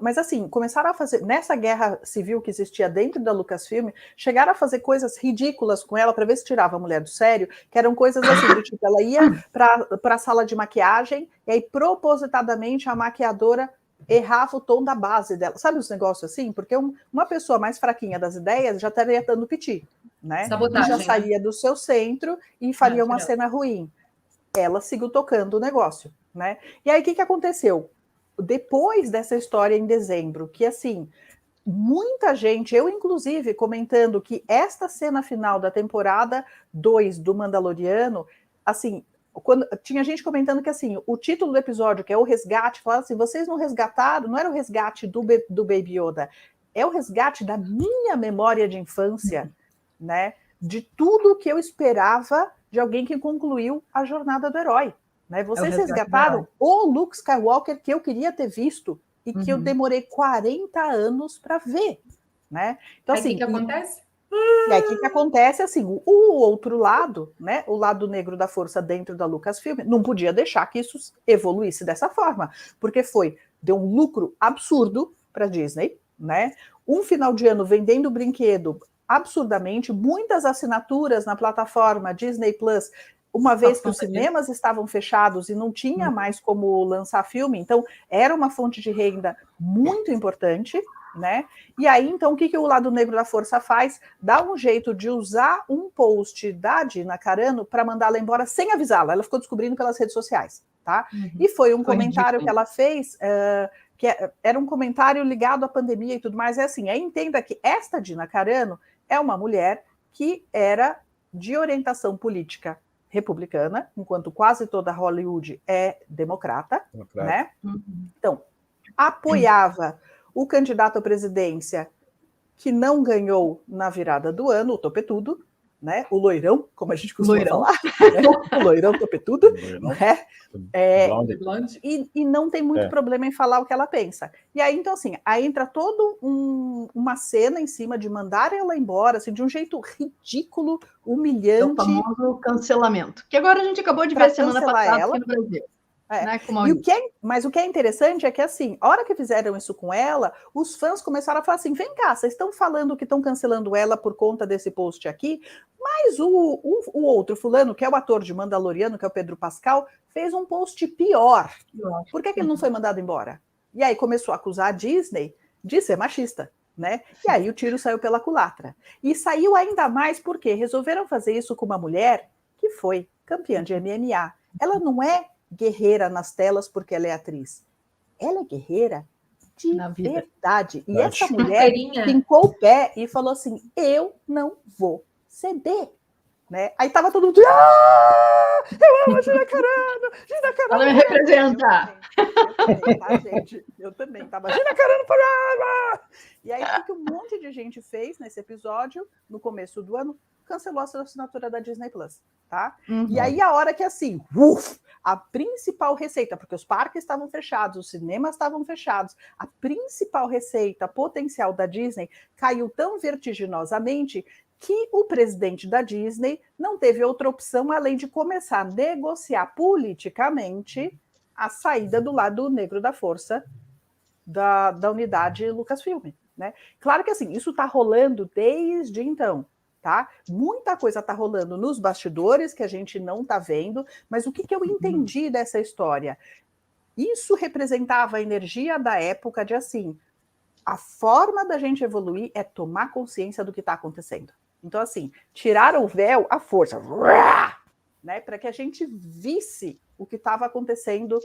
[SPEAKER 1] mas assim, começaram a fazer, nessa guerra civil que existia dentro da Lucasfilm, chegaram a fazer coisas ridículas com ela para ver se tirava a mulher do sério, que eram coisas assim, do tipo, ela ia para a sala de maquiagem, e aí propositadamente a maquiadora errava o tom da base dela. Sabe os negócios assim? Porque uma pessoa mais fraquinha das ideias já estaria dando piti, né?
[SPEAKER 2] Sabotagem,
[SPEAKER 1] já saía do seu centro e faria uma cena ruim. Ela seguiu tocando o negócio, né? E aí, o que aconteceu? Depois dessa história em dezembro, que, assim, muita gente, eu inclusive, comentando que esta cena final da temporada 2 do Mandaloriano, assim, quando tinha gente comentando que, assim, o título do episódio, que é o resgate, falava assim, vocês não resgataram, não era o resgate do Baby Yoda, é o resgate da minha memória de infância, né? De tudo que eu esperava de alguém que concluiu a jornada do herói. Né? Vocês resgataram o Luke Skywalker que eu queria ter visto e que eu demorei 40 anos para ver. Né? Então, assim,
[SPEAKER 2] o que acontece?
[SPEAKER 1] E aí, o que acontece, assim, o outro lado, né, o lado negro da força dentro da Lucasfilm, não podia deixar que isso evoluísse dessa forma, porque deu um lucro absurdo para a Disney, né? Um final de ano vendendo brinquedo absurdamente, muitas assinaturas na plataforma Disney Plus, uma vez que os cinemas estavam fechados e não tinha mais como lançar filme, então era uma fonte de renda muito importante, né? E aí, então, o que o lado negro da força faz? Dá um jeito de usar um post da Gina Carano para mandá-la embora sem avisá-la. Ela ficou descobrindo pelas redes sociais, tá? E foi um comentário que ela fez, que era um comentário ligado à pandemia e tudo mais. É assim, aí entenda que esta Gina Carano é uma mulher que era de orientação política republicana, enquanto quase toda Hollywood é democrata. Né? Então, apoiava o candidato à presidência que não ganhou na virada do ano, o topetudo, né? O loirão, como a gente costuma falar, né? O loirão topetudo, né? E não tem muito problema em falar o que ela pensa. E aí, então, assim, aí entra toda uma cena em cima de mandar ela embora, assim, de um jeito ridículo, humilhante.
[SPEAKER 3] O famoso cancelamento, que agora a gente acabou de ver semana passada aqui no Brasil. Né,
[SPEAKER 1] mas o que é interessante é que, assim, a hora que fizeram isso com ela, os fãs começaram a falar assim, vem cá, vocês estão falando que estão cancelando ela por conta desse post aqui, mas o outro fulano, que é o ator de Mandaloriano, que é o Pedro Pascal, fez um post pior. Por que ele não foi mandado embora? E aí começou a acusar a Disney de ser machista, né? E aí o tiro saiu pela culatra. E saiu ainda mais porque resolveram fazer isso com uma mulher que foi campeã de MMA. Ela não é guerreira nas telas porque ela é atriz. Ela é guerreira de verdade. E essa mulher fincou o pé e falou assim, eu não vou ceder. Né? Aí tava todo mundo, eu amo a Gina Carano,
[SPEAKER 3] ela me representa.
[SPEAKER 1] Eu também tava, Gina Carano para. E aí o que um monte de gente fez nesse episódio, no começo do ano, cancelou a assinatura da Disney Plus, tá? E aí a hora que assim, a principal receita, porque os parques estavam fechados, os cinemas estavam fechados, a principal receita potencial da Disney caiu tão vertiginosamente que o presidente da Disney não teve outra opção além de começar a negociar politicamente a saída do lado negro da força da unidade Lucasfilm, né? Claro que assim, isso está rolando desde então, tá? Muita coisa está rolando nos bastidores que a gente não está vendo, mas o que eu entendi dessa história? Isso representava a energia da época de assim, a forma da gente evoluir é tomar consciência do que está acontecendo. Então, assim, tiraram o véu à força, né, para que a gente visse o que estava acontecendo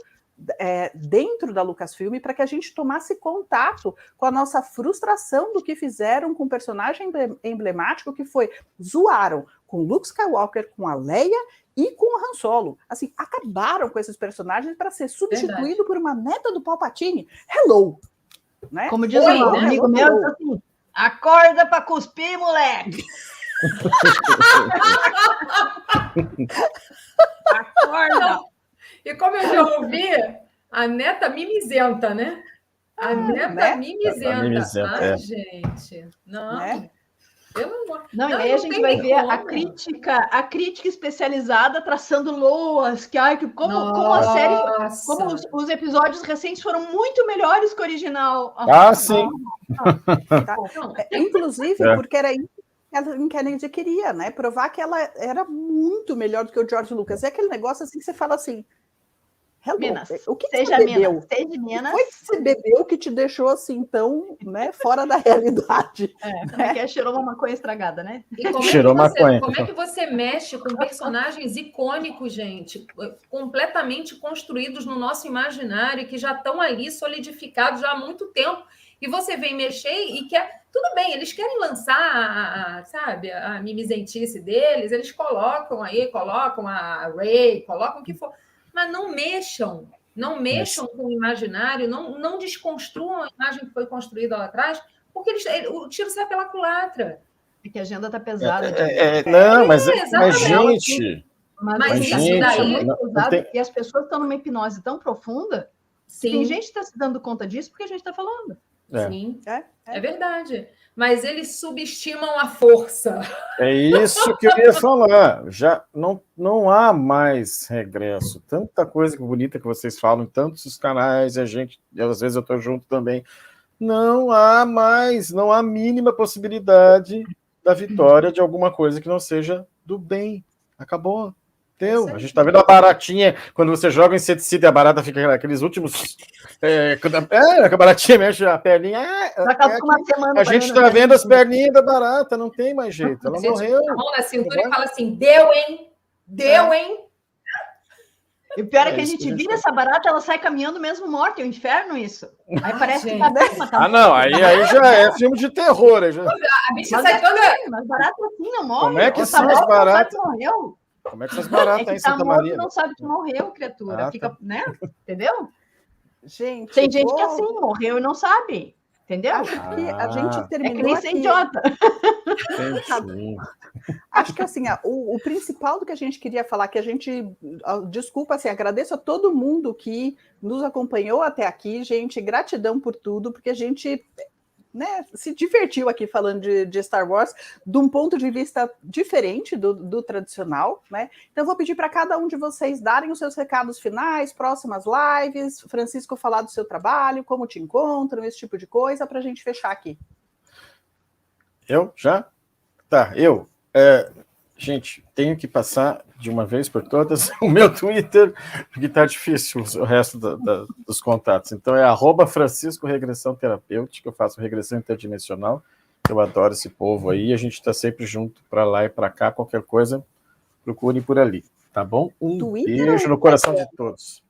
[SPEAKER 1] dentro da Lucasfilm, para que a gente tomasse contato com a nossa frustração do que fizeram com o personagem emblemático que foi, zoaram com Luke Skywalker, com a Leia e com o Han Solo. Assim, acabaram com esses personagens para ser substituído por uma neta do Palpatine. Hello! Né?
[SPEAKER 3] Como diz um amigo meu, assim, acorda para cuspir, moleque!
[SPEAKER 2] Acorda! E como eu já ouvi, a neta mimizenta, né? A neta mimizenta. Ai, gente. Não.
[SPEAKER 3] Né? Não, e aí a gente vai ver a crítica especializada traçando loas, como a série, como os episódios recentes foram muito melhores que o original.
[SPEAKER 4] Sim.
[SPEAKER 1] Inclusive, porque era isso que a Kennedy queria, né? Provar que ela era muito melhor do que o George Lucas. É aquele negócio assim que você fala assim,
[SPEAKER 3] Minas,
[SPEAKER 1] o que você bebeu? O que você bebeu que te deixou assim tão, né, fora da realidade?
[SPEAKER 3] Porque cheirou uma maconha estragada, né?
[SPEAKER 2] E como é que você mexe com personagens icônicos, gente, completamente construídos no nosso imaginário, que já estão ali solidificados já há muito tempo, e você vem mexer e quer... Tudo bem, eles querem lançar, a mimizentice deles, eles colocam a Rey, colocam o que for... Mas não mexam com o imaginário, não desconstruam a imagem que foi construída lá atrás, porque o tiro sai pela culatra.
[SPEAKER 3] É que a agenda está pesada.
[SPEAKER 4] Mas gente...
[SPEAKER 3] Mas
[SPEAKER 4] gente,
[SPEAKER 3] daí, muito pesado, e as pessoas estão numa hipnose tão profunda, que tem gente que está se dando conta disso porque a gente está falando.
[SPEAKER 2] Sim, é verdade. Mas eles subestimam a força.
[SPEAKER 4] É isso que eu ia falar. Já não há mais regresso. Tanta coisa bonita que vocês falam em tantos canais, às vezes eu estou junto também. Não há a mínima possibilidade da vitória de alguma coisa que não seja do bem. Acabou. A gente tá vendo a baratinha, quando você joga inseticida e a barata fica aqueles últimos... a baratinha mexe a perninha... a gente tá vendo as perninhas da barata, não tem mais jeito, ela morreu.
[SPEAKER 2] A mão na cintura e fala assim, deu, hein?
[SPEAKER 3] E o pior é que a gente vira essa barata, ela sai caminhando mesmo morta, é um inferno isso. Aí parece que
[SPEAKER 4] tá não, aí já é filme de terror. Já...
[SPEAKER 2] A bicha sai toda...
[SPEAKER 3] Mas barata assim não morre.
[SPEAKER 4] Como é que são as baratas? Como é que essas baratas aí em Santa Maria?
[SPEAKER 3] Não sabe que morreu, criatura. Fica, né? Entendeu?
[SPEAKER 1] Gente,
[SPEAKER 3] tem gente que assim, morreu e não sabe. Entendeu?
[SPEAKER 1] Acho que a gente terminou.
[SPEAKER 3] É que nem ser idiota.
[SPEAKER 1] Acho que assim, o principal do que a gente queria falar, que a gente, desculpa, assim, agradeço a todo mundo que nos acompanhou até aqui, gente, gratidão por tudo, porque a gente, né, se divertiu aqui falando de Star Wars de um ponto de vista diferente do tradicional, né? Então eu vou pedir para cada um de vocês darem os seus recados finais, próximas lives, Francisco falar do seu trabalho, como te encontram, esse tipo de coisa, para a gente fechar aqui.
[SPEAKER 4] Eu? Já? Tá, gente, tenho que passar de uma vez por todas o meu Twitter, porque tá difícil o resto dos contatos. Então é @Francisco Regressão Terapêutica, eu faço regressão interdimensional, eu adoro esse povo aí, a gente está sempre junto para lá e para cá, qualquer coisa, procurem por ali, tá bom?
[SPEAKER 1] Twitter
[SPEAKER 4] beijo no coração de todos.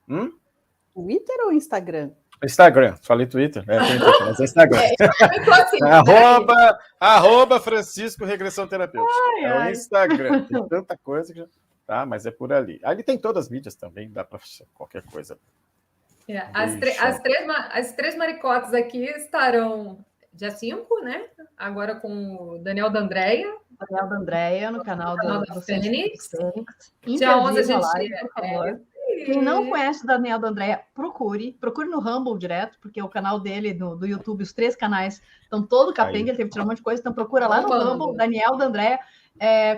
[SPEAKER 1] Twitter ou Instagram?
[SPEAKER 4] Instagram, falei Twitter, mas é Instagram. @Francisco Regressão Terapêutica. É o Instagram. Tem tanta coisa que já... Tá, mas é por ali. Ali tem todas as mídias também, dá para qualquer coisa.
[SPEAKER 2] As três maricotas aqui estarão dia 5, né? Agora com o Daniel D'Andrea.
[SPEAKER 3] Daniel D'Andrea, no canal do
[SPEAKER 2] Fênix.
[SPEAKER 3] Dia 11 a gente... por favor. Quem não conhece o Daniel D'Andrea, procure no Rumble direto, porque o canal dele do YouTube, os 3 canais estão todo capenga, ele teve que tirar um monte de coisa, então procura lá no Rumble, Daniel D'Andrea,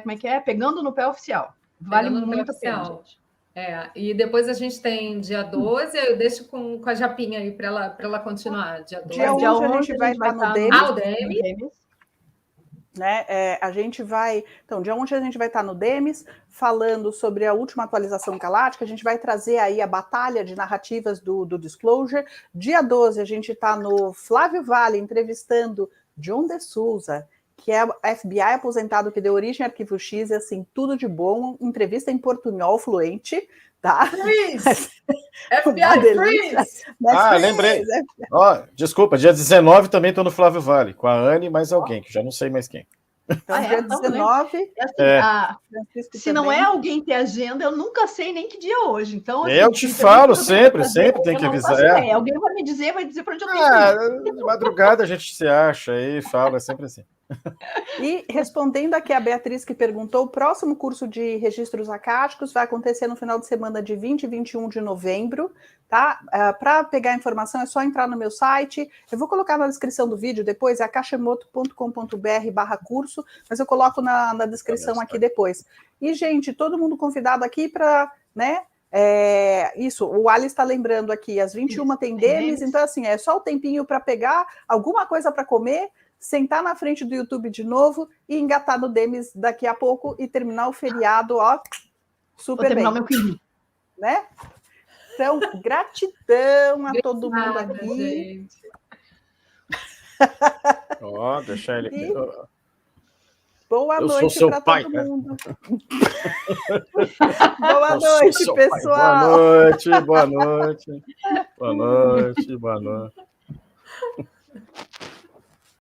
[SPEAKER 3] como é que é? Pegando no Pé Oficial. Vale muito a pena, gente.
[SPEAKER 2] E depois a gente tem dia 12, eu deixo com a Japinha aí para ela continuar. Dia 12.
[SPEAKER 1] Dia 11 a gente vai estar no
[SPEAKER 2] Demis.
[SPEAKER 1] Né? A gente vai... Então, dia 11 a gente vai estar no Demis, falando sobre a última atualização galáctica, a gente vai trazer aí a batalha de narrativas do Disclosure. Dia 12 a gente está no Flávio Vale, entrevistando John de Souza, que é FBI aposentado que deu origem ao Arquivo X, e assim, tudo de bom, entrevista em portunhol fluente, tá?
[SPEAKER 2] Freeze! FBI Freeze!
[SPEAKER 4] Lembrei. Desculpa, dia 19 também estou no Flávio Vale, com a Anne e mais alguém, que já não sei mais quem.
[SPEAKER 1] Então, dia 19...
[SPEAKER 3] Se não é alguém ter agenda, eu nunca sei nem que dia é hoje. Então, assim,
[SPEAKER 4] eu te falo sempre tem que avisar.
[SPEAKER 3] Alguém vai dizer para onde eu tenho que ir.
[SPEAKER 4] De madrugada a gente se acha aí, fala, é sempre assim.
[SPEAKER 1] E respondendo aqui a Beatriz que perguntou, o próximo curso de registros acásticos vai acontecer no final de semana de 20 e 21 de novembro, tá? Para pegar a informação é só entrar no meu site, eu vou colocar na descrição do vídeo depois, é akashemoto.com.br/curso, mas eu coloco na descrição aqui depois. E, gente, todo mundo convidado aqui para, né? Isso, o Ali está lembrando aqui, às 21 tem Demis, então assim, é só o tempinho para pegar alguma coisa para comer, sentar na frente do YouTube de novo e engatar no Demis daqui a pouco e terminar o feriado, super bem.
[SPEAKER 3] Meu filho.
[SPEAKER 1] Né? Então, gratidão a todo mundo aqui.
[SPEAKER 4] Deixa ele aqui.
[SPEAKER 1] Boa noite para todo mundo. Boa noite, pessoal.
[SPEAKER 4] Boa noite.